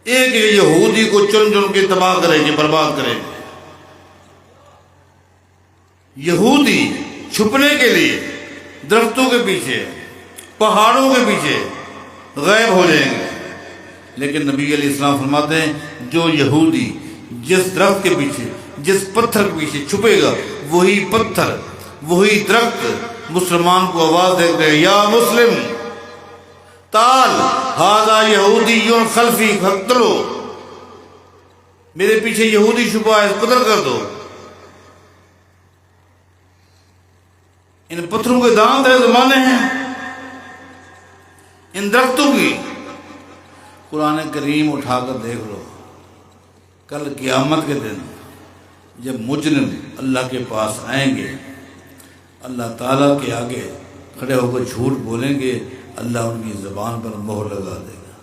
ایک یہودی کو چن چن کے تباہ کریں گے، برباد کریں گے۔ یہودی چھپنے کے لیے درختوں کے پیچھے، پہاڑوں کے پیچھے غائب ہو جائیں گے، لیکن نبی علیہ السلام فرماتے ہیں جو یہودی جس درخت کے پیچھے، جس پتھر کے پیچھے چھپے گا، وہی پتھر، وہی درخت مسلمان کو آواز دیتے ہیں یا مسلم تال ھذا یہودی خلفی فاقتلو، میرے پیچھے یہودی چھپا ہے، قتل کر دو۔ ان پتھروں کے دانت ہے، زمانے ہیں ان درختوں کی۔ قرآن کریم اٹھا کر دیکھ لو، کل قیامت کے دن جب مجرم اللہ کے پاس آئیں گے، اللہ تعالیٰ کے آگے کھڑے ہو کر جھوٹ بولیں گے، اللہ ان کی زبان پر مہر لگا دے گا۔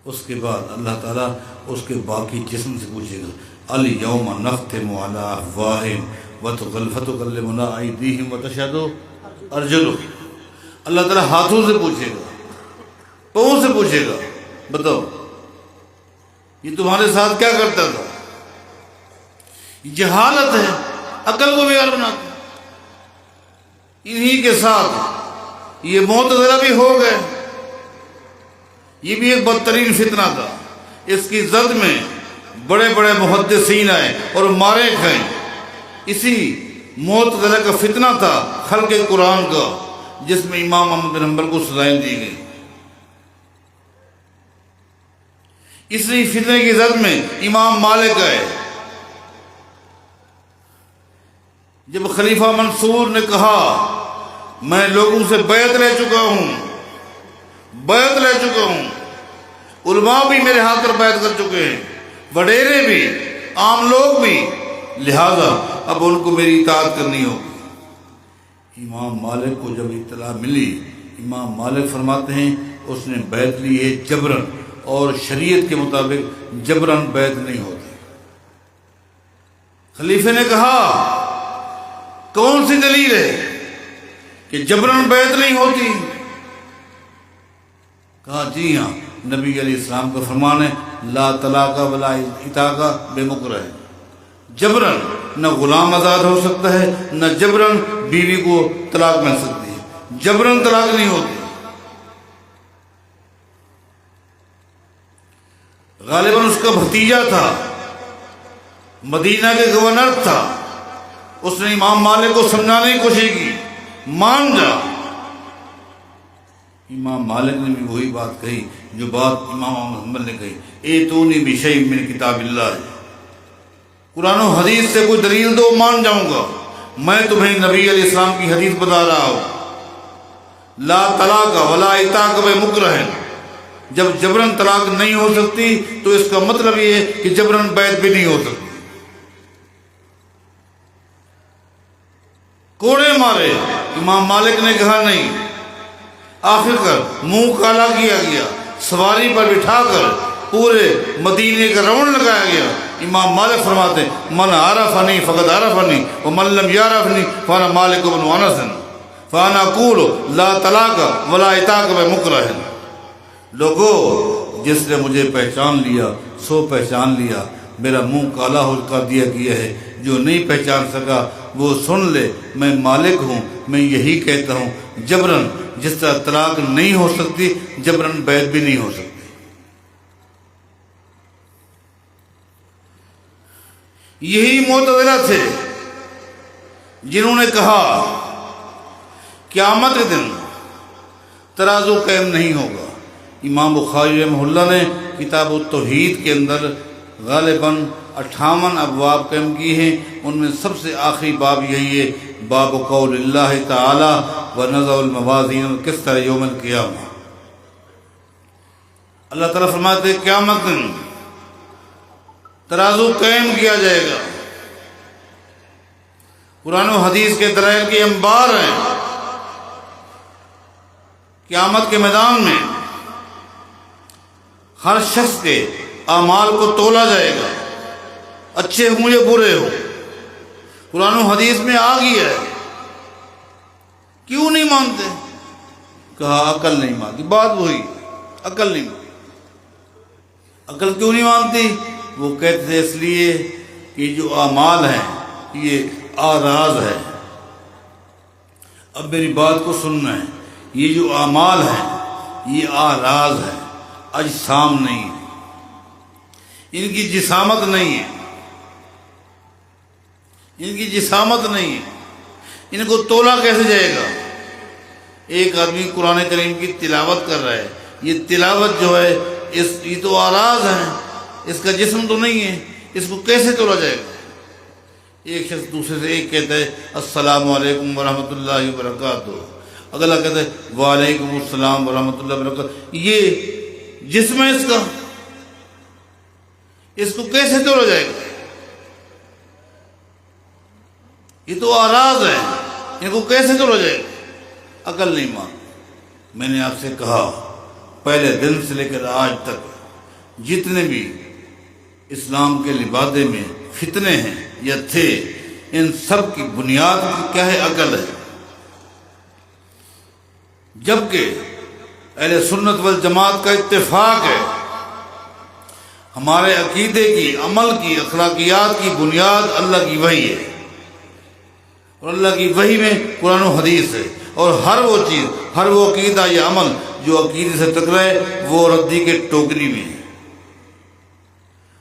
اس کے بعد اللہ تعالیٰ اس کے باقی جسم سے پوچھے گا الیوم نختم علی افواہہم وتکلمنا ایدیہم وتشہد ارجلہم، اللہ تعالیٰ ہاتھوں سے پوچھے گا، پاؤں سے پوچھے گا، بتاؤ یہ تمہارے ساتھ کیا کرتا تھا؟ جہالت ہے، عقل کو بیکار بناتا ہے۔ انہی کے ساتھ یہ معتزلہ بھی ہو گئے، یہ بھی ایک بدترین فتنہ تھا۔ اس کی زد میں بڑے بڑے محدثین آئے اور مارے کھائے۔ اسی معتزلہ کا فتنہ تھا خلق قرآن کا، جس میں امام احمد بن حنبل کو سزائیں دی گئی۔ اسی فتنے کی زد میں امام مالک آئے۔ جب خلیفہ منصور نے کہا میں لوگوں سے بیعت لے چکا ہوں، بیعت لے چکا ہوں، علماء بھی میرے ہاتھ پر بیعت کر چکے ہیں، وڈیرے بھی، عام لوگ بھی، لہذا اب ان کو میری اطاعت کرنی ہوگی۔ امام مالک کو جب اطلاع ملی، امام مالک فرماتے ہیں اس نے بیعت لی ہے جبرن، اور شریعت کے مطابق جبرن بیعت نہیں ہوتی۔ خلیفے نے کہا کون سی دلیل ہے کہ جبرن بیعت نہیں ہوتی؟ کہا جی ہاں، نبی علیہ السلام کا فرمان ہے لا طلاق ولا عتاق بمکرہ، جبرن نہ غلام آزاد ہو سکتا ہے، نہ جبرن بیوی کو طلاق مل سکتی ہے، جبرن طلاق نہیں ہوتی۔ غالباً اس کا بھتیجا تھا، مدینہ کے گورنر تھا، اس نے امام مالک کو سمجھانے کی کوشش کی، مان جا۔ امام مالک نے بھی وہی بات کہی جو بات امام احمد بن حنبل نے کہی، ایتونی بشیء من کتاب اللہ، قرآن و حدیث سے کوئی دلیل دو، مان جاؤں گا۔ میں تمہیں نبی علیہ السلام کی حدیث بتا رہا ہوں، لا طلاق ولا عتاق بمکرہ، جب جبرن طلاق نہیں ہو سکتی تو اس کا مطلب یہ ہے کہ جبرن بیعت بھی نہیں ہو سکتی۔ کوڑے مارے؟ امام مالک نے کہا نہیں۔ آخر کر منہ کالا کیا گیا، سواری پر بٹھا کر پورے مدینے کا راؤنڈ لگایا گیا۔ امام مالک فرماتے ہیں من عرفنی فقد عرفنی ومن لم یعرفنی فانا مالک بن انس فانا اقول لا طلاق ولا عتاق بمکرہ۔ لوگو، جس نے مجھے پہچان لیا سو پہچان لیا، میرا منہ کالا ہو کر دیا گیا ہے۔ جو نہیں پہچان سکا وہ سن لے، میں مالک ہوں، میں یہی کہتا ہوں جبرن جس طرح طلاق نہیں ہو سکتی، جبرن بیعت بھی نہیں ہو سکتی۔ یہی معتزلہ تھے جنہوں نے کہا قیامت کے دن ترازو قائم نہیں ہوگا۔ امام بخاری رحمہ اللہ نے کتاب التوحید کے اندر غالباً 58 ابواب قائم کی ہیں، ان میں سب سے آخری باب یہی ہے، باب قول اللہ تعالی ونضع الموازین القسط یوم القیامہ۔ اللہ تعالیٰ فرماتے ہیں قیامت دن ترازو قائم کیا جائے گا۔ قرآن و حدیث کے دلائل کے انبار ہیں۔ قیامت کے میدان میں ہر شخص کے اعمال کو تولا جائے گا، اچھے ہوں یا برے ہوں۔ قرآن و حدیث میں آ گیا ہے۔ کیوں نہیں مانتے؟ کہا عقل نہیں مانتی۔ بات وہی، عقل نہیں مانتی۔ عقل کیوں نہیں مانتی؟ وہ کہتے ہیں اس لیے کہ جو اعمال ہیں یہ آراز ہے۔ اب میری بات کو سننا ہے، یہ جو اعمال ہیں یہ آراز ہے، اجسام نہیں ہے، ان کی جسامت نہیں ہے، ان کی جسامت نہیں ہے، ان کو تولا کیسے جائے گا؟ ایک آدمی قرآن کریم کی تلاوت کر رہا ہے، یہ تلاوت جو ہے یہ تو آراز ہے، اس کا جسم تو نہیں ہے، اس کو کیسے تولا جائے گا؟ ایک شخص دوسرے سے ایک کہتا ہے السلام علیکم ورحمۃ اللہ وبرکاتہ، اگلا کہتا ہے وعلیکم السلام ورحمۃ اللہ وبرکاتہ۔ یہ جسم ہے اس کا، اس کو کیسے تولا جائے گا؟ یہ تو آراز ہے، ان کو کیسے تولا جائے گا؟ عقل نہیں مان۔ میں نے آپ سے کہا پہلے دن سے لے کر آج تک جتنے بھی اسلام کے لبادے میں فتنے ہیں یا تھے، ان سب کی بنیاد کیا ہے؟ عقل ہے۔ جبکہ اہل سنت والجماعت کا اتفاق ہے، ہمارے عقیدے کی، عمل کی، اخلاقیات کی بنیاد اللہ کی وحی ہے، اور اللہ کی وحی میں قرآن و حدیث ہے، اور ہر وہ چیز، ہر وہ عقیدہ یا عمل جو عقیدے سے ٹکرائے وہ ردی کے ٹوکری میں ہے۔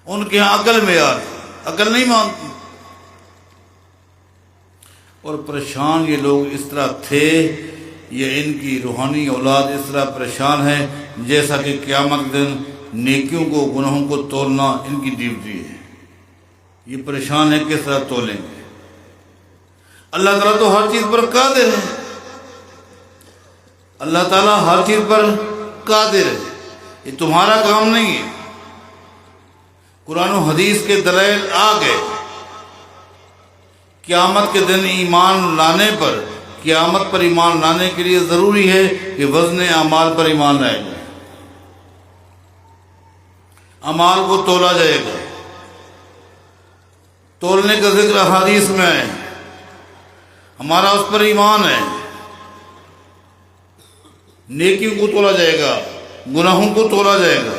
ان کے یہاں عقل معیار ہے، عقل نہیں مانتی۔ اور پریشان یہ لوگ اس طرح تھے، یہ ان کی روحانی اولاد اس طرح پریشان ہے جیسا کہ قیامت دن نیکیوں کو گناہوں کو تولنا ان کی ڈیوٹی ہے۔ یہ پریشان ہے کس طرح تولیں گے؟ اللہ تعالیٰ تو ہر چیز پر قادر ہے، اللہ تعالیٰ ہر چیز پر قادر ہے، یہ تمہارا کام نہیں ہے۔ قرآن و حدیث کے دلائل آ گئے۔ قیامت کے دن ایمان لانے پر، قیامت پر ایمان لانے کے لیے ضروری ہے کہ وزن اعمال پر ایمان لائے جائے، اعمال کو تولا جائے گا۔ تولنے کا ذکر احادیث میں ہے، ہمارا اس پر ایمان ہے۔ نیکیوں کو تولا جائے گا، گناہوں کو تولا جائے گا۔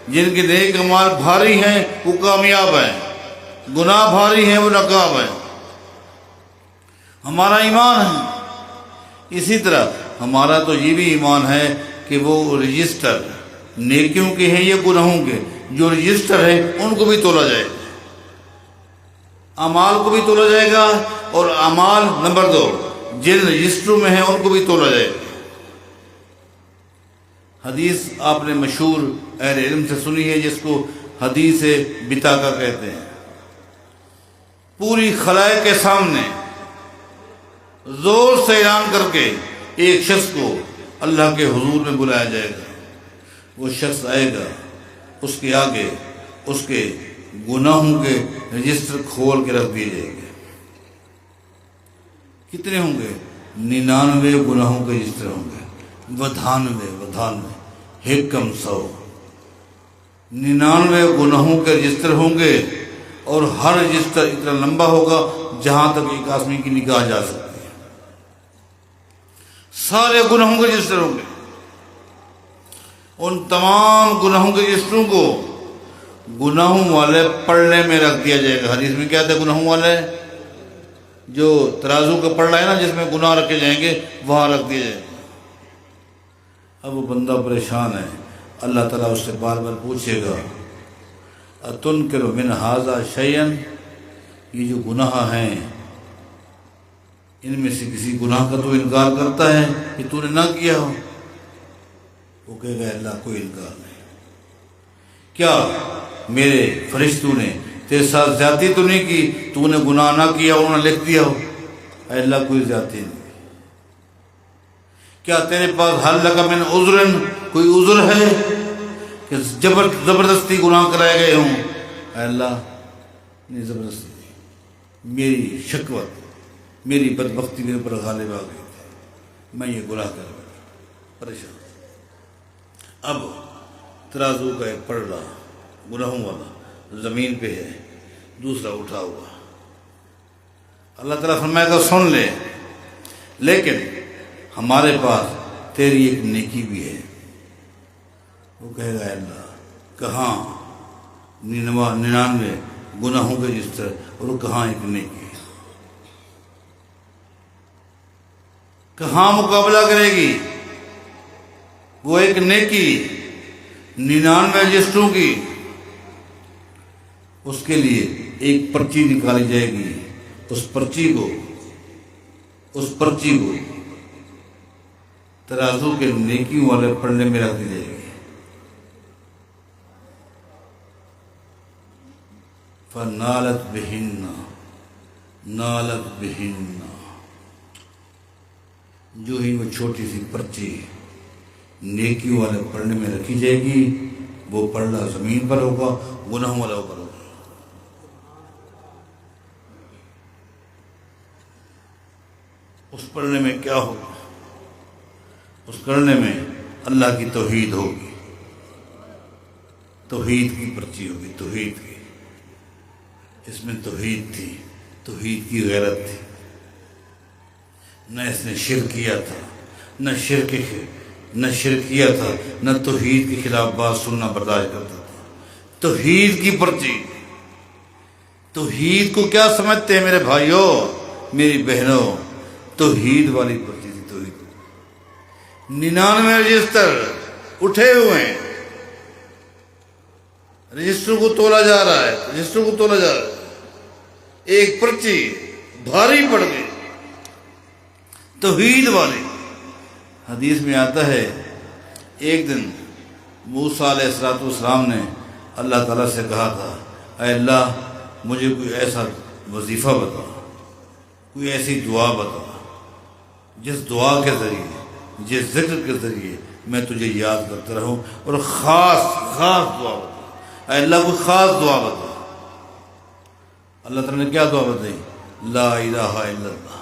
جن کے نیک اعمال بھاری ہیں وہ کامیاب ہیں، گناہ بھاری ہیں وہ ناکام ہیں۔ ہمارا ایمان ہے۔ اسی طرح ہمارا تو یہ بھی ایمان ہے کہ وہ رجسٹر نیکیوں کے ہیں یا گناہوں کے، جو رجسٹر ہے ان کو بھی تولا جائے گا، اعمال کو بھی تولا جائے گا، اور اعمال نمبر 2 جن رجسٹروں میں ہیں ان کو بھی تولا جائے گا۔ حدیث آپ نے مشہور اہل علم سے سنی ہے جس کو حدیث بطاقہ کہتے ہیں۔ پوری خلائق کے سامنے زور سے اعلان کر کے ایک شخص کو اللہ کے حضور میں بلایا جائے گا۔ وہ شخص آئے گا، اس کے آگے اس کے گناہوں کے رجسٹر کھول کے رکھ دیے جائیں گے۔ کتنے ہوں گے؟ 99 گناہوں کے رجسٹر ہوں گے. 92 حکم 100. 99 گناہوں کے رجسٹر ہوں گے اور ہر رجسٹر اتنا لمبا ہوگا جہاں تک ایک آدمی کی نگاہ جا سکتی ہے. سارے گناہوں کے رجسٹر ہوں گے. ان تمام گناہوں کے رجسٹروں کو گناہوں والے پلڑے میں رکھ دیا جائے گا. حدیث میں کیا تھا؟ گناہوں والے جو ترازو کا پلڑا ہے نا جس میں گناہ رکھے جائیں گے وہاں رکھ دیا جائے گا. اب وہ بندہ پریشان ہے. اللہ تعالیٰ اس سے بار بار پوچھے گا اتنکر من ھذا شیئا، یہ جو گناہ ہیں ان میں سے کسی گناہ کا تو انکار کرتا ہے کہ تو نے نہ کیا ہو؟ وہ کہے گا اللہ کوئی انکار نہیں. کیا میرے فرشتوں نے تیرے ساتھ زیادتی تو نہیں کی؟ تو نے گناہ نہ کیا انہوں نے لکھ دیا ہو؟ اے اللہ کوئی زیادتی نہیں. کیا تیرے پاس حل لک من عذر، کوئی عذر ہے کہ زبردستی گناہ کرائے گئے ہوں؟ اے اللہ نہیں، زبردستی نہیں. میری شکوت میری بدبختی میرے پر غالب آ گئی تھی، میں یہ گناہ کر بیٹھا پریشان. اب ترازو کا ایک پلڑا گناہوں والا زمین پہ ہے، دوسرا اٹھا ہوا. اللہ تعالیٰ فرمائے گا سن لے، لیکن ہمارے پاس تیری ایک نیکی بھی ہے. وہ کہے گا اللہ کہاں 99 گناہوں کے رجسٹر اور کہاں ایک نیکی؟ کہاں مقابلہ کرے گی وہ ایک نیکی 99 رجسٹروں کی؟ اس کے لیے ایک پرچی نکالی جائے گی. اس پرچی کو ترازو کے نیکیوں والے پلڑے میں رکھ دی جائے گی. فَنَالَتْ بِهِنَّ نَالَتْ بِهِنَّ، جو ہی وہ چھوٹی سی پرچی نیکیوں والے پلڑے میں رکھی جائے گی وہ پلڑا زمین پر ہوگا، گناہوں والا اوپر ہوگا. اس پلڑے میں کیا ہوگا؟ اس پلڑے میں اللہ کی توحید ہوگی. توحید کی پرچی ہوگی، توحید کی. اس میں توحید تھی، توحید کی غیرت تھی. نہ اس نے شرک کیا تھا، نہ شرک کیا تھا، نہ توحید کے خلاف بات سننا برداشت کرتا تھا. توحید کی پرچی. توحید کو کیا سمجھتے ہیں میرے بھائیوں میری بہنوں؟ توحید والی پرچی تھی. توحید 99 رجسٹر اٹھے ہوئے ہیں، رجسٹر کو تولا جا رہا ہے. ایک پرچی بھاری پڑ گئی توحید والی. حدیث میں آتا ہے ایک دن موسیٰ علیہ السلام نے اللہ تعالیٰ سے کہا تھا اے اللہ مجھے کوئی ایسا وظیفہ بتا، کوئی ایسی دعا بتا جس دعا کے ذریعے، جس ذکر کے ذریعے میں تجھے یاد کرتا رہوں، اور خاص دعا بتا. اے اللہ کوئی خاص دعا بتا. اللہ تعالیٰ نے کیا دعا بتائی؟ لا الہ الا اللہ.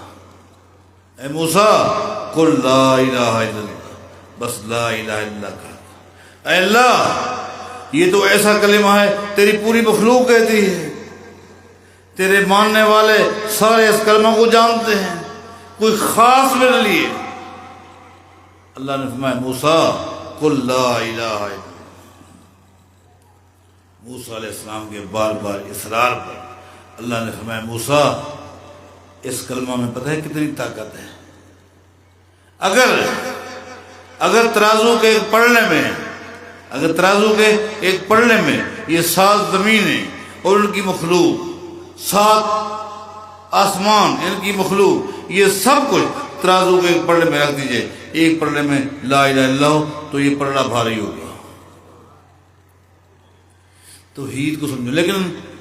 اے موسیٰ قل لا الہ الا اللہ، بس لا الہ الا اللہ کہا. اے اللہ یہ تو ایسا کلمہ ہے تیری پوری مخلوق کہتی ہے، تیرے ماننے والے سارے اس کلمہ کو جانتے ہیں، کوئی خاص میرے لیے. اللہ نے فرمایا موسیٰ قل لا الہ الا اللہ. موسیٰ علیہ السلام کے بار بار اصرار پر اللہ نے فرمایا موسیٰ اس کلمہ میں پتہ ہے کتنی طاقت ہے. اگر ترازو کے ایک پلڑے میں یہ 7 زمینیں اور ان کی مخلوق، 7 آسمان ان کی مخلوق، یہ سب کچھ ترازو کے ایک پلڑے میں رکھ دیجئے، ایک پلڑے میں لا الہ الا اللہ، تو یہ پلڑا بھاری ہوگا. توحید کو سمجھو. لیکن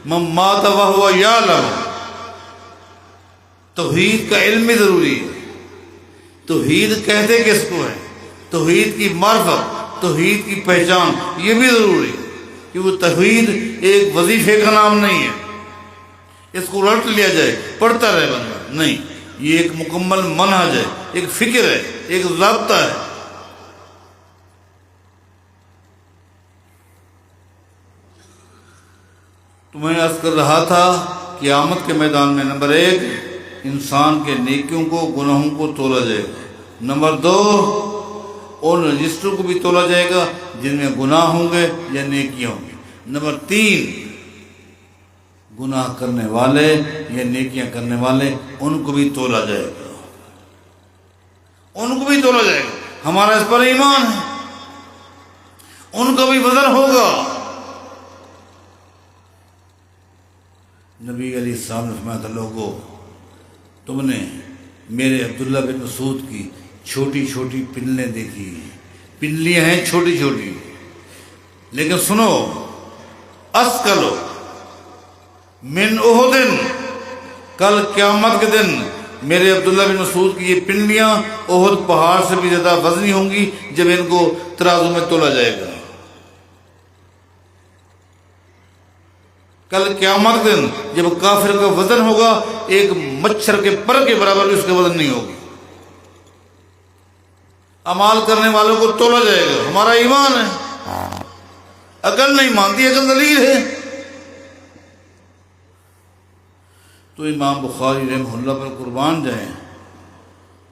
من مات وہو یعلم، توحید کا علم بھی ضروری ہے. توحید کہتے کس کو ہے؟ توحید کی معرفت، توحید کی پہچان، یہ بھی ضروری ہے. کہ وہ توحید ایک وظیفے کا نام نہیں ہے، اس کو رٹ لیا جائے پڑھتا رہے بندہ، نہیں. یہ ایک مکمل منہج ہے، ایک فکر ہے، ایک ضابطہ ہے۔ تو میں عرض کر رہا تھا قیامت کے میدان میں نمبر 1 انسان کے نیکیوں کو، گناہوں کو تولا جائے گا۔ نمبر 2 ان رجسٹروں کو بھی تولا جائے گا جن میں گناہ ہوں گے یا نیکیاں ہوں گی۔ نمبر 3 گناہ کرنے والے یا نیکیاں کرنے والے ان کو بھی تولا جائے گا، ان کو بھی تولا جائے گا۔ ہمارا اس پر ایمان ہے، ان کا بھی وزن ہوگا۔ نبی علیہ السلام نے فرمایا تھا، لوگوں تم نے میرے عبداللہ بن مسعود کی چھوٹی چھوٹی پنلیں دیکھی ہیں، پنلیاں ہیں چھوٹی چھوٹی، لیکن سنو، اسکلو من احد، کل قیامت کے دن میرے عبداللہ بن مسعود کی یہ پنڈلیاں احد پہاڑ سے بھی زیادہ وزنی ہوں گی جب ان کو ترازو میں تولا جائے گا۔ کل قیامت کے دن جب کافر کا وزن ہوگا ایک مچھر کے پر کے برابر بھی اس کا وزن نہیں ہوگا۔ اعمال کرنے والوں کو تولا جائے گا۔ ہمارا ایمان ہے، عقل نہیں مانتی، عقل دلیل ہے۔ تو امام بخاری رحمہ اللہ پر قربان جائیں،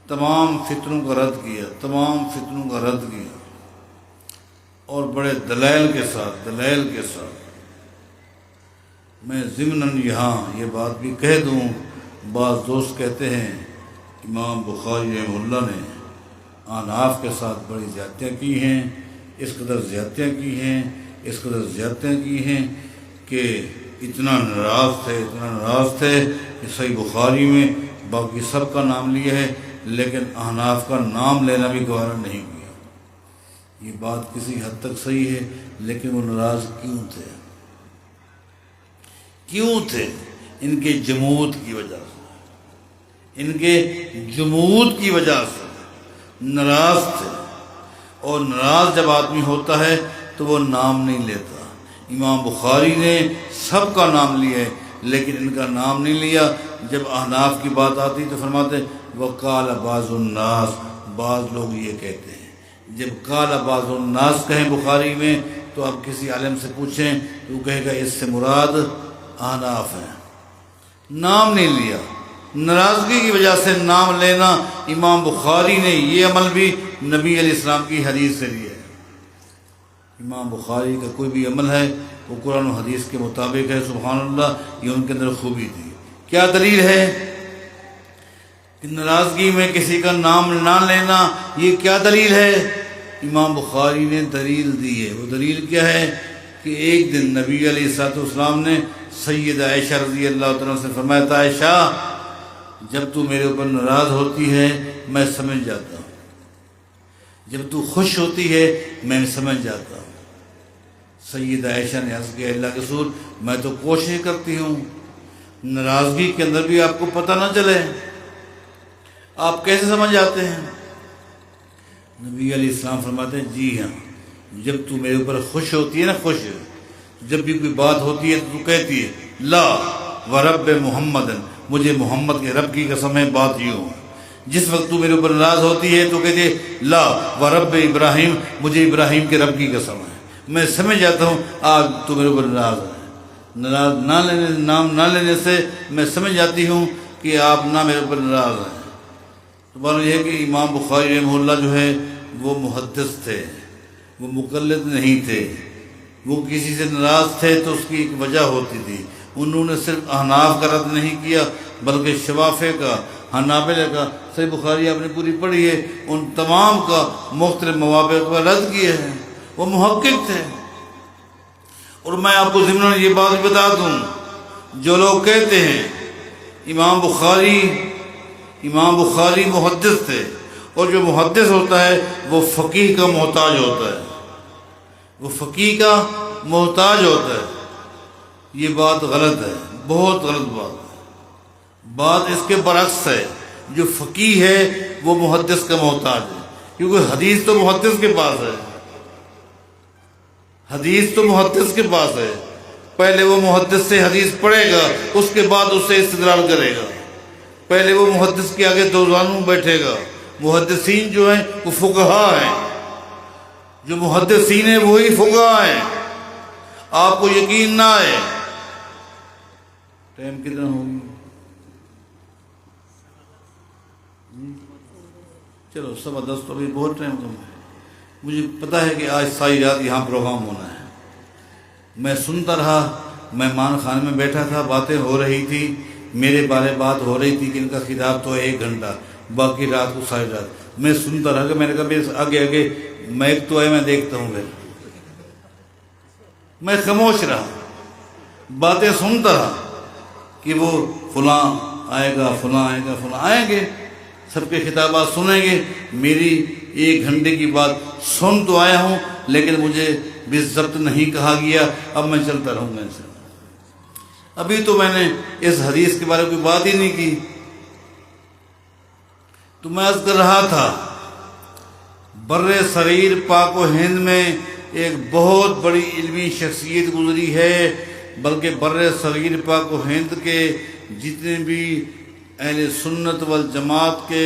تمام فتنوں کا رد کیا، تمام فتنوں کا رد کیا، اور بڑے دلائل کے ساتھ میں ضمناً یہاں یہ بات بھی کہہ دوں، بعض دوست کہتے ہیں امام بخاری رحمہ اللہ نے احناف کے ساتھ بڑی زیادتیاں کی ہیں، اس قدر زیادتیاں کی ہیں کہ اتنا ناراض تھے کہ صحیح بخاری میں باقی سب کا نام لیا ہے لیکن احناف کا نام لینا بھی گوارا نہیں کیا۔ یہ بات کسی حد تک صحیح ہے، لیکن وہ ناراض کیوں تھے؟ ان کے جمود کی وجہ سے ناراض تھے، اور ناراض جب آدمی ہوتا ہے تو وہ نام نہیں لیتا۔ امام بخاری نے سب کا نام لیا ہے لیکن ان کا نام نہیں لیا۔ جب احناف کی بات آتی تو فرماتے وقال بعض الناس، بعض لوگ یہ کہتے ہیں۔ جب قال بعض الناس کہیں بخاری میں تو اب کسی عالم سے پوچھیں تو وہ کہے گا اس سے مراد احناف ہیں، نام نہیں لیا۔ ناراضگی کی وجہ سے نام لینا، امام بخاری نے یہ عمل بھی نبی علیہ السلام کی حدیث سے لیا ہے۔ امام بخاری کا کوئی بھی عمل ہے وہ قرآن و حدیث کے مطابق ہے، سبحان اللہ، یہ ان کے اندر خوبی تھی۔ کیا دلیل ہے کہ ناراضگی میں کسی کا نام نہ لینا؟ یہ کیا دلیل ہے؟ امام بخاری نے دلیل دی ہے۔ وہ دلیل کیا ہے کہ ایک دن نبی علیہ السلام نے سید عائشہ رضی اللہ تعالیٰ سے فرمایا تھا، عائشہ جب تو میرے اوپر ناراض ہوتی ہے میں سمجھ جاتا ہوں، جب تو خوش ہوتی ہے میں سمجھ جاتا ہوں۔ سید عائشہ نے عرض کیا، اللہ کے رسول میں تو کوشش کرتی ہوں ناراضگی کے اندر بھی آپ کو پتہ نہ چلے، آپ کیسے سمجھ جاتے ہیں؟ نبی علیہ السلام فرماتے ہیں جی ہاں، جب تو میرے اوپر خوش ہوتی ہے نا، خوش، جب بھی کوئی بات ہوتی ہے تو کہتی ہے لا ورب محمد، مجھے محمد کے رب کی قسم ہے، بات یوں ہے۔ جس وقت تو میرے اوپر ناراض ہوتی ہے تو کہتی ہے لا ورب ابراہیم، مجھے ابراہیم کے رب کی قسم ہے۔ میں سمجھ جاتا ہوں آج تو میرے اوپر ناراض ہے۔ ناراض نام نہ لینے سے میں سمجھ جاتی ہوں کہ آپ نہ میرے اوپر ناراض ہیں۔ تو بات یہ ہے کہ امام بخاری رحمہ اللہ جو ہے وہ محدث تھے، وہ مقلد نہیں تھے۔ وہ کسی سے ناراض تھے تو اس کی ایک وجہ ہوتی تھی۔ انہوں نے صرف احناف کا رد نہیں کیا بلکہ شوافع کا، حنابلہ کا، صحیح بخاری آپ نے پوری پڑھی ہے، ان تمام کا مختلف مواقع پر رد کیے ہیں۔ وہ محقق تھے۔ اور میں آپ کو ضمن یہ بات بتا دوں، جو لوگ کہتے ہیں امام بخاری محدث تھے، اور جو محدث ہوتا ہے وہ فقیہ کا محتاج ہوتا ہے، وہ فقیہ کا محتاج ہوتا ہے، یہ بات غلط ہے، بہت غلط بات ہے۔ بات اس کے برعکس ہے، جو فقیہ ہے وہ محدث کا محتاج ہے، کیونکہ حدیث تو محدث کے پاس ہے، حدیث تو محدث کے پاس ہے۔ پہلے وہ محدث سے حدیث پڑھے گا، اس کے بعد اس سے استدلال کرے گا۔ پہلے وہ محدث کے آگے دو زانوں بیٹھے گا. محدثین جو ہیں وہ فقہا ہیں. جو محدثین ہیں وہی فقہا ہیں. آپ کو یقین نہ آئے. ٹائم کتنا ہوگی؟ چلو 10:15 تو ابھی بہت ٹائم کم ہے. مجھے پتا ہے کہ آج ساری رات یہاں پروگرام ہونا ہے. میں سنتا رہا. مہمان خانے میں بیٹھا تھا, باتیں ہو رہی تھی, میرے بارے بات ہو رہی تھی کہ ان کا خطاب تو ہے 1 گھنٹہ, باقی رات کو ساری رات میں سنتا رہا. کہ میں نے کہا میرے آگے آگے مائک تو ہے, میں دیکھتا ہوں. پھر میں خاموش رہا, باتیں سنتا رہا کہ وہ فلاں آئے گا, فلاں آئے گا, فلاں آئیں گے, سب کے خطابات سنیں گے. میری 1 گھنٹے کی بات سن تو آیا ہوں, لیکن مجھے بالضبط نہیں کہا گیا. اب میں چلتا رہوں گا ان سے. ابھی تو میں نے اس حدیث کے بارے میں کوئی بات ہی نہیں کی. تو میں عرض کر رہا تھا, بر صغیر پاک و ہند میں ایک بہت بڑی علمی شخصیت گزری ہے. بلکہ بر صغیر پاک و ہند کے جتنے بھی اہل سنت والجماعت کے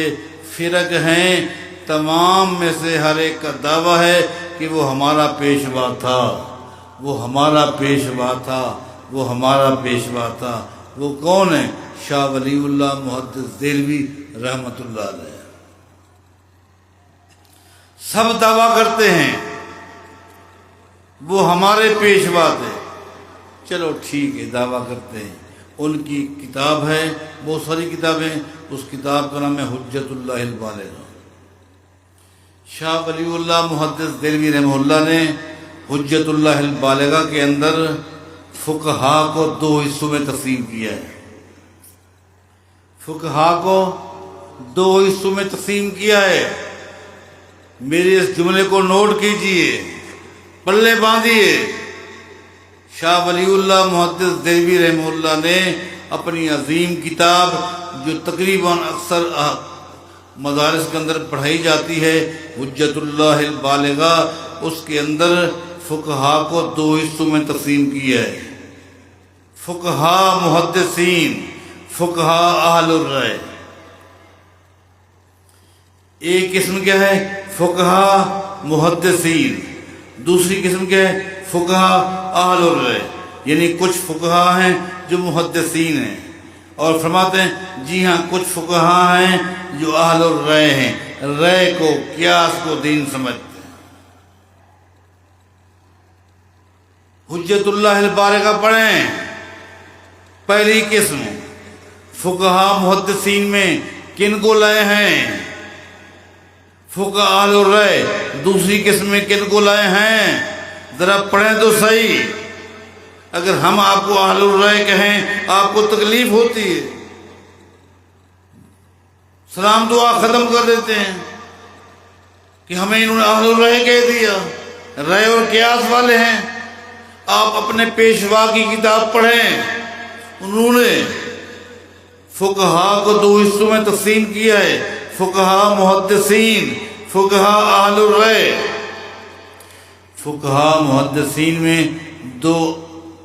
فرق ہیں, تمام میں سے ہر ایک کا دعویٰ ہے کہ وہ ہمارا پیشوا تھا, وہ ہمارا پیشوا تھا, وہ ہمارا پیشوا تھا. وہ کون ہے؟ شاہ ولی اللہ محدث دہلوی رحمۃ اللہ علیہ. سب دعویٰ کرتے ہیں وہ ہمارے پیشوا تھے. چلو ٹھیک ہے, دعویٰ کرتے ہیں. ان کی کتاب ہے, بہت ساری کتابیں. اس کتاب کا نام ہے حجت اللہ البالغہ. شاہ ولی اللہ محدث دہلوی رحمہ اللہ نے حجت اللہ البالغہ کے اندر فقہا کو 2 حصوں میں تقسیم کیا ہے. فقہا کو 2 حصوں میں تقسیم کیا ہے. میرے اس جملے کو نوٹ کیجئے, پلے باندھیے. شاہ ولی اللہ محدث دہلوی رحمہ اللہ نے اپنی عظیم کتاب, جو تقریباً اکثر مدارس کے اندر پڑھائی جاتی ہے, حجت اللہ البالغہ, اس کے اندر فقہا کو 2 حصوں میں تقسیم کیا ہے. فقہا محدثین, فقہا اہل الرائے. ایک قسم کیا ہے؟ فقہا محدثین. دوسری قسم کیا ہے؟ فقہا اہل الرائے. یعنی کچھ فقہا ہیں جو محدثین ہیں, اور فرماتے ہیں جی ہاں کچھ فقہا ہیں جو اہل الرائے ہیں, رائے کو, قیاس کو دین سمجھتے ہیں. حجت اللہ البالغہ پڑھیں. پہلی قسم فقہا محدثین میں کن کو لائے ہیں؟ فقہا اہل الرائے. دوسری قسم میں کن کو لائے ہیں؟ ذرا پڑھیں تو صحیح. اگر ہم آپ کو اہل الرائے کہیں آپ کو تکلیف ہوتی ہے, سلام دعا ختم کر دیتے ہیں کہ ہمیں انہوں نے اہل الرائے کہہ دیا. رائے اور قیاس والے ہیں. آپ اپنے پیشوا کی کتاب پڑھیں. انہوں نے فقہا کو 2 حصوں میں تقسیم کیا ہے, فقہا محدثین, فقہا اہل الرائے. فقہا محدثین میں 2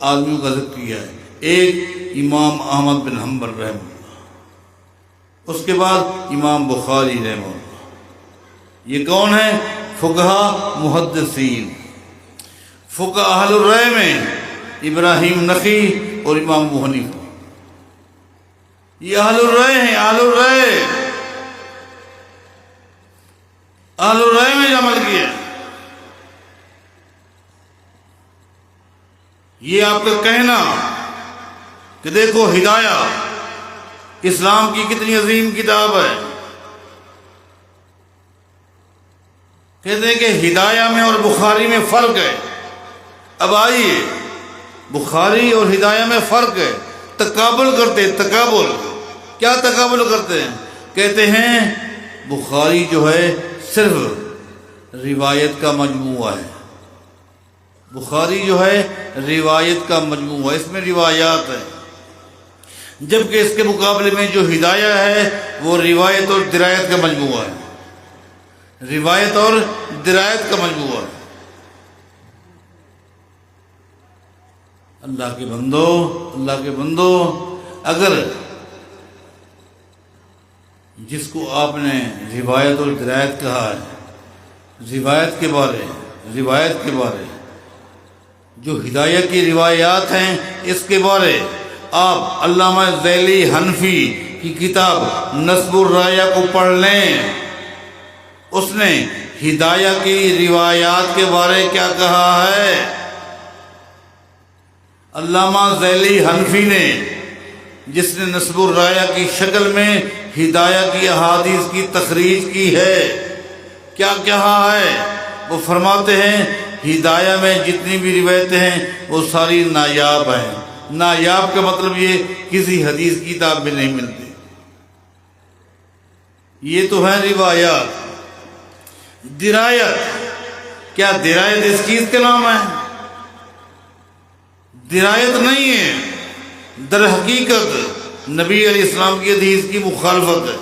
آدمیوں کا ذکر کیا ہے. ایک امام احمد بن حنبل رحمہ اللہ, اس کے بعد امام بخاری رحمہ اللہ. یہ کون ہے؟ فقہا محدثین. فقہا اہل الرائے میں ابراہیم نخعی اور امام ابو حنیفہ, یہ اہل الرائے ہیں. اہل الرائے, اہل الرائے میں عمل کیا. یہ آپ کا کہنا کہ دیکھو ہدایہ اسلام کی کتنی عظیم کتاب ہے, کہتے ہیں کہ ہدایہ میں اور بخاری میں فرق ہے. اب آئیے, بخاری اور ہدایہ میں فرق ہے. تقابل کرتے ہیں. تقابل کیا تقابل کرتے ہیں؟ کہتے ہیں بخاری جو ہے صرف روایت کا مجموعہ ہے. بخاری جو ہے روایت کا مجموعہ ہے, اس میں روایات ہیں. جبکہ اس کے مقابلے میں جو ہدایہ ہے وہ روایت اور درایت کا مجموعہ ہے. روایت اور درایت کا مجموعہ ہے. اللہ کے بندو, اللہ کے بندو, اگر جس کو آپ نے روایت اور درایت کہا ہے، روایت کے بارے جو ہدایت کی روایات ہیں اس کے بارے آپ علامہ ذیلی حنفی کی کتاب نصب الرایہ کو پڑھ لیں۔ اس نے ہدایت کی روایات کے بارے کیا کہا ہے؟ علامہ ذیلی حنفی نے، جس نے نصب الرایہ کی شکل میں ہدایت کی احادیث کی تخریج کی ہے، کیا کہا ہے؟ وہ فرماتے ہیں ہدایہ میں جتنی بھی روایتیں ہیں وہ ساری نایاب ہیں۔ نایاب کا مطلب یہ کسی حدیث کی کتاب میں نہیں ملتی۔ یہ تو ہے روایات۔ درایت، کیا درایت اس چیز کا نام ہے؟ درایت نہیں ہے، در حقیقت نبی علیہ السلام کی حدیث کی مخالفت ہے۔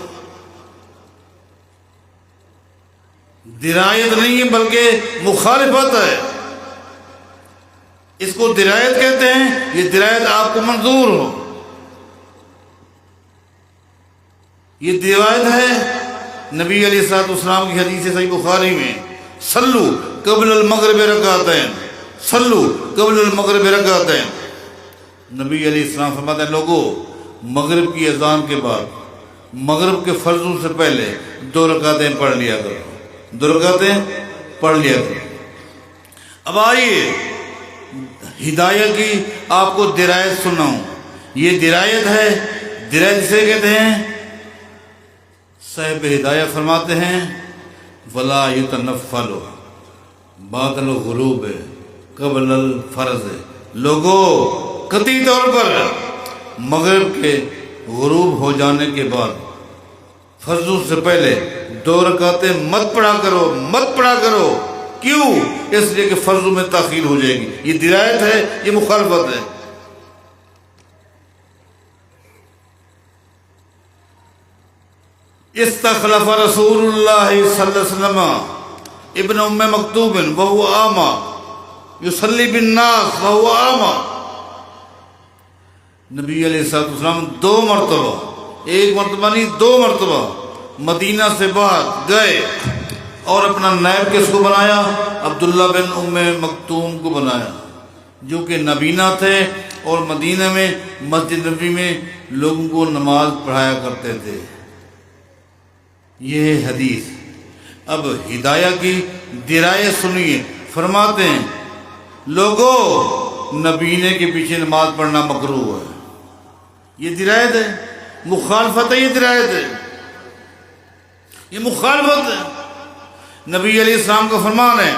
درایت نہیں ہے بلکہ مخالفت ہے، اس کو درایت کہتے ہیں۔ یہ درایت آپ کو منظور ہو، یہ درایت ہے نبی علیہ السلام کی حدیث صحیح بخاری میں، صلو قبل المغرب رکعتین، صلو قبل المغرب رکعتین۔ نبی علیہ السلام فرماتے ہیں لوگوں، مغرب کی اذان کے بعد، مغرب کے فرضوں سے پہلے 2 رکعتیں پڑھ لیا کرو، 2 رکعتیں پڑھ لیا کرو۔ اب آئیے ہدایت کی آپ کو درایت سناؤں۔ یہ درایت ہے، درایت اسے کہتے ہیں۔ صاحب ہدایت فرماتے ہیں ولا یتنفل بعد الغروب قبل الفرض، لوگوں قطعی طور پر مغرب کے غروب ہو جانے کے بعد فرضوں سے پہلے 2 رکعتیں مت پڑھا کرو۔ کیوں؟ اس لیے کہ فرضوں میں تاخیر ہو جائے گی۔ یہ درایت ہے، یہ مخالفت ہے۔ استخلف رسول اللہ صلی اللہ علیہ وسلم ابن ام مکتوم وهو اعمى يصلي بالناس وهو اعمى۔ نبی علیہ السلام 2 مرتبہ، 1 مرتبہ نہیں 2 مرتبہ مدینہ سے باہر گئے اور اپنا نائب کس کو بنایا؟ عبداللہ بن ام مکتوم کو بنایا، جو کہ نبینہ تھے اور مدینہ میں مسجد نبی میں لوگوں کو نماز پڑھایا کرتے تھے۔ یہ ہے حدیث۔ اب ہدایہ کی درایت سنیے، فرماتے ہیں لوگوں نبینے کے پیچھے نماز پڑھنا مکروہ ہے۔ یہ درایت ہے، مخالفت ہے، یہ درایت ہے، یہ مخالفت ہے۔ نبی علیہ السلام کا فرمان ہے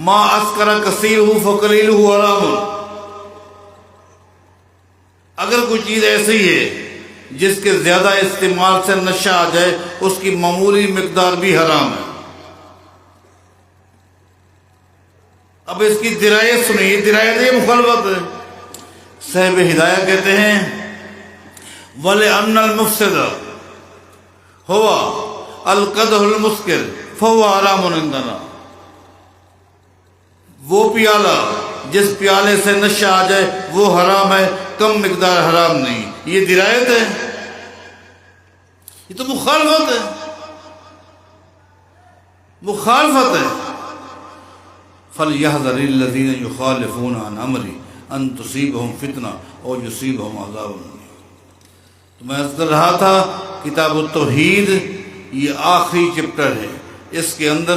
ما اسکر کثیرہ فقلیلہ حرام۔ اگر کوئی چیز ایسی ہے جس کے زیادہ استعمال سے نشہ آ جائے، اس کی معمولی مقدار بھی حرام ہے۔ اب اس کی درایت سنیے، درایت ہے، مخالفت ہے۔ صاحب ہدایہ کہتے ہیں وَلِأَنَّ الْمُفْسِدَ هُوَ الْقَدْحُ الْمُسْكِرُ فَهُوَ حَرَامٌ عِندَنَا۔ وہ پیالہ جس پیالے سے نشہ آ جائے وہ حرام ہے، کم مقدار حرام نہیں۔ یہ درایت ہے، یہ تو مخالفت ہے، مخالفت ہے۔ فَلْيَحْذَرِ الَّذِينَ يُخَالِفُونَ عَنْ أَمْرِهِ أَن تُصِيبَهُمْ فِتْنَةٌ أَوْ يُصِيبَهُمْ عَذَابٌ أَلِيمٌ۔ تو میں عرض کر رہا تھا کتاب التوحید یہ آخری چپٹر ہے، اس کے اندر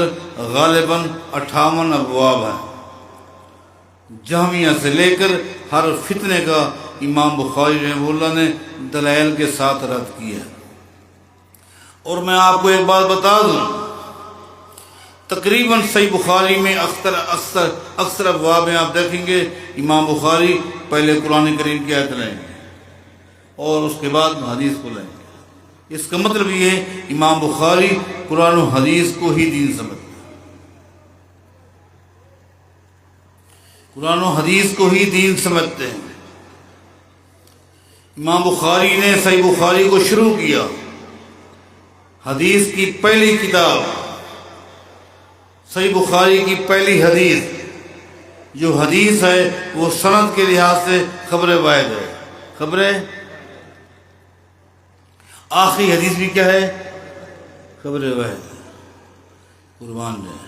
غالباً 58 ابواب ہیں۔ جامعہ سے لے کر ہر فتنے کا امام بخاری رحمہ اللہ نے دلائل کے ساتھ رد کیا ہے۔ اور میں آپ کو ایک بات بتا دوں، تقریباً صحیح بخاری میں اکثر ابواب میں آپ دیکھیں گے امام بخاری پہلے قرآن کریم کی آیت لائیں گے اور اس کے بعد حدیث کو لائیں گے۔ اس کا مطلب یہ ہے امام بخاری قرآن و حدیث کو ہی دین سمجھتے ہیں، قرآن و حدیث کو ہی دین سمجھتے ہیں۔ امام بخاری نے صحیح بخاری کو شروع کیا، حدیث کی پہلی کتاب، صحیح بخاری کی پہلی حدیث، جو حدیث ہے وہ سند کے لحاظ سے خبر واحد ہے، خبر آخری حدیث بھی کیا ہے؟ خبر واحد. قربان جائے.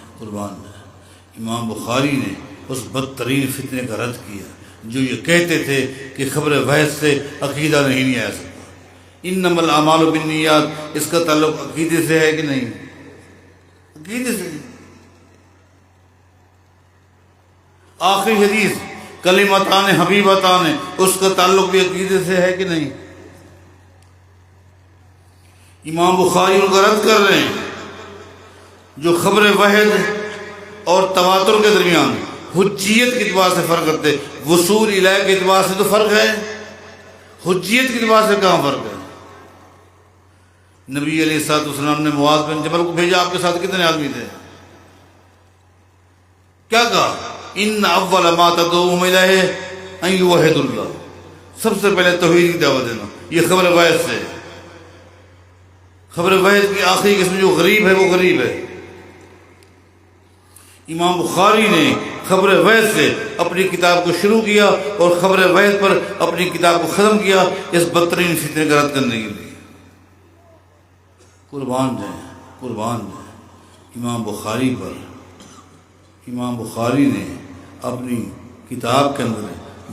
امام بخاری نے اس بدترین فتنے کا رد کیا جو یہ کہتے تھے کہ خبر واحد سے عقیدہ نہیں آ سکتا. انما الاعمال بالنیات، اس کا تعلق عقیدے سے ہے کہ نہیں؟ عقیدے سے. آخری حدیث کلمتان حبیبتان، اس کا تعلق بھی عقیدے سے ہے کہ نہیں؟ امام بخاری ان کا رد کر رہے ہیں جو خبر واحد اور تواتر کے درمیان حجیت کے اعتبار سے فرق کرتے. وصول الیہ کے اعتبار سے تو فرق ہے، حجیت کے اعتبار سے کہاں فرق ہے؟ نبی علیہ الصلوۃ والسلام نے معاذ بن جبل کو بھیجا، آپ کے ساتھ کتنے آدمی تھے؟ کیا کہا؟ ان اول ما تدعوهم الیہ ان یوحدوا اللہ، سب سے پہلے توحید کی دعوت دینا. یہ خبر واحد سے. خبر واحد کی آخری قسم جو غریب ہے وہ غریب ہے. امام بخاری نے خبر واحد سے اپنی کتاب کو شروع کیا اور خبر واحد پر اپنی کتاب کو ختم کیا اس بدترین فتنے کا رد کرنے کے لیے. قربان جائیں. امام بخاری نے اپنی کتاب کے اندر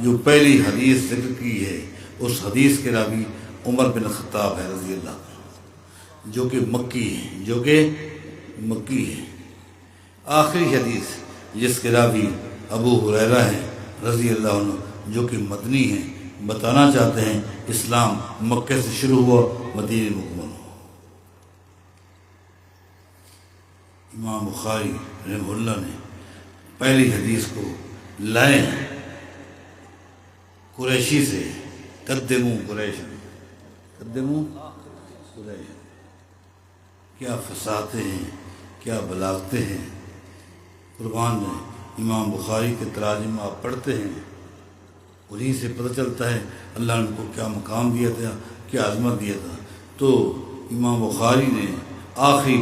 جو پہلی حدیث ذکر کی ہے اس حدیث کے راوی عمر بن خطاب ہے رضی اللہ عنہ، جو کہ مکی ہے. آخری حدیث جس کے راوی ابو ہریرہ ہیں رضی اللہ عنہ، جو کہ مدنی ہیں، بتانا چاہتے ہیں اسلام مکہ سے شروع ہوا، مدینہ مکمل ہوا. امام بخاری رحمہ اللہ نے پہلی حدیث کو لائے ہیں قریشی سے، قدموا قریشا. کیا فصاحتیں ہیں، کیا بلاغتیں ہیں. قربان میں امام بخاری کے تراجم آپ پڑھتے ہیں، انہیں سے پتہ چلتا ہے اللہ نے ان کو کیا مقام دیا تھا، کیا عظمت دیا تھا. تو امام بخاری نے آخری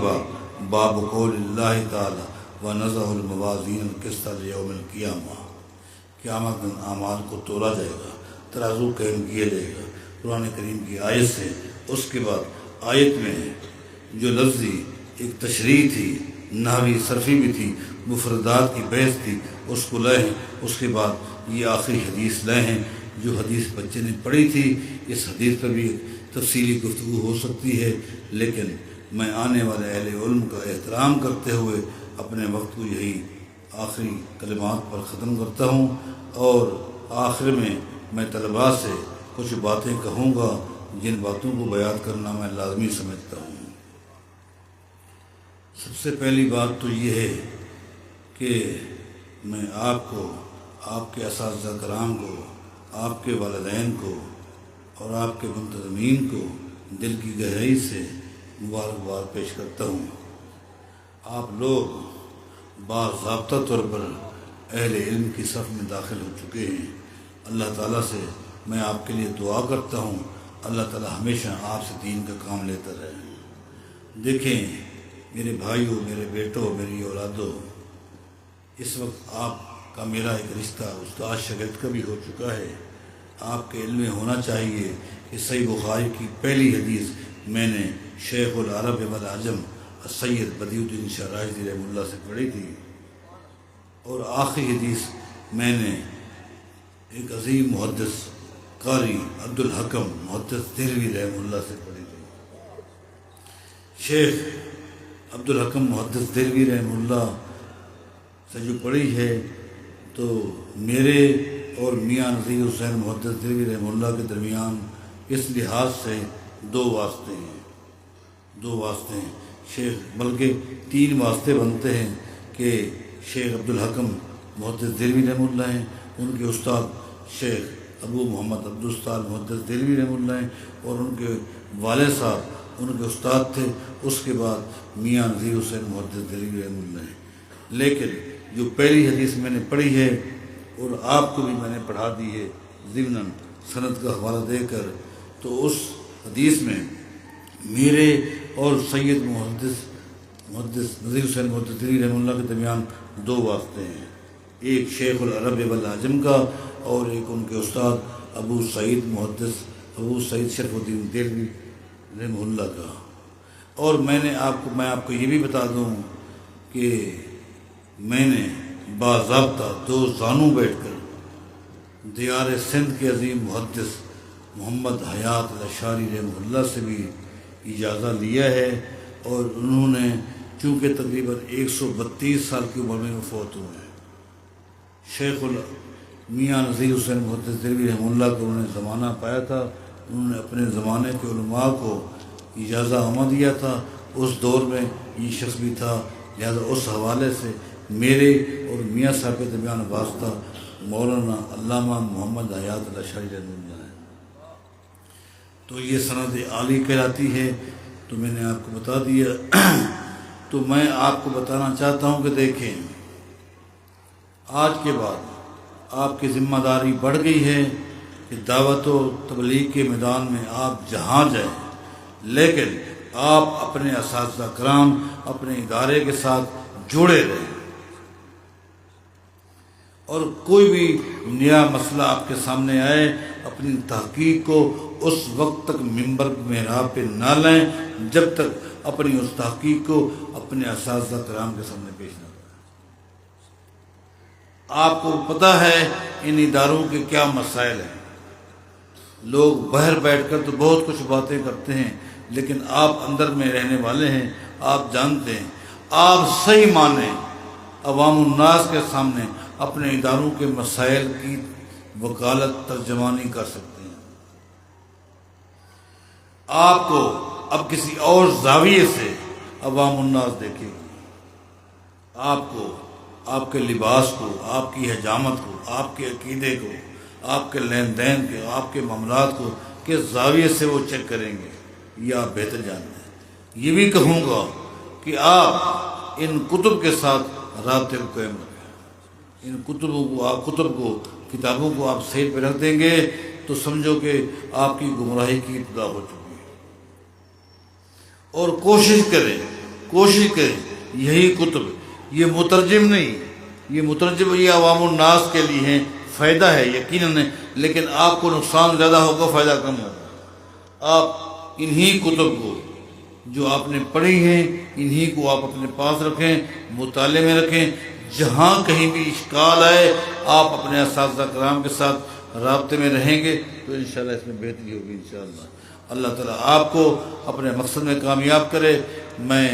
باب قول اللہ تعالی وَنَضَعُ الْمَوَازِينَ الْقِسْطَ لِيَوْمِ الْقِيَامَةِ، قیامت میں اعمال کو تولا جائے گا، ترازو قائم کیا جائے گا. قرآن کریم کی آیت سے. اس کے بعد آیت میں جو لفظی ایک تشریح تھی، نحوی صرفی بھی تھی، مفردات کی بحث تھی، اس کو لائے ہیں. اس کے بعد یہ آخری حدیث لائے ہیں جو حدیث بچے نے پڑھی تھی. اس حدیث پر بھی تفصیلی گفتگو ہو سکتی ہے، لیکن میں آنے والے اہل علم کا احترام کرتے ہوئے اپنے وقت کو یہی آخری کلمات پر ختم کرتا ہوں. اور آخر میں طلباء سے کچھ باتیں کہوں گا جن باتوں کو بیان کرنا میں لازمی سمجھتا ہوں. سب سے پہلی بات تو یہ ہے کہ میں آپ کو، آپ کے اساتذہ کرام کو، آپ کے والدین کو اور آپ کے منتظمین کو دل کی گہرائی سے مبارکباد پیش کرتا ہوں. آپ لوگ باضابطہ طور پر اہل علم کی صف میں داخل ہو چکے ہیں. اللہ تعالیٰ سے میں آپ کے لیے دعا کرتا ہوں، اللہ تعالیٰ ہمیشہ آپ سے دین کا کام لیتا رہے. دیکھیں میرے بھائیوں، میرے بیٹوں، میری اولادوں، اس وقت آپ کا میرا ایک رشتہ استاد شاگرد کا بھی ہو چکا ہے. آپ کے علم میں ہونا چاہیے کہ صحیح بخاری کی پہلی حدیث میں نے شیخ العرب والعجم سید بدیع الدین شاہ راشدی رحمہ اللہ سے پڑھی تھی، اور آخری حدیث میں نے ایک عظیم محدث قاری عبدالحکم محدث دہلوی رحمہ اللہ سے پڑھی تھی. شیخ عبدالحکم محدث دہلوی رحمہ اللہ سے جو پڑھی ہے تو میرے اور میاں نذیر حسین محدث دہلوی رحمہ اللہ کے درمیان اس لحاظ سے دو واسطے ہیں. شیخ بلکہ تین واسطے بنتے ہیں کہ شیخ عبدالحکم محدث دہلوی رحمہ اللہ ہیں، ان کے استاد شیخ ابو محمد عبدالستار محدث دہلوی رحمہ اللہ ہیں، اور ان کے والد صاحب ان کے استاد تھے. اس کے بعد میاں نذیر حسین محدث دہلوی رحمہ اللہ ہیں. لیکن جو پہلی حدیث میں نے پڑھی ہے اور آپ کو بھی میں نے پڑھا دی ہے ضمناً سند کا حوالہ دے کر، تو اس حدیث میں میرے اور سید محدث نذیر حسین محدث دہلوی رحمہ اللہ کے درمیان دو واسطے ہیں، ایک شیخ العرب والعجم کا اور ایک ان کے استاد ابو سعید شرف الدین دہلوی رحمہ اللہ کا. اور میں آپ کو یہ بھی بتا دوں کہ میں نے باضابطہ 2 زانوں بیٹھ کر دیار سندھ کے عظیم محدث محمد حیات الاشعری رحمہ اللہ سے بھی اجازہ لیا ہے. اور انہوں نے چونکہ تقریباً 132 سال کی عمر میں فوت ہوئے ہیں. شیخ میاں نذیر حسین محدث دہلوی رحمہ اللہ کو انہوں نے زمانہ پایا تھا. انہوں نے اپنے زمانے کے علماء کو اجازہ عامہ دیا تھا. اس دور میں یہ شخص بھی تھا، لہذا اس حوالے سے میرے اور میاں صاحب کے درمیان واسطہ مولانا علامہ محمد حیات الاشعری رحمہ اللہ ہے. تو یہ سند عالی کہلاتی ہے. تو میں نے آپ کو بتا دیا. تو میں آپ کو بتانا چاہتا ہوں کہ دیکھیں، آج کے بعد آپ کی ذمہ داری بڑھ گئی ہے کہ دعوت و تبلیغ کے میدان میں آپ جہاں جائیں، لیکن آپ اپنے اساتذہ کرام اپنے ادارے کے ساتھ جڑے رہیں. اور کوئی بھی نیا مسئلہ آپ کے سامنے آئے، اپنی تحقیق کو اس وقت تک ممبر محراب پہ نہ لیں جب تک اپنی اس تحقیق کو اپنے اساتذہ کرام کے سامنے پیش نہ کریں. آپ کو پتہ ہے ان اداروں کے کیا مسائل ہیں. لوگ باہر بیٹھ کر تو بہت کچھ باتیں کرتے ہیں، لیکن آپ اندر میں رہنے والے ہیں، آپ جانتے ہیں. آپ صحیح معنی عوام الناس کے سامنے اپنے اداروں کے مسائل کی وکالت ترجمانی کر سکتے ہیں. آپ کو اب کسی اور زاویے سے عوام الناس دیکھے گی. آپ کو، آپ کے لباس کو، آپ کی حجامت کو، آپ کے عقیدے کو، آپ کے لین دین کے، آپ کے معاملات کو کس زاویے سے وہ چیک کریں گے یہ آپ بہتر جانتے ہیں. یہ بھی کہوں گا کہ آپ ان کتب کے ساتھ رابطے کو قائم رکھیں. ان کتب کو کتابوں کو آپ صحیح پہ رکھ دیں گے تو سمجھو کہ آپ کی گمراہی کی ابتدا ہو چکی ہے. اور کوشش کریں یہی کتب، یہ مترجم نہیں، یہ عوام الناس کے لیے ہیں. فائدہ ہے یقیناً ہے، لیکن آپ کو نقصان زیادہ ہوگا، فائدہ کم ہوگا. آپ انہی کتب کو جو آپ نے پڑھی ہیں انہی کو آپ اپنے پاس رکھیں، مطالعے میں رکھیں. جہاں کہیں بھی اشکال آئے آپ اپنے اساتذہ کرام کے ساتھ رابطے میں رہیں گے تو انشاءاللہ اس میں بہتری ہوگی. انشاءاللہ اللہ تعالیٰ آپ کو اپنے مقصد میں کامیاب کرے. میں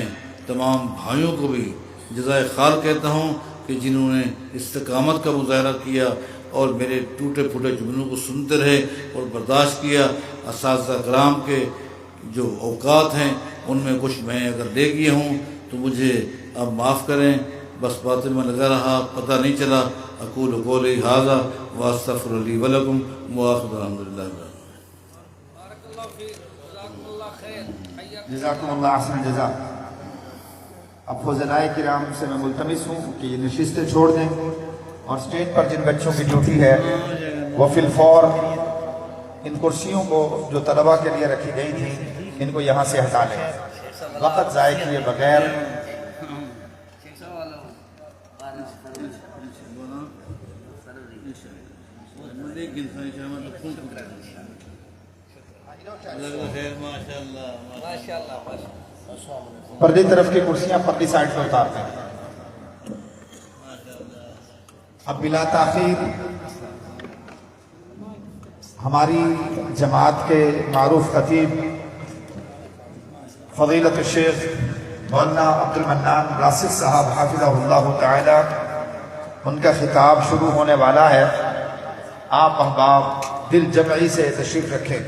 تمام بھائیوں کو بھی جزائے خیر کہتا ہوں کہ جنہوں نے استقامت کا مظاہرہ کیا اور میرے ٹوٹے پھوٹے جملوں کو سنتے رہے اور برداشت کیا. اساتذہ کرام کے جو اوقات ہیں ان میں کچھ میں اگر لے گیا ہوں تو مجھے اب معاف کریں. بس باتیں میں لگا رہا، پتہ نہیں چلا. اقول قولی ھذا واستغفر لی ولکم وآخر الحمدللہ. جزاکم اللہ احسن جزا. اب فضلائے کرام سے میں ملتمس ہوں کہ یہ نشستیں چھوڑ دیں اور اسٹیج پر جن بچوں کی ڈیوٹی ہے وہ فی الفور ان کرسیوں کو جو طلباء کے لیے رکھی گئی تھیں ان کو یہاں سے ہٹا لیں، وقت ضائع کیے بغیر. پردی طرف کی کرسیاں پردی سائڈ پہ اتارتے ہیں. اب بلا تاخیر ہماری جماعت کے معروف خطیب فضیلت الشیخ مولانا عبد المنان راسخ صاحب حافظہ اللہ تعالی ان کا خطاب شروع ہونے والا ہے. آپ احباب دل جمعی سے تشریف رکھیں.